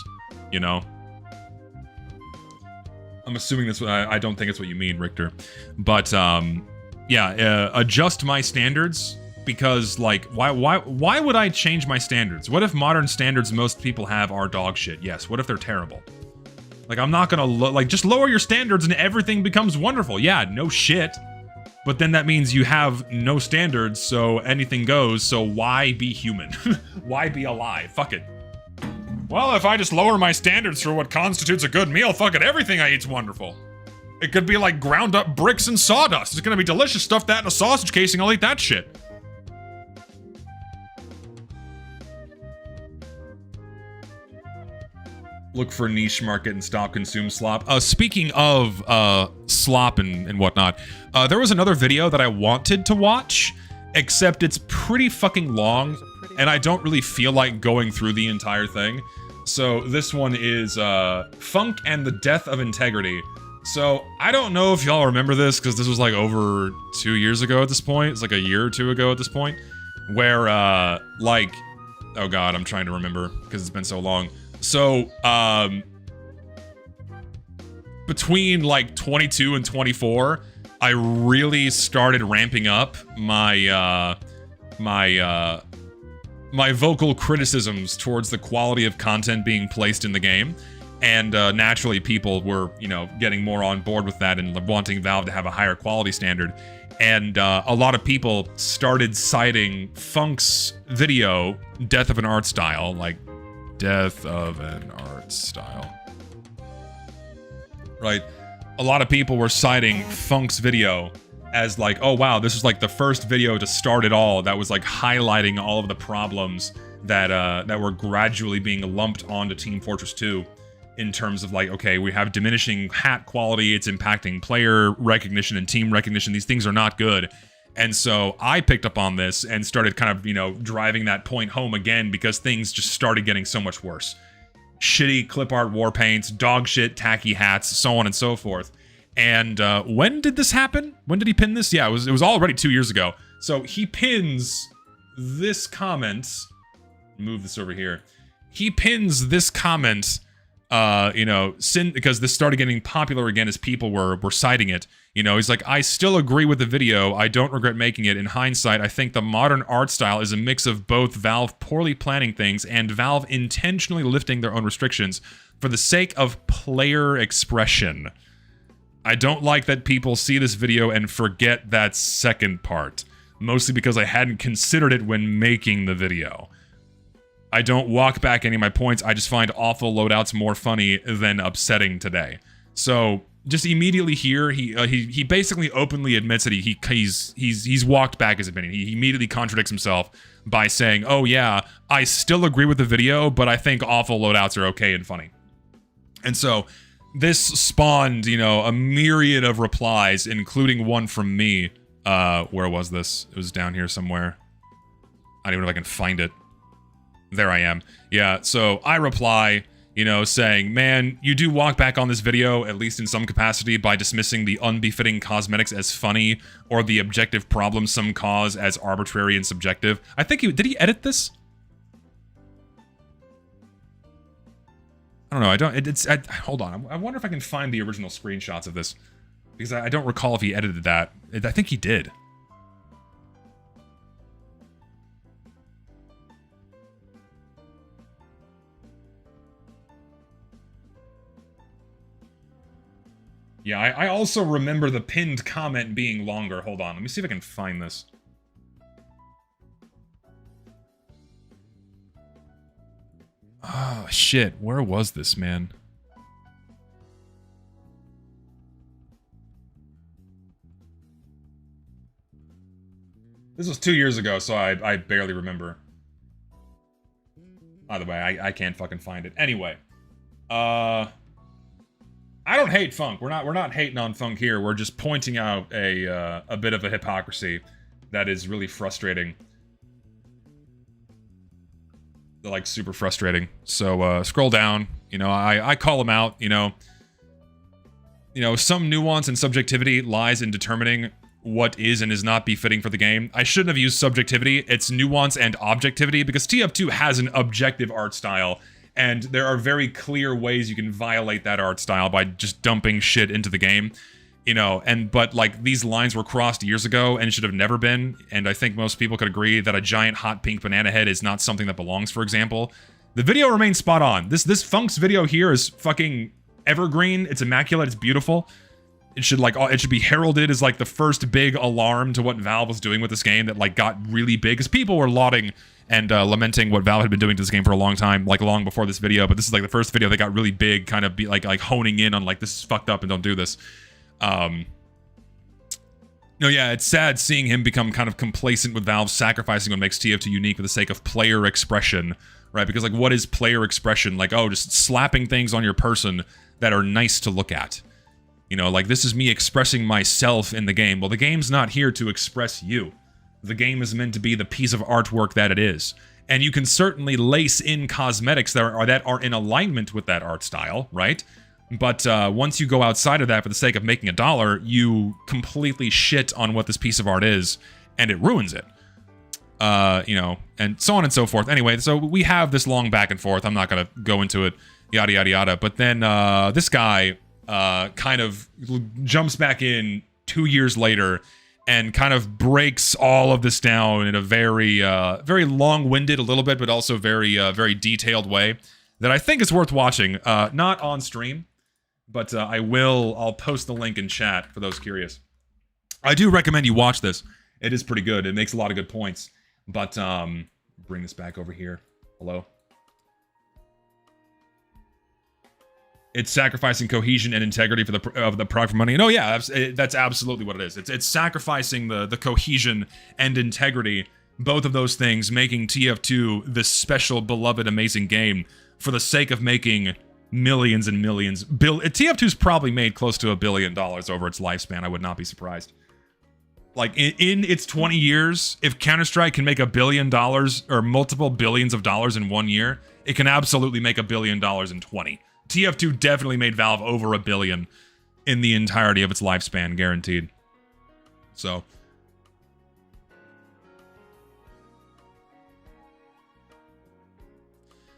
I'm assuming that's what I don't think it's what you mean, Richter. But yeah, adjust my standards because like why would I change my standards? What if modern standards most people have are dog shit? Yes. What if they're terrible? Like I'm not gonna like just lower your standards and everything becomes wonderful. Yeah, no shit. but then that means you have no standards, so anything goes, so why be human? Why be alive? Fuck it. Well, if I just lower my standards for what constitutes a good meal, fuck it, everything I eat's wonderful. It could be like ground up bricks and sawdust. It's gonna be delicious. Stuff that in a sausage casing, I'll eat that shit. Look for niche market and stop consume slop. Speaking of slop and whatnot, there was another video that I wanted to watch, except it's pretty fucking long, and I don't really feel like going through the entire thing. So this one is Funk and the Death of Integrity. So I don't know if y'all remember this, because this was like over 2 years ago at this point. It's like a year or two ago at this point, where like, oh god, I'm trying to remember because it's been so long. So, between like 22 and 24, I really started ramping up my, my vocal criticisms towards the quality of content being placed in the game. And, naturally people were, you know, getting more on board with that and wanting Valve to have a higher quality standard. And, a lot of people started citing Funk's video, Death of an Art Style, like, Death of an Art Style. Right? A lot of people were citing Funk's video as like, oh wow, this was like the first video to start it all that was like highlighting all of the problems that that were gradually being lumped onto Team Fortress 2 in terms of like, okay, we have diminishing hat quality, it's impacting player recognition and team recognition, these things are not good. And so I picked up on this and started kind of, you know, driving that point home again because things just started getting so much worse. Shitty clip art war paints, dog shit, tacky hats, so on and so forth. And when did this happen? When did he pin this? Yeah, it was already 2 years ago. So he pins this comment. Move this over here. He pins this comment, you know, because this started getting popular again as people were citing it. You know, he's like, I still agree with the video. I don't regret making it. In hindsight, I think the modern art style is a mix of both Valve poorly planning things and Valve intentionally lifting their own restrictions for the sake of player expression. I don't like that people see this video and forget that second part, mostly because I hadn't considered it when making the video. I don't walk back any of my points. I just find awful loadouts more funny than upsetting today. So just immediately here, he basically openly admits that he's walked back his opinion. He immediately contradicts himself by saying, "Oh yeah, I still agree with the video, but I think awful loadouts are okay and funny." And so this spawned, you know, a myriad of replies, including one from me. Where was this? It was down here somewhere. I don't even know if I can find it. There I am. Yeah, so I reply, you know, saying, man, you do walk back on this video, at least in some capacity, by dismissing the unbefitting cosmetics as funny, or the objective problems some cause as arbitrary and subjective. I think did he edit this? I don't know, hold on, I wonder if I can find the original screenshots of this, because I don't recall if he edited that. I think he did. Yeah, I also remember the pinned comment being longer. Hold on, let me see if I can find this. Oh, shit. Where was this, man? This was 2 years ago, so I barely remember. Either way, I can't fucking find it. Anyway. I don't hate Funk. We're not hating on Funk here. We're just pointing out a bit of a hypocrisy that is really frustrating. Like, super frustrating. So, scroll down. You know, I call him out, you know. You know, some nuance and subjectivity lies in determining what is and is not befitting for the game. I shouldn't have used subjectivity. It's nuance and objectivity, because TF2 has an objective art style, and there are very clear ways you can violate that art style by just dumping shit into the game. You know, but like, these lines were crossed years ago and should have never been, and I think most people could agree that a giant hot pink banana head is not something that belongs, for example. The video remains spot on. This Funk's video here is fucking evergreen. It's immaculate. It's beautiful. it should be heralded as like the first big alarm to what Valve was doing with this game that like got really big, because people were lauding and lamenting what Valve had been doing to this game for a long time, like long before this video. But this is like the first video that got really big, kind of be like honing in on like, this is fucked up and don't do this. No, yeah, it's sad seeing him become kind of complacent with Valve sacrificing what makes TF2 unique for the sake of player expression, right? Because like, what is player expression? Like, oh, just slapping things on your person that are nice to look at. You know, like, this is me expressing myself in the game. Well, the game's not here to express you. The game is meant to be the piece of artwork that it is. And you can certainly lace in cosmetics that are in alignment with that art style, right? But once you go outside of that for the sake of making a dollar, you completely shit on what this piece of art is, and it ruins it. You know, and so on and so forth. Anyway, so we have this long back and forth. I'm not going to go into it, yada, yada, yada. But then this guy kind of jumps back in 2 years later and kind of breaks all of this down in a very, very long-winded a little bit, but also very, very detailed way that I think is worth watching. Not on stream, but I'll post the link in chat for those curious. I do recommend you watch this. It is pretty good. It makes a lot of good points. But bring this back over here. Hello. It's sacrificing cohesion and integrity for the product for money. No, yeah, that's absolutely what it is. It's sacrificing the cohesion and integrity, both of those things, making TF2 this special, beloved, amazing game for the sake of making millions and millions. TF2's probably made close to $1 billion over its lifespan. I would not be surprised. Like, in its 20 years, if Counter-Strike can make $1 billion or multiple billions of dollars in 1 year, it can absolutely make $1 billion in 20. TF2 definitely made Valve over $1 billion in the entirety of its lifespan, guaranteed. So.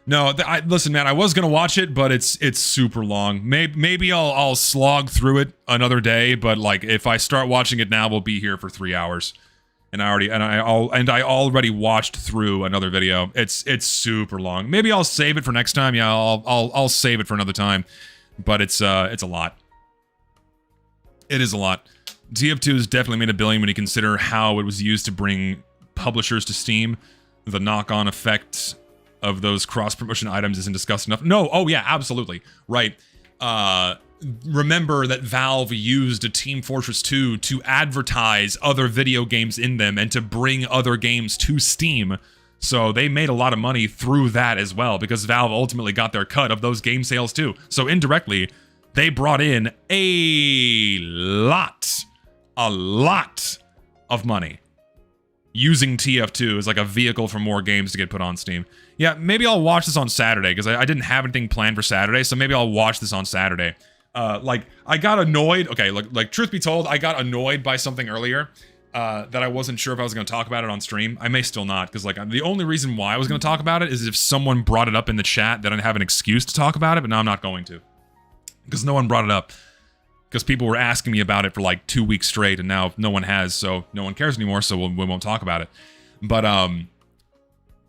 No, listen, man. I was gonna watch it, but it's super long. Maybe I'll slog through it another day. But like, if I start watching it now, we'll be here for 3 hours. And I already watched through another video. It's super long. Maybe I'll save it for next time. Yeah, I'll save it for another time. But it's a lot. It is a lot. TF2 has definitely made $1 billion when you consider how it was used to bring publishers to Steam. The knock-on effect of those cross-promotion items isn't discussed enough. No, oh yeah, absolutely. Right. Remember that Valve used Team Fortress 2 to advertise other video games in them and to bring other games to Steam. So they made a lot of money through that as well, because Valve ultimately got their cut of those game sales too. So indirectly, they brought in a lot of money using TF2 as like a vehicle for more games to get put on Steam. Yeah, maybe I'll watch this on Saturday, because I didn't have anything planned for Saturday, so maybe I'll watch this on Saturday. Like, I got annoyed. Okay, like truth be told, I got annoyed by something earlier that I wasn't sure if I was going to talk about it on stream. I may still not, because like, the only reason why I was going to talk about it is if someone brought it up in the chat, then I'd have an excuse to talk about it, but now I'm not going to. Because no one brought it up. Because people were asking me about it for like 2 weeks straight, and now no one has, so no one cares anymore, so we won't talk about it. But I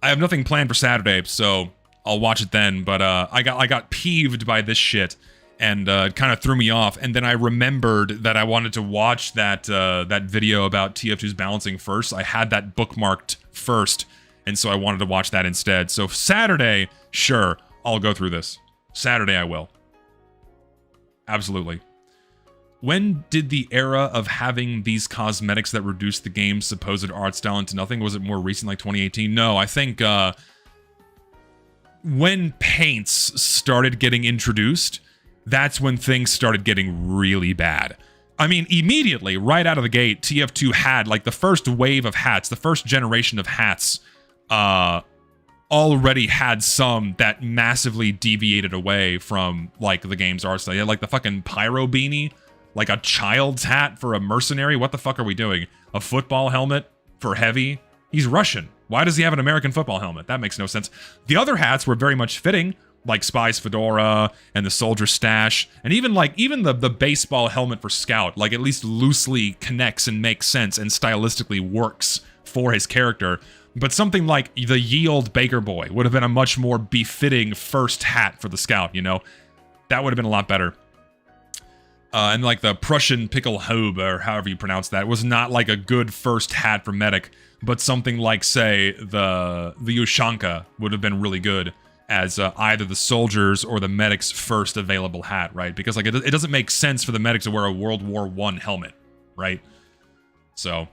have nothing planned for Saturday, so I'll watch it then. But I got peeved by this shit, and it kind of threw me off. And then I remembered that I wanted to watch that that video about TF2's balancing first. I had that bookmarked first, and so I wanted to watch that instead. So Saturday, sure, I'll go through this. Saturday I will. Absolutely. When did the era of having these cosmetics that reduced the game's supposed art style into nothing, was it more recent, like 2018? No, I think when paints started getting introduced, that's when things started getting really bad. I mean, immediately, right out of the gate, TF2 had, like, the first wave of hats, the first generation of hats, already had some that massively deviated away from, like, the game's art style. Yeah, like the fucking pyro beanie. Like a child's hat for a mercenary? What the fuck are we doing? A football helmet for heavy? He's Russian. Why does he have an American football helmet? That makes no sense. The other hats were very much fitting, like Spy's fedora and the soldier stash, and even the baseball helmet for Scout, like, at least loosely connects and makes sense and stylistically works for his character. But something like the Yield Baker Boy would have been a much more befitting first hat for the Scout, you know? That would have been a lot better. and like the Prussian Pickelhaube, or however you pronounce that, was not like a good first hat for medic, but something like, say, the Ushanka would have been really good as either the soldiers or the medic's first available hat, right? Because like it doesn't make sense for the medic to wear a World War I helmet, right? So,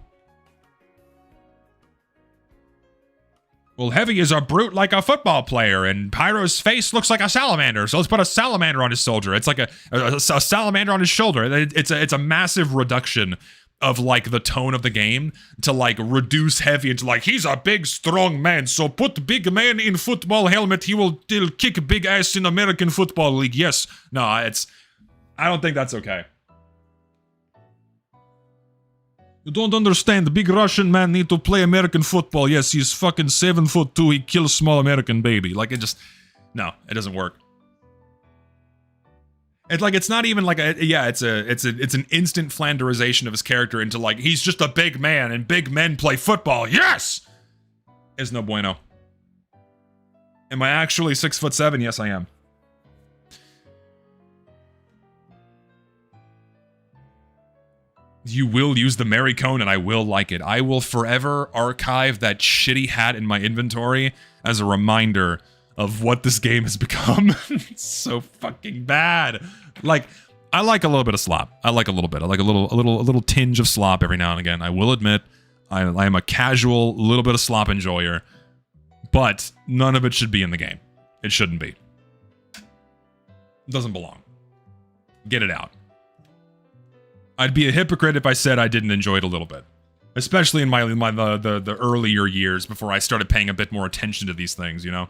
well, Heavy is a brute like a football player, and Pyro's face looks like a salamander, so let's put a salamander on his soldier. It's like a salamander on his shoulder. It's a massive reduction of like the tone of the game to like reduce Heavy into like, he's a big strong man, so put big man in football helmet, he'll kick big ass in American Football League. Yes. No, I don't think that's okay. You don't understand. The big Russian man need to play American football. Yes, he's fucking 7'2". He kills small American baby. Like, it just... No, it doesn't work. It's like, it's not even like a... Yeah, it's an instant Flanderization of his character into like, he's just a big man and big men play football. Yes! It's no bueno. Am I actually 6'7"? Yes, I am. You will use the Mary Cone, and I will like it. I will forever archive that shitty hat in my inventory as a reminder of what this game has become. It's so fucking bad. Like, I like a little bit of slop. I like a little bit. I like a little tinge of slop every now and again. I will admit, I am a casual, little bit of slop enjoyer, but none of it should be in the game. It shouldn't be. It doesn't belong. Get it out. I'd be a hypocrite if I said I didn't enjoy it a little bit, especially in the earlier years before I started paying a bit more attention to these things, you know?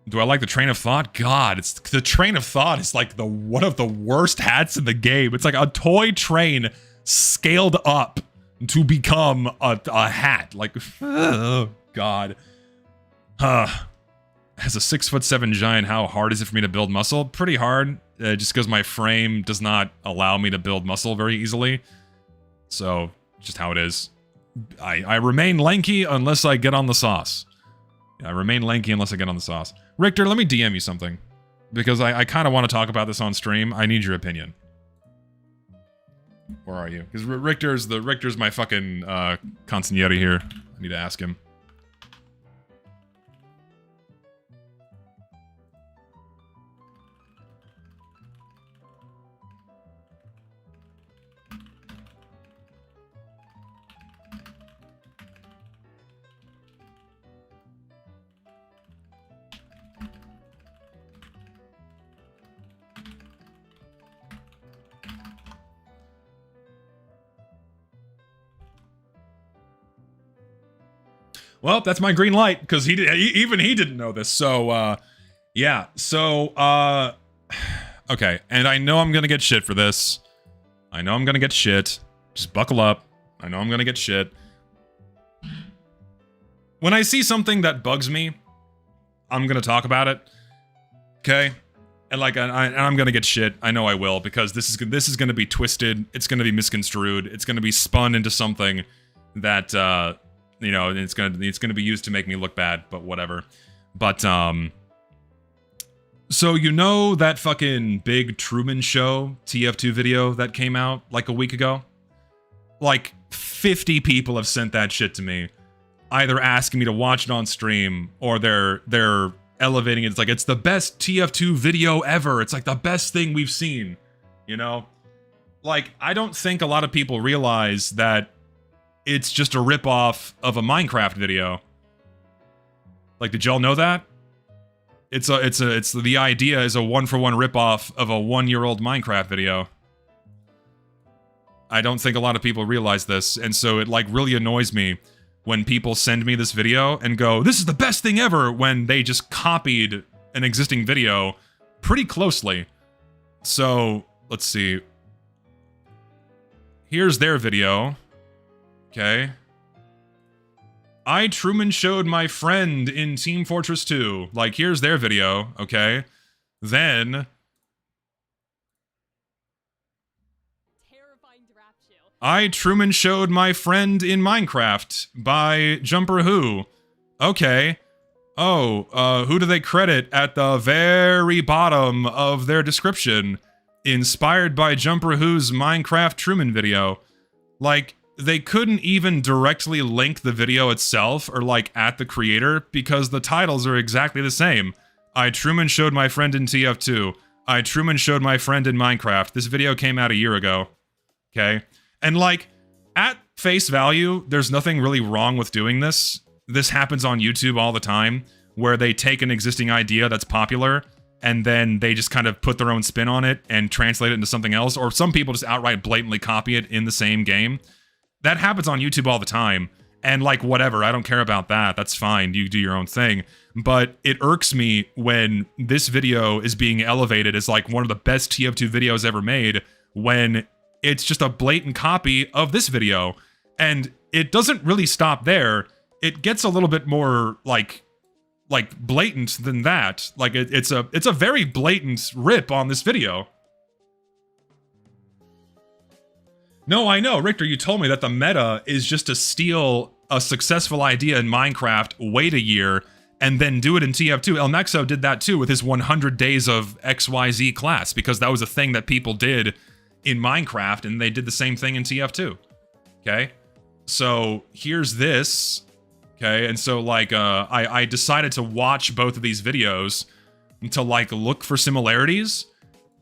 Do I like the train of thought? God, the train of thought is like one of the worst hats in the game. It's like a toy train scaled up to become a hat. Like, oh God. As a 6'7" giant, how hard is it for me to build muscle? Pretty hard, just because my frame does not allow me to build muscle very easily. So, just how it is. I remain lanky unless I get on the sauce. I remain lanky unless I get on the sauce. Richter, let me DM you something. Because I kind of want to talk about this on stream. I need your opinion. Where are you? Because Richter's my fucking consigliere here. I need to ask him. Well, that's my green light, because even he didn't know this. So, yeah. So, okay. And I know I'm gonna get shit for this. I know I'm gonna get shit. Just buckle up. I know I'm gonna get shit. When I see something that bugs me, I'm gonna talk about it. Okay? And like, I'm gonna get shit. I know I will, because this is gonna be twisted. It's gonna be misconstrued. It's gonna be spun into something that, you know, it's gonna be used to make me look bad, but whatever. But, so you know that fucking big Truman Show TF2 video that came out like a week ago? Like 50 people have sent that shit to me, either asking me to watch it on stream, or they're elevating it. It's like, it's the best TF2 video ever. It's like the best thing we've seen, you know? Like, I don't think a lot of people realize that it's just a ripoff of a Minecraft video. Like, did y'all know that? It's the idea is a one-for-one ripoff of a 1-year-old Minecraft video. I don't think a lot of people realize this, and so it like really annoys me when people send me this video and go, this is the best thing ever, when they just copied an existing video pretty closely. So, let's see. Here's their video. Okay. I Truman showed my friend in Team Fortress 2. Like, here's their video, okay? Then I Truman showed my friend in Minecraft by Jumper Who. Okay. Oh, who do they credit at the very bottom of their description? Inspired by Jumper Who's Minecraft Truman video. Like, they couldn't even directly link the video itself or like at the creator because the titles are exactly the same. I Truman showed my friend in TF2. I Truman showed my friend in Minecraft. This video came out a year ago. Okay? And like, at face value, there's nothing really wrong with doing this. This happens on YouTube all the time, where they take an existing idea that's popular, and then they just kind of put their own spin on it and translate it into something else, or some people just outright blatantly copy it in the same game. That happens on YouTube all the time, and like, whatever, I don't care about that, that's fine, you do your own thing. But it irks me when this video is being elevated as like one of the best TF2 videos ever made, when it's just a blatant copy of this video. And it doesn't really stop there. It gets a little bit more like blatant than that. Like it's a very blatant rip on this video. No, I know, Richter, you told me that the meta is just to steal a successful idea in Minecraft, wait a year, and then do it in TF2. El Nexo did that too with his 100 days of XYZ class, because that was a thing that people did in Minecraft, and they did the same thing in TF2. Okay? So here's this. Okay, and so like I decided to watch both of these videos to like look for similarities,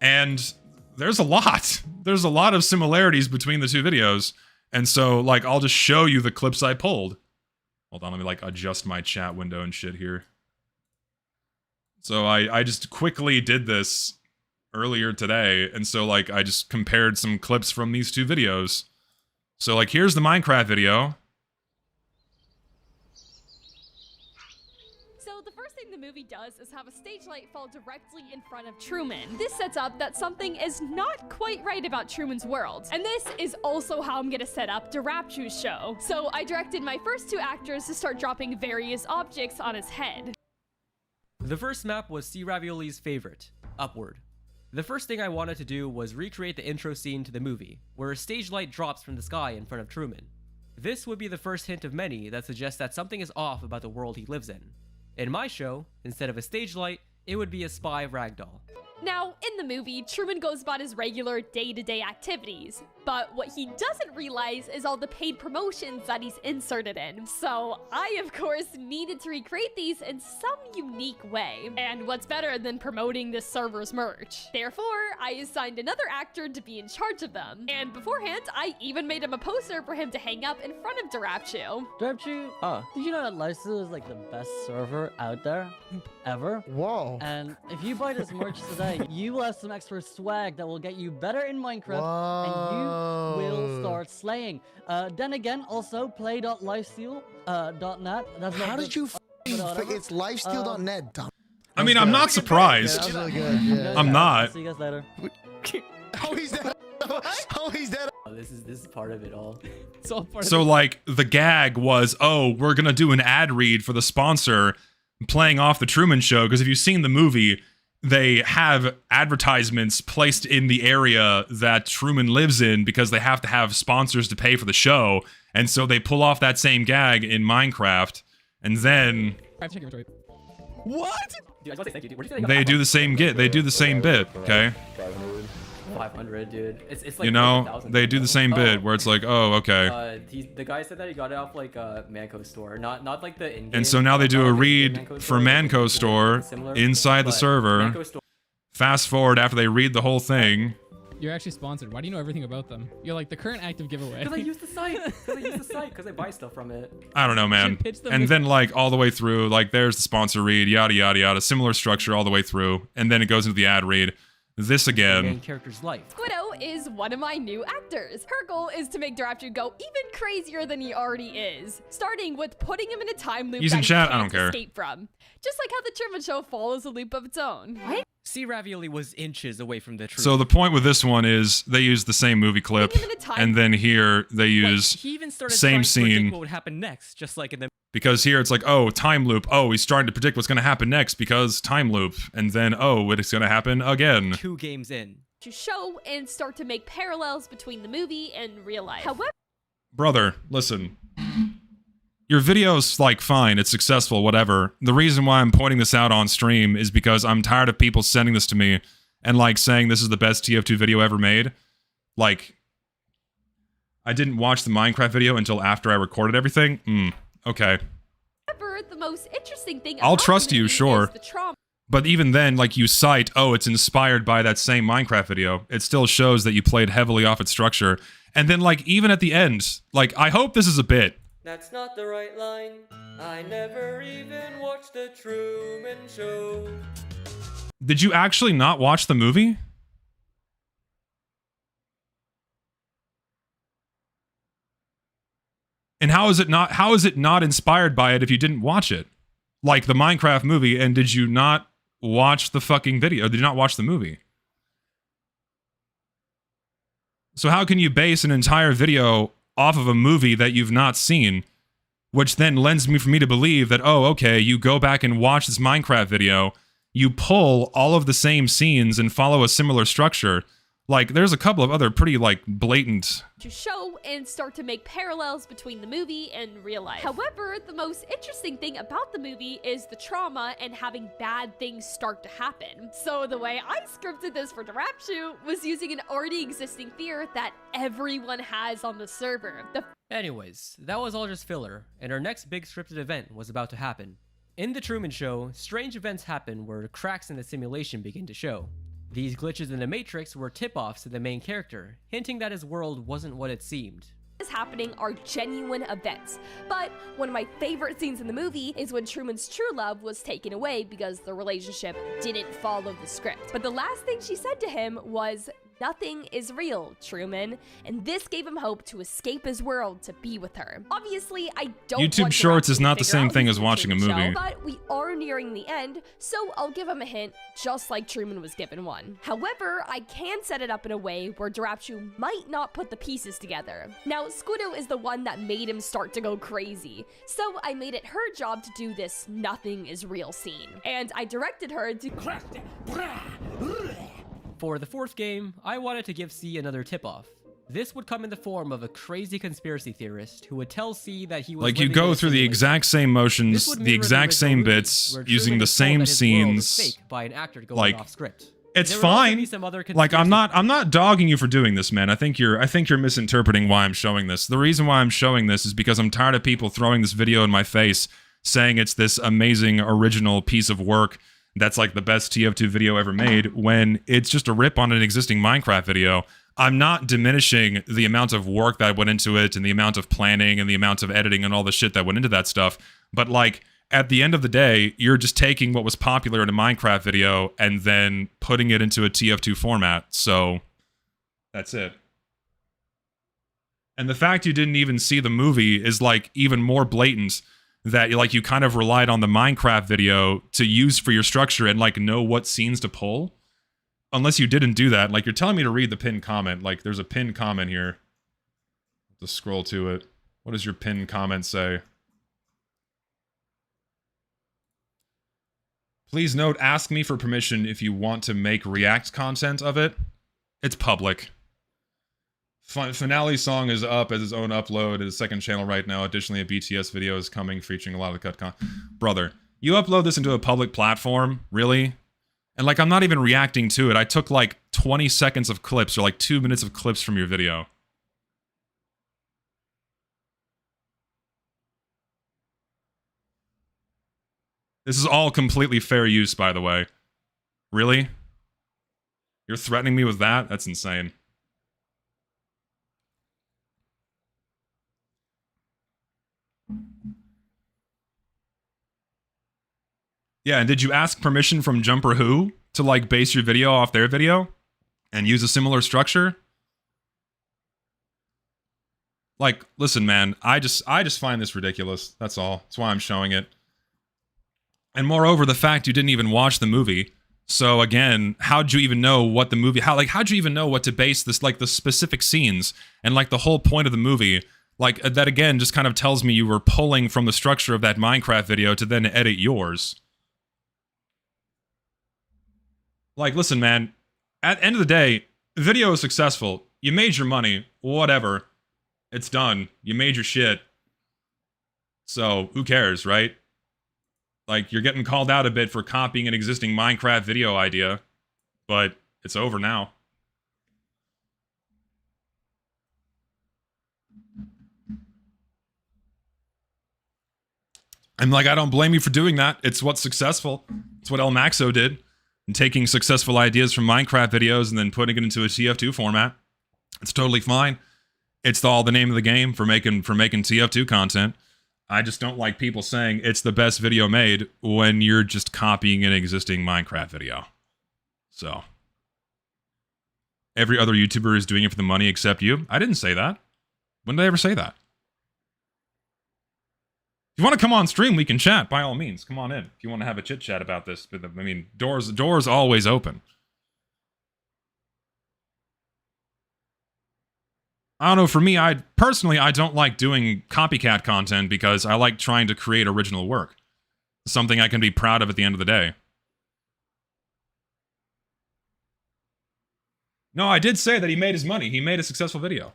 and there's a lot. There's a lot of similarities between the two videos, and so like I'll just show you the clips I pulled. Hold on, let me like adjust my chat window and shit here. So I just quickly did this earlier today, and so like I just compared some clips from these two videos. So like here's the Minecraft video. The movie does is have a stage light fall directly in front of Truman. This sets up that something is not quite right about Truman's world. And this is also how I'm gonna set up TF2's show. So I directed my first two actors to start dropping various objects on his head. The first map was C. Ravioli's favorite, Upward. The first thing I wanted to do was recreate the intro scene to the movie, where a stage light drops from the sky in front of Truman. This would be the first hint of many that suggests that something is off about the world he lives in. In my show, instead of a stage light, it would be a spy ragdoll. Now, in the movie, Truman goes about his regular day-to-day activities, but what he doesn't realize is all the paid promotions that he's inserted in. So I, of course, needed to recreate these in some unique way. And what's better than promoting this server's merch? Therefore, I assigned another actor to be in charge of them. And beforehand, I even made him a poster for him to hang up in front of TF2. TF2, did you know that Lifesteal is like the best server out there ever? Whoa. And if you buy this merch today, you will have some extra swag that will get you better in Minecraft, and you will start slaying. Then again, also play.lifesteal.net. How did you it's lifesteal.net, dumb. I mean, I'm not surprised. That was really good. Yeah. I'm not. See you guys later. How he's dead. How he's dead. This is part of it all. It's all part So like the gag was, oh, we're gonna do an ad read for the sponsor playing off the Truman Show, because if you've seen the movie, they have advertisements placed in the area that Truman lives in because they have to have sponsors to pay for the show. And so they pull off that same gag in Minecraft, and then What? Dude, I just want to say thank you, dude. Where'd you say they do the same they do the same bit, okay? 500, dude. It's like, You know, 1,000. they do the same bit where it's like, oh, okay. The guy said that he got it off like a Manco store, not like the in-game. And so now they do a not like the read Manco for store, Manco like, store similar, inside the but server. Manco store. Fast forward after they read the whole thing. You're actually sponsored. Why do you know everything about them? You're like the current active giveaway. Because I use the site. Because I buy stuff from it. I don't know, man. pitch them And with- then like all the way through, like there's the sponsor read, yada yada yada, similar structure all the way through, and then it goes into the ad read. This Main again. character's life. Squiddo is one of my new actors. Her goal is to make TF2 go even crazier than he already is, starting with putting him in a time loop He's that in he chat, I can't don't care. escape from. Just like how the Truman Show follows a loop of its own. What? C. Ravioli was inches away from the truth. So the point with this one is they use the same movie clip, Putting him in a time and then here they use he even started same trying to predict scene. what would happen next, just like in the Because here it's like, oh, time loop. Oh, he's starting to predict what's going to happen next because time loop. And then, oh, it's going to happen again. 2 games in. to show and start to make parallels between the movie and real life. However, Brother, listen. your video's like fine, it's successful, whatever. The reason why I'm pointing this out on stream is because I'm tired of people sending this to me and like saying this is the best TF2 video ever made. Like, I didn't watch the Minecraft video until after I recorded everything. Okay. However, the most interesting thing I'll about trust the you, movie sure. is the trauma. But even then, like, you cite, oh, it's inspired by that same Minecraft video. It still shows that you played heavily off its structure. And then, like, even at the end, like, I hope this is a bit. That's not the right line. I never even watched the Truman Show. Did you actually not watch the movie? And how is it not inspired by it if you didn't watch it? Like the Minecraft movie, and did you not watch the fucking video? Did you not watch the movie? So how can you base an entire video off of a movie that you've not seen, which then lends me for me to believe that, oh, okay, you go back and watch this Minecraft video, you pull all of the same scenes and follow a similar structure. Like, there's a couple of other pretty, like, blatant... to show and start to make parallels between the movie and real life. However, the most interesting thing about the movie is the trauma and having bad things start to happen. So the way I scripted this for Darapshu was using an already existing fear that everyone has on the server. Anyways, that was all just filler, and our next big scripted event was about to happen. In the Truman Show, strange events happen where cracks in the simulation begin to show. These glitches in the Matrix were tip-offs to the main character, hinting that his world wasn't what it seemed. Is happening are genuine events, but one of my favorite scenes in the movie is when Truman's true love was taken away because the relationship didn't follow the script. But the last thing she said to him was, "Nothing is real, Truman," and this gave him hope to escape his world to be with her. Obviously, I don't YouTube want Shorts is to not the figure same out thing who's as in watching a Truman movie. Show, but we are nearing the end, so I'll give him a hint, just like Truman was given one. However, I can set it up in a way where Darapshu might not put the pieces together. Now, Squiddo is the one that made him start to go crazy, so I made it her job to do this "nothing is real" scene, and I directed her to For the fourth game, I wanted to give C another tip-off. This would come in the form of a crazy conspiracy theorist who would tell C that he was Like, you living in go a through the simulation. exact same motions, This would the mirror exact original same movie, bits, where using Truman the is told same that his world is scenes. fake by an actor going Like, off script. it's There would also fine. be some other Like, I'm conspiracy not dogging you for doing this, man. I think you're misinterpreting why I'm showing this. The reason why I'm showing this is because I'm tired of people throwing this video in my face, saying it's this amazing original piece of work that's like the best TF2 video ever made, when it's just a rip on an existing Minecraft video. I'm not diminishing the amount of work that went into it and the amount of planning and the amount of editing and all the shit that went into that stuff. But like, at the end of the day, you're just taking what was popular in a Minecraft video and then putting it into a TF2 format. So that's it. And the fact you didn't even see the movie is like even more blatant, that like you kind of relied on the Minecraft video to use for your structure and like know what scenes to pull. Unless you didn't do that. Like, you're telling me to read the pinned comment. Like, there's a pinned comment here. Just scroll to it. What does your pinned comment say? Please note, ask me for permission if you want to make React content of it. It's public. Finale song is up as its own upload. His second channel right now. Additionally, a BTS video is coming featuring a lot of the cut content. Brother, you upload this into a public platform? Really? And like, I'm not even reacting to it. I took like 20 seconds of clips or like 2 minutes of clips from your video. This is all completely fair use, by the way. Really? You're threatening me with that? That's insane. Yeah, and did you ask permission from Jumper Who to like base your video off their video and use a similar structure? Like, listen, man, I just find this ridiculous. That's all. That's why I'm showing it. And moreover, the fact you didn't even watch the movie. So again, how'd you even know what the movie, how'd you even know what to base this, like the specific scenes and like the whole point of the movie? Like, that again just kind of tells me you were pulling from the structure of that Minecraft video to then edit yours. Like, listen, man, at the end of the day, the video is successful. You made your money, whatever. It's done. You made your shit. So who cares, right? Like, you're getting called out a bit for copying an existing Minecraft video idea, but it's over now. And like, I don't blame you for doing that. It's what's successful. It's what El Maxo did. And taking successful ideas from Minecraft videos and then putting it into a TF2 format. It's totally fine. It's all the name of the game for making TF2 content. I just don't like people saying it's the best video made when you're just copying an existing Minecraft video. So, every other YouTuber is doing it for the money except you. I didn't say that. When did I ever say that? If you want to come on stream, we can chat, by all means. Come on in if you want to have a chit-chat about this. But I mean, doors always open. I don't know, for me, I don't like doing copycat content because I like trying to create original work. Something I can be proud of at the end of the day. No, I did say that he made his money. He made a successful video.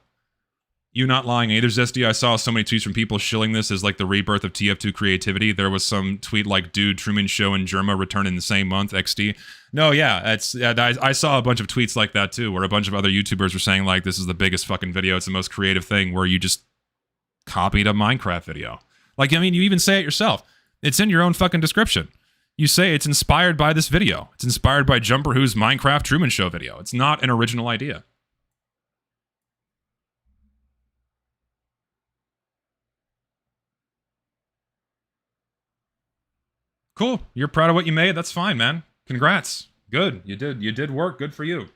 You not lying either, Zesty. I saw so many tweets from people shilling this as like the rebirth of TF2 creativity. There was some tweet like, dude, Truman Show and Germa return in the same month, XD. No, yeah, I saw a bunch of tweets like that too, where a bunch of other YouTubers were saying like, this is the biggest fucking video. It's the most creative thing, where you just copied a Minecraft video. Like, I mean, you even say it yourself. It's in your own fucking description. You say it's inspired by this video. It's inspired by Jumper Who's Minecraft Truman Show video. It's not an original idea. Cool. You're proud of what you made. That's fine, man. Congrats. Good. You did work. Good for you.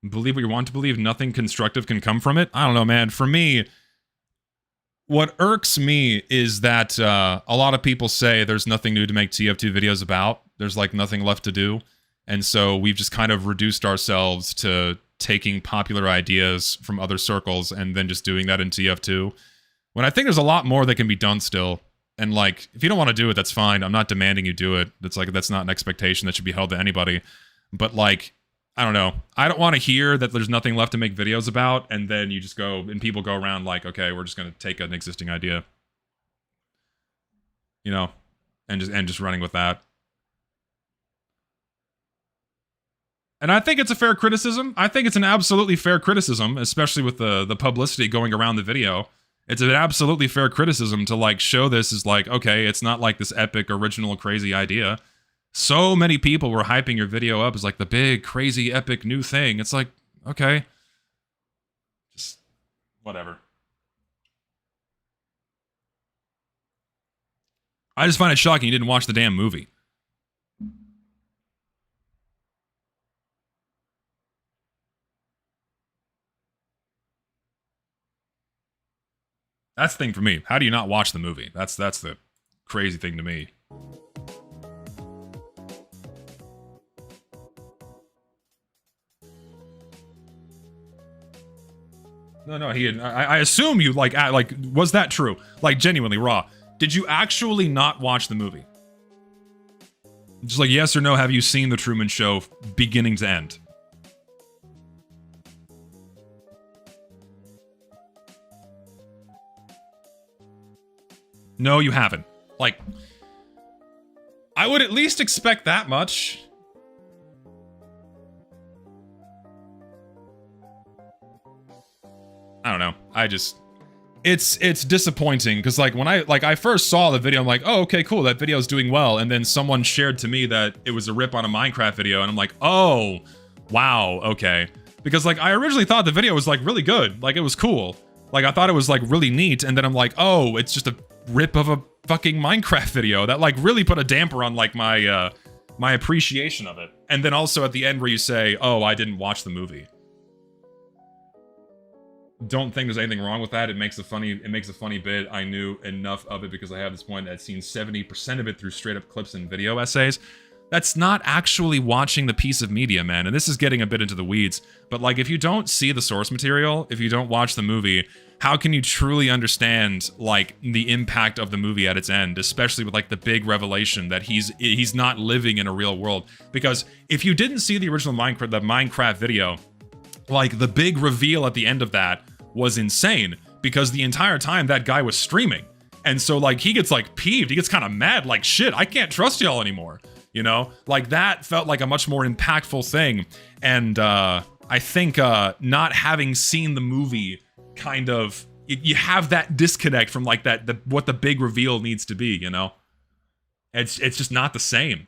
Believe what you want to believe. Nothing constructive can come from it. I don't know, man. For me, what irks me is that a lot of people say there's nothing new to make TF2 videos about. There's like nothing left to do. And so we've just kind of reduced ourselves to taking popular ideas from other circles and then just doing that in TF2. When I think there's a lot more that can be done still. And like, if you don't want to do it, that's fine. I'm not demanding you do it. That's not an expectation that should be held to anybody. But like, I don't know. I don't want to hear that there's nothing left to make videos about, and then you just go, and people go around like, okay, we're just going to take an existing idea. You know, and just running with that. And I think it's a fair criticism. I think it's an absolutely fair criticism, especially with the publicity going around the video. It's an absolutely fair criticism to like show this as like, okay, it's not like this epic, original, crazy idea. So many people were hyping your video up as like the big, crazy, epic new thing. It's like, okay. Just whatever. I just find it shocking you didn't watch the damn movie. That's the thing for me. How do you not watch the movie? That's the crazy thing to me. No, he had, I assume you, like, was that true? Like, genuinely, raw. Did you actually not watch the movie? Just like, yes or no, have you seen The Truman Show beginning to end? No, you haven't. Like, I would at least expect that much. I don't know. It's disappointing because like when I first saw the video, I'm like, oh, okay, cool, that video's doing well. And then someone shared to me that it was a rip on a Minecraft video, and I'm like, oh, wow, okay. Because like I originally thought the video was like really good, like it was cool. Like I thought it was like really neat, and then I'm like, oh, it's just a rip of a fucking Minecraft video. That like really put a damper on like my my appreciation of it. And then also at the end where you say, oh, I didn't watch the movie. Don't think there's anything wrong with that. It makes a funny bit. I knew enough of it because I have this point. I'd seen 70% of it through straight up clips and video essays. That's not actually watching the piece of media, man. And this is getting a bit into the weeds, but like if you don't see the source material, if you don't watch the movie, how can you truly understand like the impact of the movie at its end, especially with like the big revelation that he's not living in a real world? Because if you didn't see the original Minecraft video, like the big reveal at the end of that was insane, because the entire time that guy was streaming. And so like he gets like peeved, he gets kind of mad, like shit, I can't trust y'all anymore. You know, like that felt like a much more impactful thing. And I think not having seen the movie kind of, you have that disconnect from like what the big reveal needs to be, you know? It's just not the same.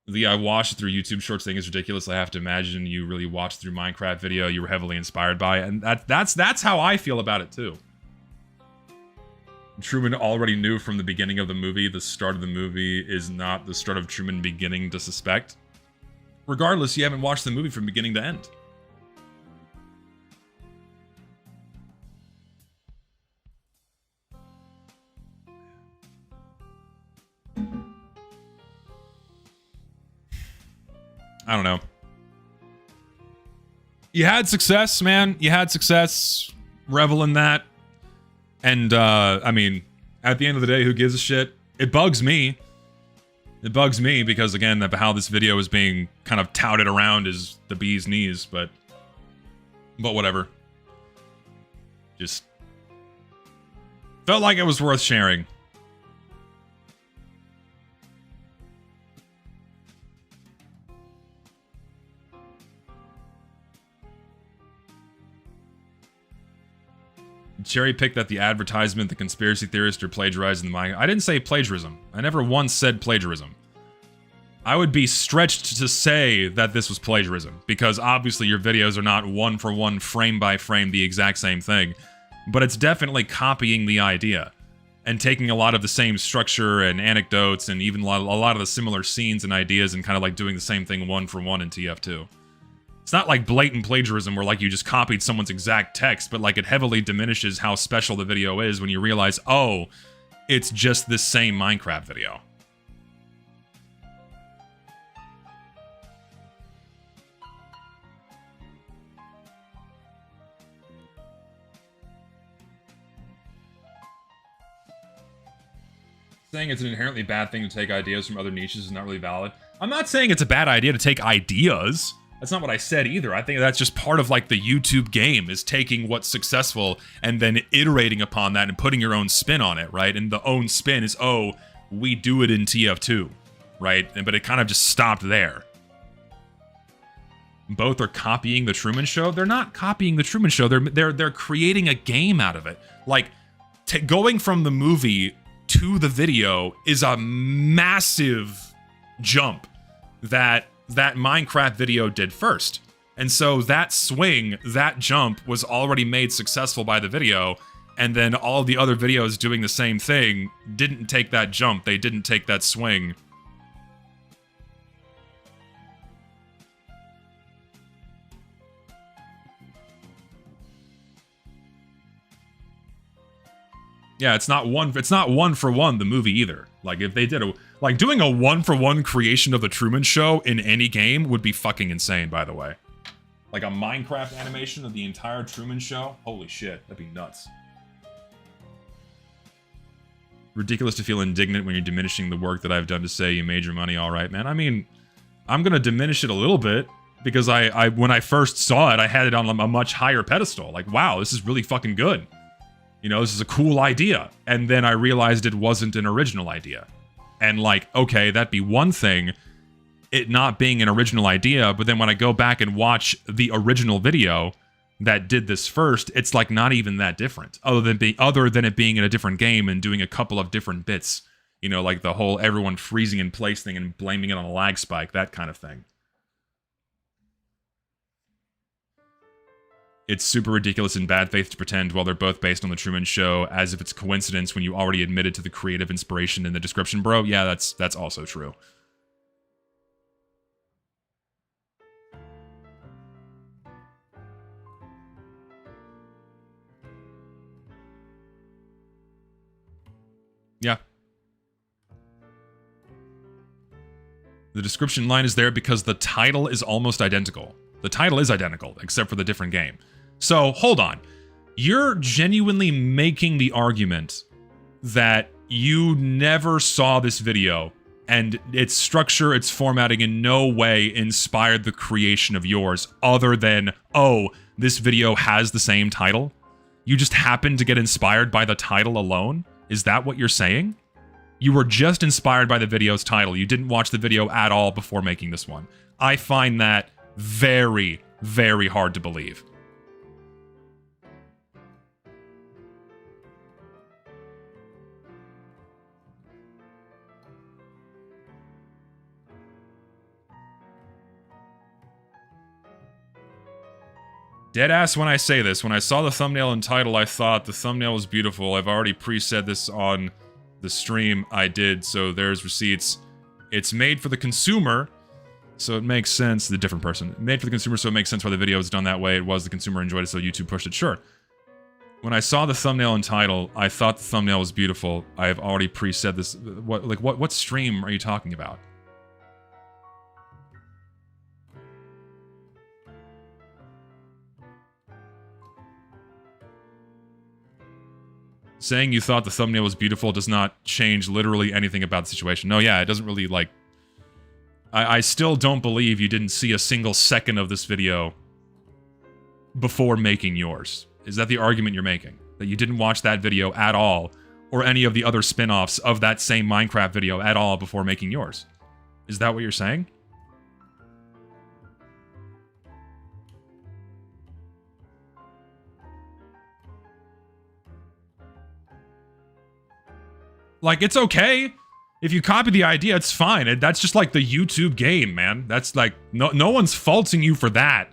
I watched through YouTube Shorts thing is ridiculous. I have to imagine you really watched through Minecraft video, you were heavily inspired by it, and that's how I feel about it too. Truman already knew from the beginning of the movie, the start of the movie is not the start of Truman beginning to suspect. Regardless, you haven't watched the movie from beginning to end. I don't know. You had success, man. You had success. Revel in that. And, I mean, at the end of the day, who gives a shit? It bugs me. It bugs me because, again, how this video is being kind of touted around is the bee's knees, but whatever. Just felt like it was worth sharing. Cherry picked that the advertisement, the conspiracy theorist, are plagiarizing the manga. I didn't say plagiarism. I never once said plagiarism. I would be stretched to say that this was plagiarism, because obviously your videos are not one for one, frame by frame, the exact same thing. But it's definitely copying the idea and taking a lot of the same structure and anecdotes and even a lot of the similar scenes and ideas and kind of like doing the same thing one for one in TF2. It's not like blatant plagiarism where like you just copied someone's exact text, but like it heavily diminishes how special the video is when you realize, oh, it's just this same Minecraft video. Saying it's an inherently bad thing to take ideas from other niches is not really valid. I'm not saying it's a bad idea to take ideas. That's not what I said either. I think that's just part of like the YouTube game, is taking what's successful and then iterating upon that and putting your own spin on it, right? And the own spin is, oh, we do it in TF2, right? But it kind of just stopped there. Both are copying the Truman Show. They're not copying the Truman Show. They're creating a game out of it. Like going from the movie to the video is a massive jump that Minecraft video did first. And so that swing, that jump was already made successful by the video, and then all the other videos doing the same thing didn't take that jump, they didn't take that swing. Yeah, it's not one for one the movie either. Like if they did doing a one for one creation of the Truman Show in any game would be fucking insane, by the way. Like a Minecraft animation of the entire Truman Show? Holy shit, that'd be nuts. Ridiculous to feel indignant when you're diminishing the work that I've done to say you made your money all right, man. I mean, I'm gonna diminish it a little bit because I when I first saw it, I had it on a much higher pedestal. Like, wow, this is really fucking good. You know, this is a cool idea. And then I realized it wasn't an original idea. And like, okay, that'd be one thing, it not being an original idea, but then when I go back and watch the original video that did this first, it's like not even that different. Other than it being in a different game and doing a couple of different bits. You know, like the whole everyone freezing in place thing and blaming it on a lag spike, that kind of thing. It's super ridiculous in bad faith to pretend, while they're both based on the Truman Show, as if it's a coincidence when you already admitted to the creative inspiration in the description, bro. Yeah, that's also true. Yeah. The description line is there because the title is almost identical. The title is identical, except for the different game. So, hold on. You're genuinely making the argument that you never saw this video and its structure, its formatting in no way inspired the creation of yours other than, oh, this video has the same title? You just happened to get inspired by the title alone? Is that what you're saying? You were just inspired by the video's title. You didn't watch the video at all before making this one. I find that very, very hard to believe. Deadass when I say this. When I saw the thumbnail and title, I thought the thumbnail was beautiful. I've already pre-said this on the stream I did, so there's receipts. It's made for the consumer, so it makes sense. The different person. Made for the consumer, so it makes sense why the video is done that way. It was the consumer enjoyed it, so YouTube pushed it. Sure. When I saw the thumbnail and title, I thought the thumbnail was beautiful. I have already pre-said this. What stream are you talking about? Saying you thought the thumbnail was beautiful does not change literally anything about the situation. No, yeah, it doesn't really, like... I still don't believe you didn't see a single second of this video before making yours. Is that the argument you're making? That you didn't watch that video at all, or any of the other spin-offs of that same Minecraft video at all before making yours? Is that what you're saying? Like, it's okay. If you copy the idea, it's fine. That's just like the YouTube game, man. That's like, no one's faulting you for that.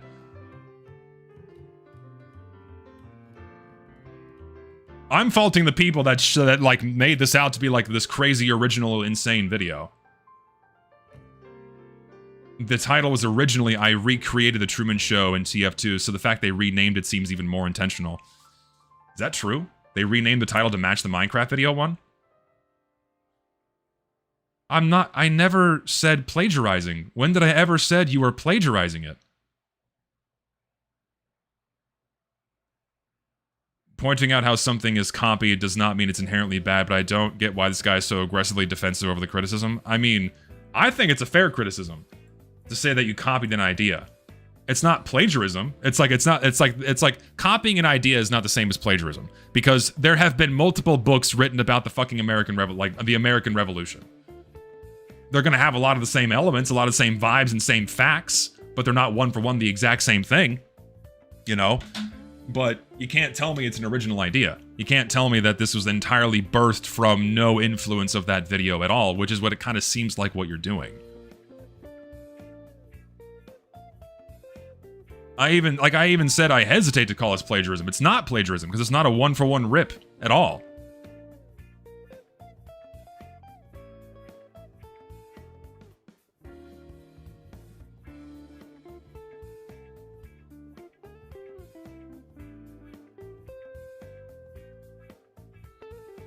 I'm faulting the people that like made this out to be like this crazy, original, insane video. The title was originally, I recreated the Truman Show in TF2's, so the fact they renamed it seems even more intentional. Is that true? They renamed the title to match the Minecraft video one? I never said plagiarizing. When did I ever said you were plagiarizing it? Pointing out how something is copied does not mean it's inherently bad, but I don't get why this guy is so aggressively defensive over the criticism. I mean, I think it's a fair criticism to say that you copied an idea. It's not plagiarism. It's like copying an idea is not the same as plagiarism, because there have been multiple books written about the fucking the American Revolution. They're going to have a lot of the same elements, a lot of the same vibes and same facts, but they're not one for one the exact same thing, you know? But you can't tell me it's an original idea. You can't tell me that this was entirely birthed from no influence of that video at all, which is what it kind of seems like what you're doing. I even said I hesitate to call this plagiarism. It's not plagiarism, because it's not a one-for-one rip at all.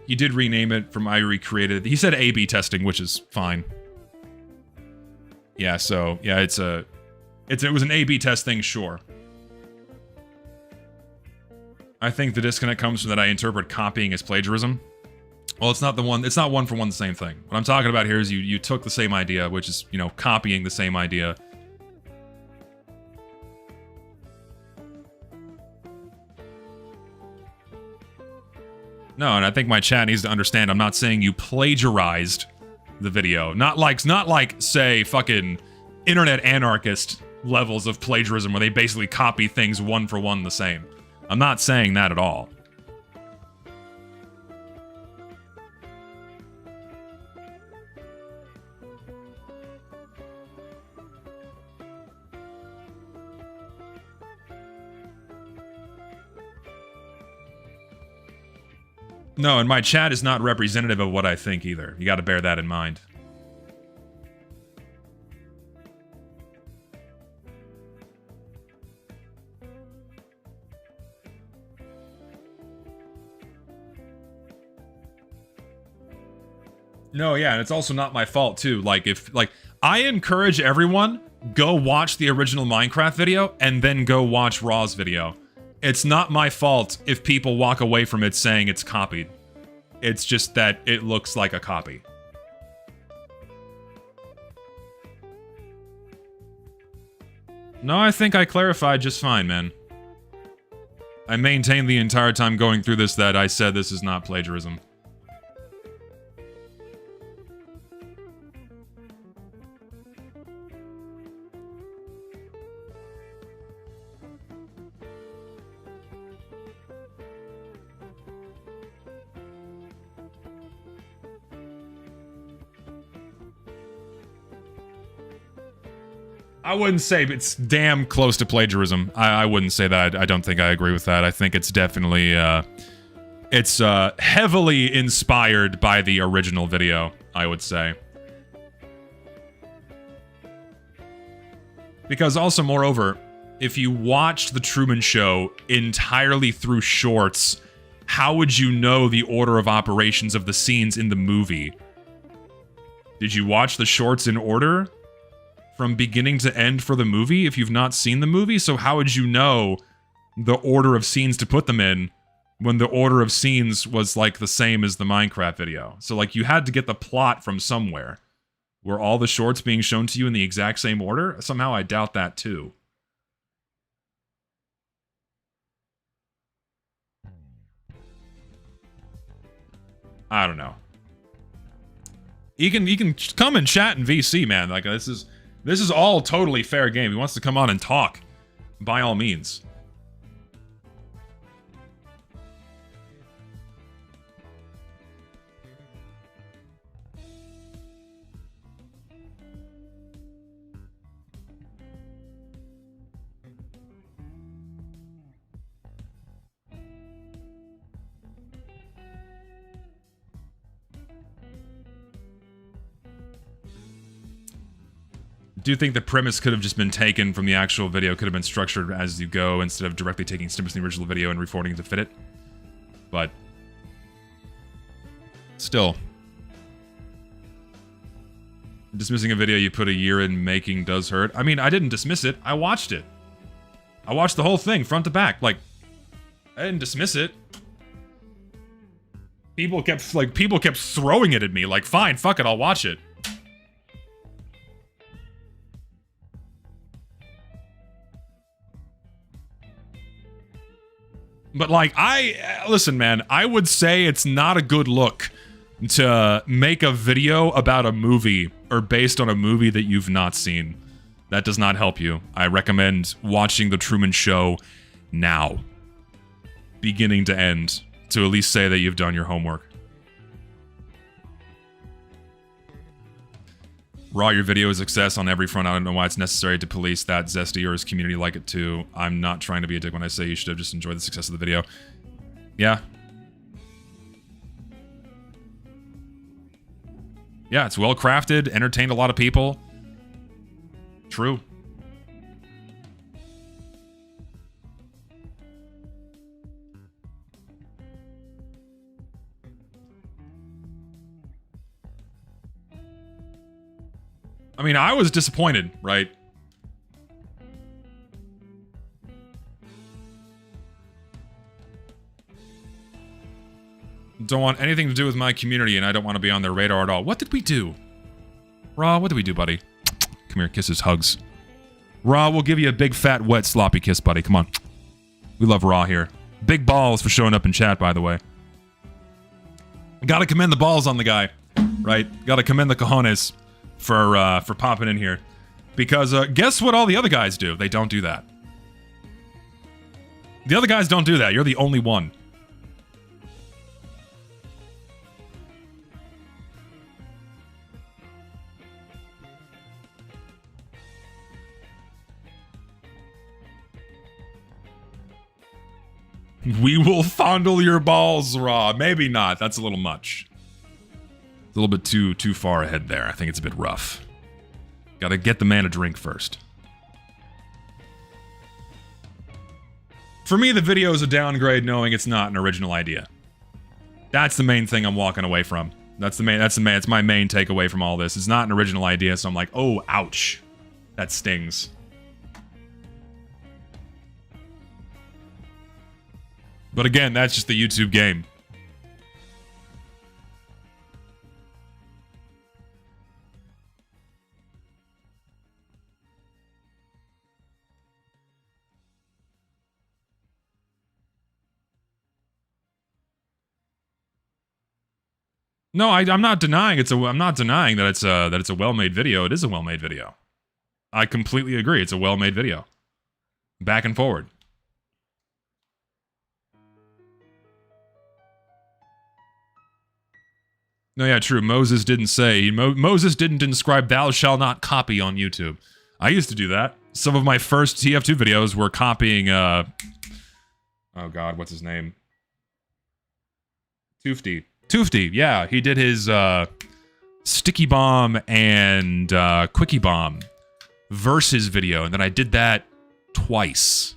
He did rename it from I recreated it. He said A/B testing, which is fine. Yeah, so yeah, it was an A/B test thing, sure. I think the disconnect comes from that I interpret copying as plagiarism. Well, it's not one for one the same thing. What I'm talking about here is you took the same idea, which is, you know, copying the same idea. No, and I think my chat needs to understand I'm not saying you plagiarized the video. Not like, say, fucking internet anarchist levels of plagiarism where they basically copy things one for one the same. I'm not saying that at all. No, and my chat is not representative of what I think either. You gotta bear that in mind. No, yeah, and it's also not my fault too. Like, I encourage everyone, go watch the original Minecraft video and then go watch Raw's video. It's not my fault if people walk away from it saying it's copied. It's just that it looks like a copy. No, I think I clarified just fine, man. I maintained the entire time going through this that I said this is not plagiarism. I wouldn't say it's damn close to plagiarism. I wouldn't say that. I don't think I agree with that. I think it's definitely, it's heavily inspired by the original video, I would say. Because also, moreover, if you watched The Truman Show entirely through shorts, how would you know the order of operations of the scenes in the movie? Did you watch the shorts in order? From beginning to end for the movie if you've not seen the movie? So how would you know the order of scenes to put them in when the order of scenes was like the same as the Minecraft video? So like you had to get the plot from somewhere. Were all the shorts being shown to you in the exact same order? Somehow I doubt that too. I don't know. You can come and chat in VC, man. Like this is all totally fair game. He wants to come on and talk, by all means. Do you think the premise could have just been taken from the actual video, could have been structured as you go instead of directly taking snippets from the original video and reforming it to fit it? But still, dismissing a video you put a year in making does hurt. I mean, I didn't dismiss it. I watched it. I watched the whole thing front to back. Like, I didn't dismiss it. People kept throwing it at me. Like, fine, fuck it, I'll watch it. But like, listen, man, I would say it's not a good look to make a video about a movie or based on a movie that you've not seen. That does not help you. I recommend watching The Truman Show now, beginning to end, to at least say that you've done your homework. Raw, your video is a success on every front. I don't know why it's necessary to police that. Zesty or his community like it too. I'm not trying to be a dick when I say you should have just enjoyed the success of the video. Yeah. Yeah, it's well crafted, entertained a lot of people. True. I mean, I was disappointed, right? Don't want anything to do with my community, and I don't want to be on their radar at all. What did we do? Raw, what did we do, buddy? Come here, kisses, hugs. Raw, we'll give you a big, fat, wet, sloppy kiss, buddy. Come on. We love Raw here. Big balls for showing up in chat, by the way. Gotta commend the balls on the guy, right? Gotta commend the cojones for popping in here. Because guess what all the other guys do? They don't do that. The other guys don't do that. You're the only one. We will fondle your balls, Raw. Maybe not. That's a little much. It's a little bit too far ahead there. I think it's a bit rough. Gotta get the man a drink first. For me, the video is a downgrade knowing it's not an original idea. That's the main thing I'm walking away from. That's my main takeaway from all this. It's not an original idea, so I'm like, oh, ouch. That stings. But again, that's just the YouTube game. No, I'm not denying I'm not denying that it's a well-made video. It is a well-made video. I completely agree. It's a well-made video. Back and forward. No, yeah, true. Moses didn't say. Moses didn't inscribe "Thou shall not copy" on YouTube. I used to do that. Some of my first TF2 videos were copying. Oh God, what's his name? Toofty, yeah, he did his Sticky Bomb and Quickie Bomb versus video, and then I did that twice.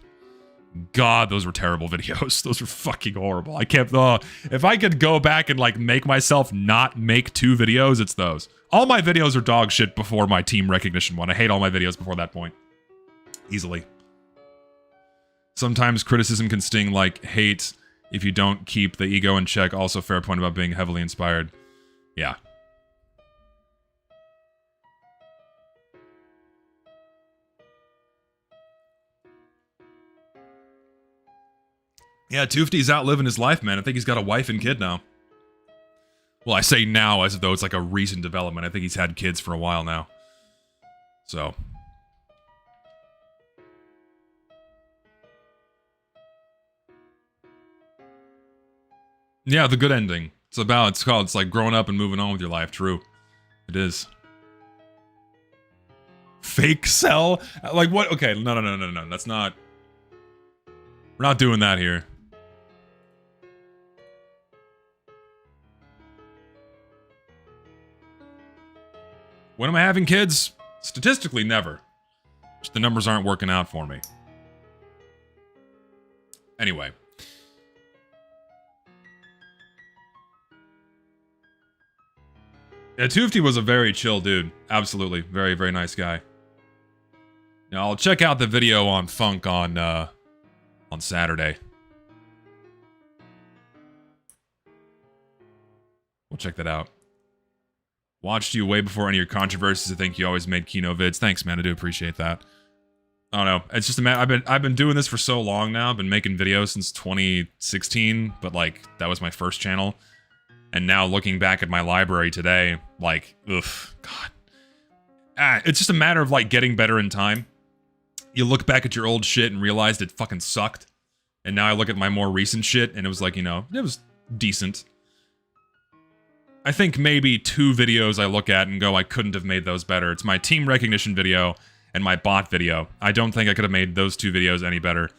God, those were terrible videos. Those were fucking horrible. I can't. If I could go back and like make myself not make 2 videos, it's those. All my videos are dog shit before my team recognition one. I hate all my videos before that point. Easily. Sometimes criticism can sting like hate if you don't keep the ego in check. Also, fair point about being heavily inspired. Yeah. Yeah, Toofty's out living his life, man. I think he's got a wife and kid now. Well, I say now as though it's like a recent development. I think he's had kids for a while now. So. Yeah, the good ending. It's like growing up and moving on with your life. True. It is. Fake sell? Like what? Okay, no. That's not... We're not doing that here. When am I having kids? Statistically, never. Just the numbers aren't working out for me. Anyway. Yeah, Toofty was a very chill dude. Absolutely. Very, very nice guy. Now, I'll check out the video on Funk on Saturday. We'll check that out. Watched you way before any of your controversies. I think you always made Kino vids. Thanks, man. I do appreciate that. I don't know. It's just a matter. I've been doing this for so long now. I've been making videos since 2016, but like that was my first channel. And now looking back at my library today, like, ugh, God. It's just a matter of like getting better in time. You look back at your old shit and realized it fucking sucked. And now I look at my more recent shit and it was like, you know, it was decent. I think maybe 2 videos I look at and go, I couldn't have made those better. It's my team recognition video and my bot video. I don't think I could have made those 2 videos any better.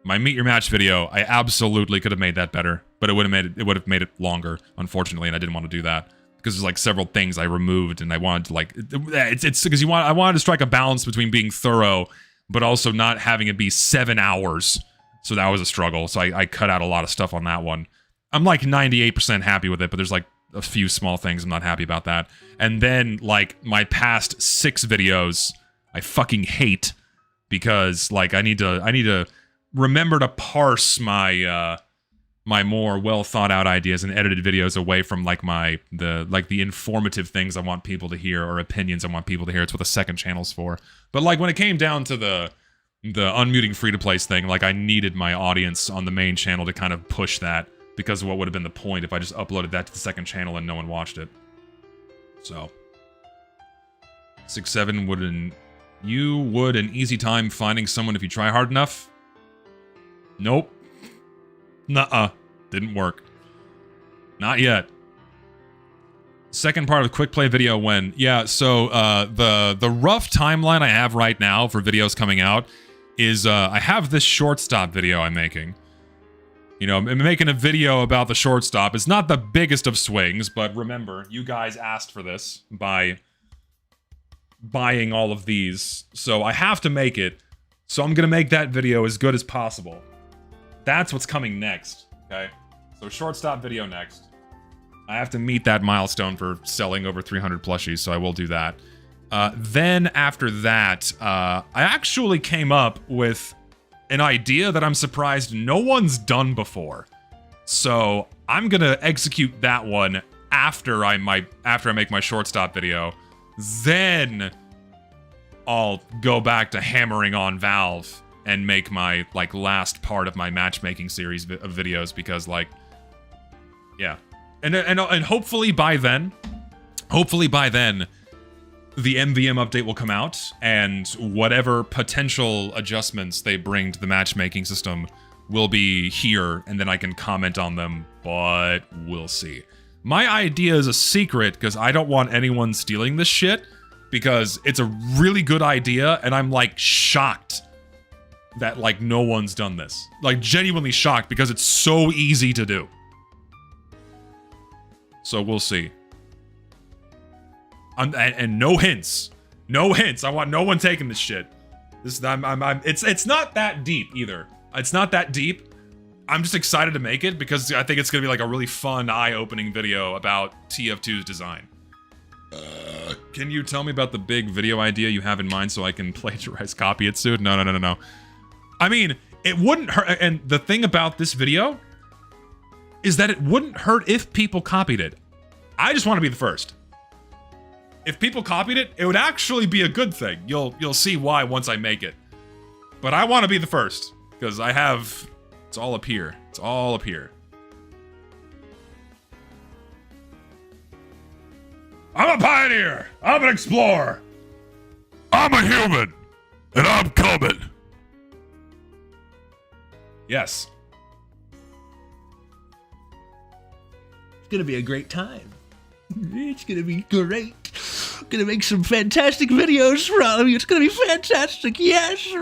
My Meet Your Match video, I absolutely could have made that better, but it would have made it longer, unfortunately, and I didn't want to do that because there's like several things I removed, and I wanted to like it's because I wanted to strike a balance between being thorough, but also not having it be 7 hours. So that was a struggle. So I cut out a lot of stuff on that one. I'm like 98% happy with it, but there's like a few small things I'm not happy about that. And then like my past 6 videos, I fucking hate because like I need to remember to parse my my more well thought out ideas and edited videos away from like the informative things I want people to hear or opinions I want people to hear. It's what the second channel's for. But like when it came down to the unmuting free to plays thing, like I needed my audience on the main channel to kind of push that because of what would have been the point if I just uploaded that to the second channel and no one watched it. So 6-7 you would an easy time finding someone if you try hard enough. Nope. Nuh-uh. Didn't work. Not yet. Second part of the quick play video when... Yeah, so the rough timeline I have right now for videos coming out is I have this shortstop video I'm making. You know, I'm making a video about the shortstop. It's not the biggest of swings, but remember, you guys asked for this by buying all of these. So I have to make it. So I'm going to make that video as good as possible. That's what's coming next, okay? So shortstop video next. I have to meet that milestone for selling over 300 plushies, so I will do that. Then after that, I actually came up with an idea that I'm surprised no one's done before. So I'm gonna execute that one after I make my shortstop video. Then I'll go back to hammering on Valve and make my last part of my matchmaking series of videos, because yeah, and hopefully by then, the MVM update will come out, and whatever potential adjustments they bring to the matchmaking system will be here, and then I can comment on them, but we'll see. My idea is a secret, because I don't want anyone stealing this shit, because it's a really good idea, and I'm, shocked that, no one's done this. Genuinely shocked, because it's so easy to do. So we'll see. And no hints. No hints. I want no one taking this shit. It's not that deep either. It's not that deep. I'm just excited to make it because I think it's gonna be a really fun, eye-opening video about TF2's design. Can you tell me about the big video idea you have in mind so I can plagiarize copy it soon? No. I mean, it wouldn't hurt, and the thing about this video is that it wouldn't hurt if people copied it. I just want to be the first. If people copied it, it would actually be a good thing. You'll see why once I make it. But I want to be the first, because it's all up here. It's all up here. I'm a pioneer! I'm an explorer! I'm a human! And I'm coming! Yes. It's gonna be a great time. It's gonna be great. I'm gonna make some fantastic videos for all of you. It's gonna be fantastic. Yes.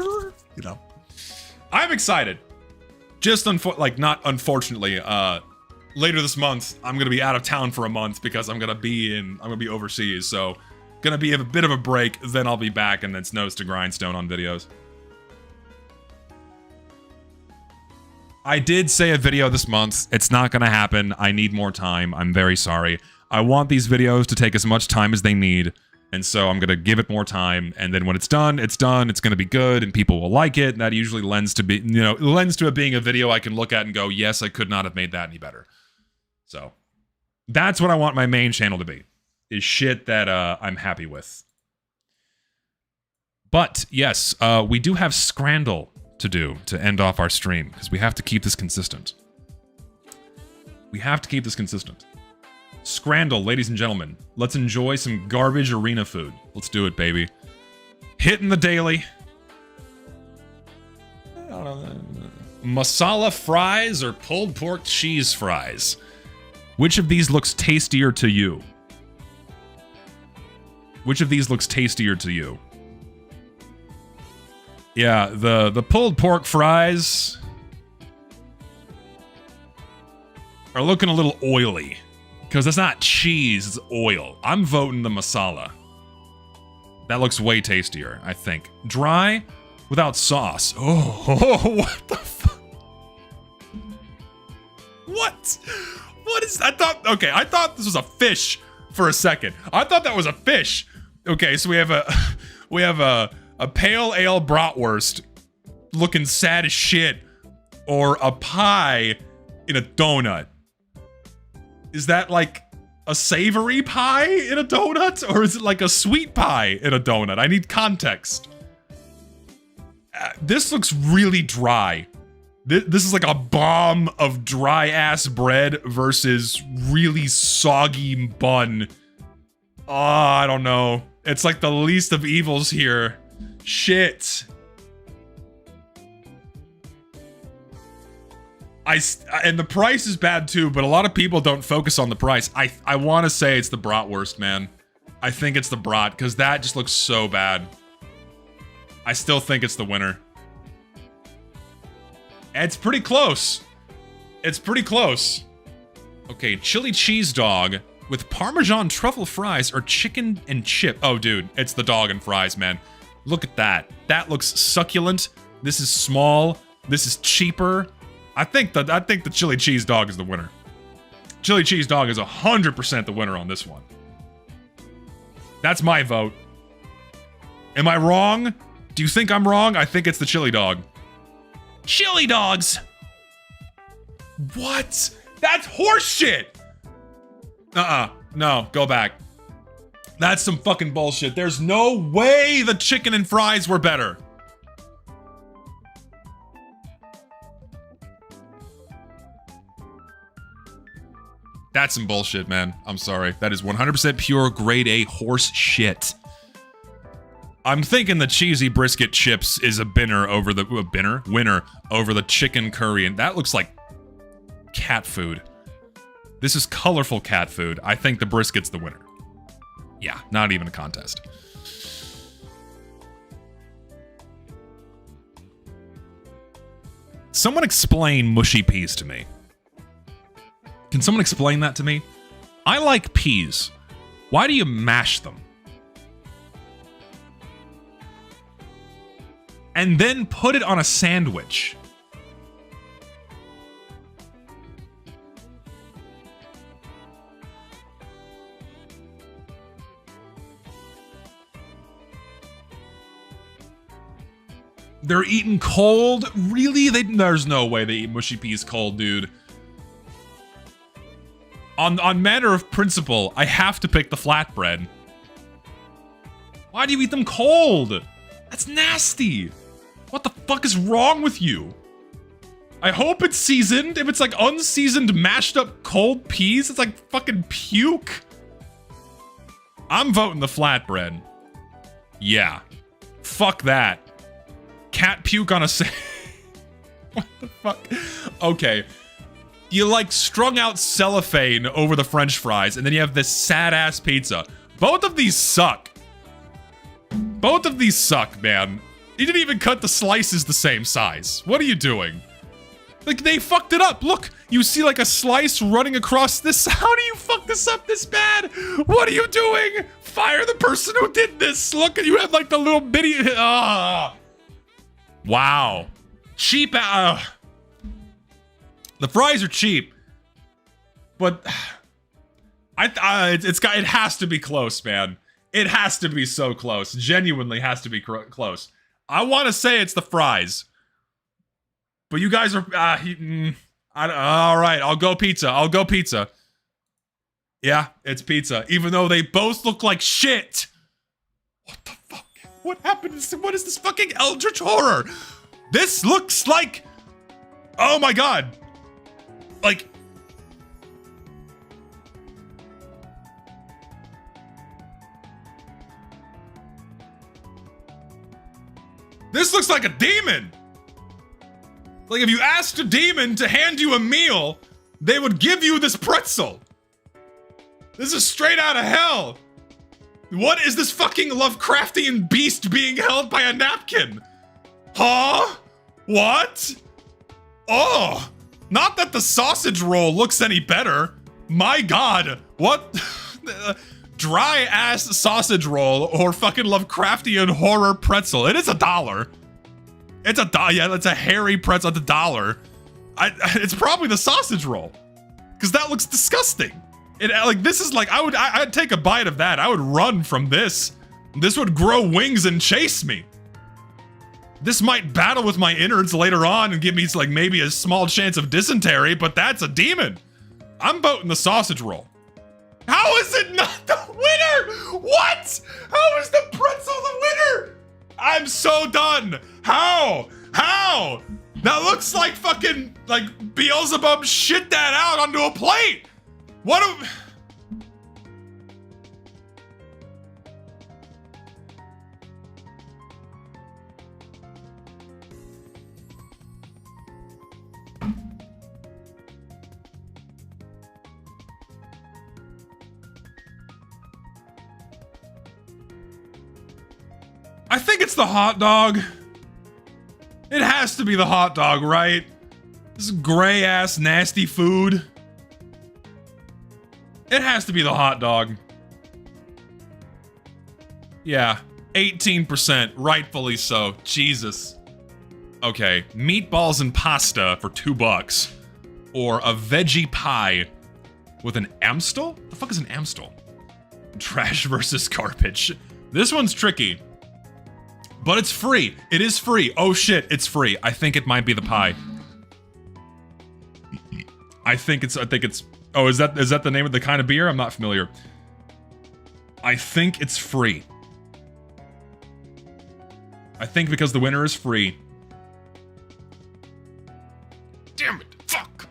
I'm excited. Just not unfortunately. Later this month, I'm gonna be out of town for a month because I'm gonna be overseas. So, gonna be a bit of a break. Then I'll be back, and it's nose to grindstone on videos. I did say a video this month. It's not gonna happen. I need more time. I'm very sorry. I want these videos to take as much time as they need, and so I'm gonna give it more time, and then when it's done, it's done, it's gonna be good, and people will like it, and that usually lends to it being a video I can look at and go, yes, I could not have made that any better. So, that's what I want my main channel to be, is shit that I'm happy with. But, yes, we do have Scrandle to do to end off our stream, because we have to keep this consistent. We have to keep this consistent. Scrandle, ladies and gentlemen. Let's enjoy some garbage arena food. Let's do it, baby. Hitting the daily. I don't know. Masala fries or pulled pork cheese fries? Which of these looks tastier to you? Which of these looks tastier to you? Yeah, the pulled pork fries are looking a little oily. Because it's not cheese, it's oil. I'm voting the masala. That looks way tastier, I think. Dry without sauce. Oh, what the fuck? What? What is... I thought this was a fish for a second. I thought that was a fish. Okay, so we have a pale ale bratwurst looking sad as shit, or a pie in a donut. Is that a savory pie in a donut? Or is it a sweet pie in a donut? I need context. This looks really dry. This is like a bomb of dry-ass bread versus really soggy bun. Oh, I don't know. It's like the least of evils here. Shit. And the price is bad too, but a lot of people don't focus on the price. I want to say it's the bratwurst, man. I think it's the brat, because that just looks so bad. I still think it's the winner. It's pretty close. It's pretty close. Okay, chili cheese dog with Parmesan truffle fries or chicken and chip. Oh, dude, it's the dog and fries, man. Look at that. That looks succulent. This is small. This is cheaper. I think the chili cheese dog is the winner. Chili cheese dog is 100% the winner on this one. That's my vote. Am I wrong? Do you think I'm wrong? I think it's the chili dog. Chili dogs! What? That's horseshit! No, go back. That's some fucking bullshit. There's no way the chicken and fries were better. That's some bullshit, man. I'm sorry. That is 100% pure grade A horse shit. I'm thinking the cheesy brisket chips is a winner over the chicken curry, and that looks like cat food. This is colorful cat food. I think the brisket's the winner. Yeah, not even a contest. Someone explain mushy peas to me. Can someone explain that to me? I like peas. Why do you mash them? And then put it on a sandwich. They're eaten cold? Really? There's no way they eat mushy peas cold, dude. On matter of principle, I have to pick the flatbread. Why do you eat them cold? That's nasty. What the fuck is wrong with you? I hope it's seasoned. If it's like unseasoned, mashed up cold peas, it's like fucking puke. I'm voting the flatbread. Yeah. Fuck that. Cat puke on a what the fuck? Okay. You like strung out cellophane over the french fries, and then you have this sad ass pizza. Both of these suck. Both of these suck, man. You didn't even cut the slices the same size. What are you doing? Like, they fucked it up. Look, you see like a slice running across this. How do you fuck this up this bad? What are you doing? Fire the person who did this. Look, you have like the little bitty. Wow. Cheap. The fries are cheap. But it has to be close, man. It has to be so close. Genuinely has to be close. I want to say it's the fries. But you guys are... all right, I'll go pizza. I'll go pizza. Yeah, it's pizza. Even though they both look like shit. What the fuck? What happened? What is this fucking eldritch horror? This looks like... Oh my god. Like... This looks like a demon! Like, if you asked a demon to hand you a meal, they would give you this pretzel! This is straight out of hell! What is this fucking Lovecraftian beast being held by a napkin? Huh? What? Oh! Not that the sausage roll looks any better. My god, what? Dry ass sausage roll or fucking Lovecraftian horror pretzel. It is $1. It's yeah, it's a hairy pretzel. It's $1. It's probably the sausage roll, because that looks disgusting. This is like I'd take a bite of that. I would run from this. This would grow wings and chase me. This might battle with my innards later on and give me like maybe a small chance of dysentery, but that's a demon. I'm voting the sausage roll. How is it not the winner? What? How is the pretzel the winner? I'm so done. How? How? That looks like fucking, like, Beelzebub shit that out onto a plate. What a... I think it's the hot dog. It has to be the hot dog, right? This gray ass nasty food. It has to be the hot dog. Yeah, 18%, rightfully so. Jesus. Okay, meatballs and pasta for $2, or a veggie pie with an Amstel? The fuck is an Amstel? Trash versus garbage. This one's tricky. But it's free. It is free. Oh shit, it's free. I think it might be the pie. I think it's oh, is that the name of the kind of beer? I'm not familiar. I think it's free. I think because the winner is free. Damn it. Fuck.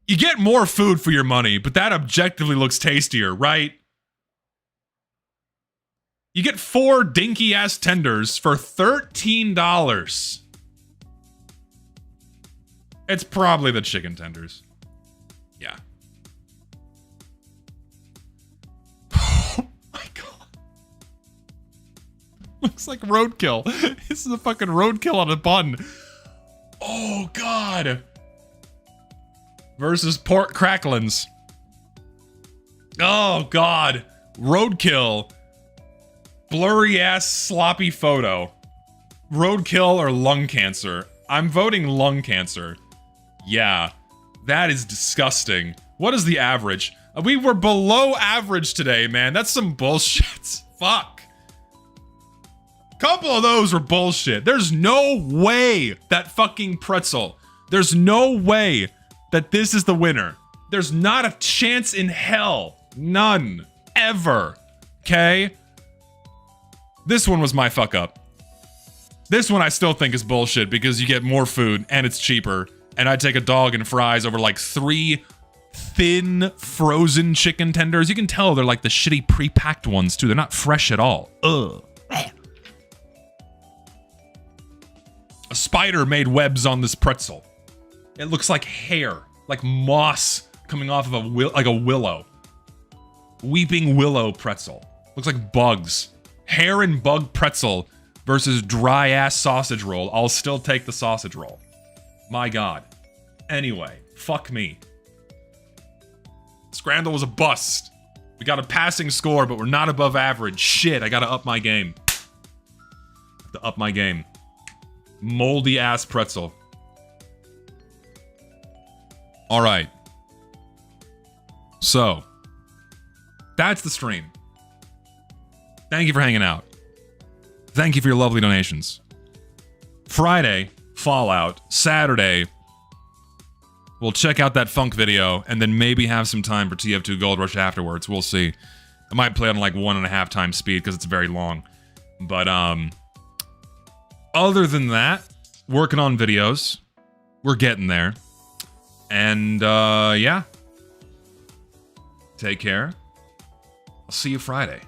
You get more food for your money, but that objectively looks tastier, right? You get 4 dinky-ass tenders for $13. It's probably the chicken tenders. Yeah. Oh my god. Looks like roadkill. This is a fucking roadkill on a bun. Oh god. Versus pork cracklins. Oh god. Roadkill. Blurry ass sloppy photo. Roadkill or lung cancer? I'm voting lung cancer. Yeah. That is disgusting. What is the average? We were below average today, man. That's some bullshit. Fuck. Couple of those were bullshit. There's no way that fucking pretzel. There's no way that this is the winner. There's not a chance in hell. None. Ever. Okay? This one was my fuck up. This one I still think is bullshit because you get more food and it's cheaper. And I take a dog and fries over like 3 thin frozen chicken tenders. You can tell they're like the shitty pre-packed ones too. They're not fresh at all. Ugh. A spider made webs on this pretzel. It looks like hair, like moss coming off of a willow. Weeping willow pretzel. Looks like bugs. Hair and bug pretzel versus dry ass sausage roll. I'll still take the sausage roll. My god. Anyway, fuck me. Scrandle was a bust. We got a passing score, but we're not above average. Shit, I gotta up my game. Have to up my game. Moldy ass pretzel. Alright. So, that's the stream. Thank you for hanging out. Thank you for your lovely donations. Friday, Fallout. Saturday, we'll check out that funk video and then maybe have some time for TF2 Gold Rush afterwards. We'll see. I might play on like 1.5 times speed because it's very long. But, other than that, working on videos. We're getting there. And, yeah. Take care. I'll see you Friday.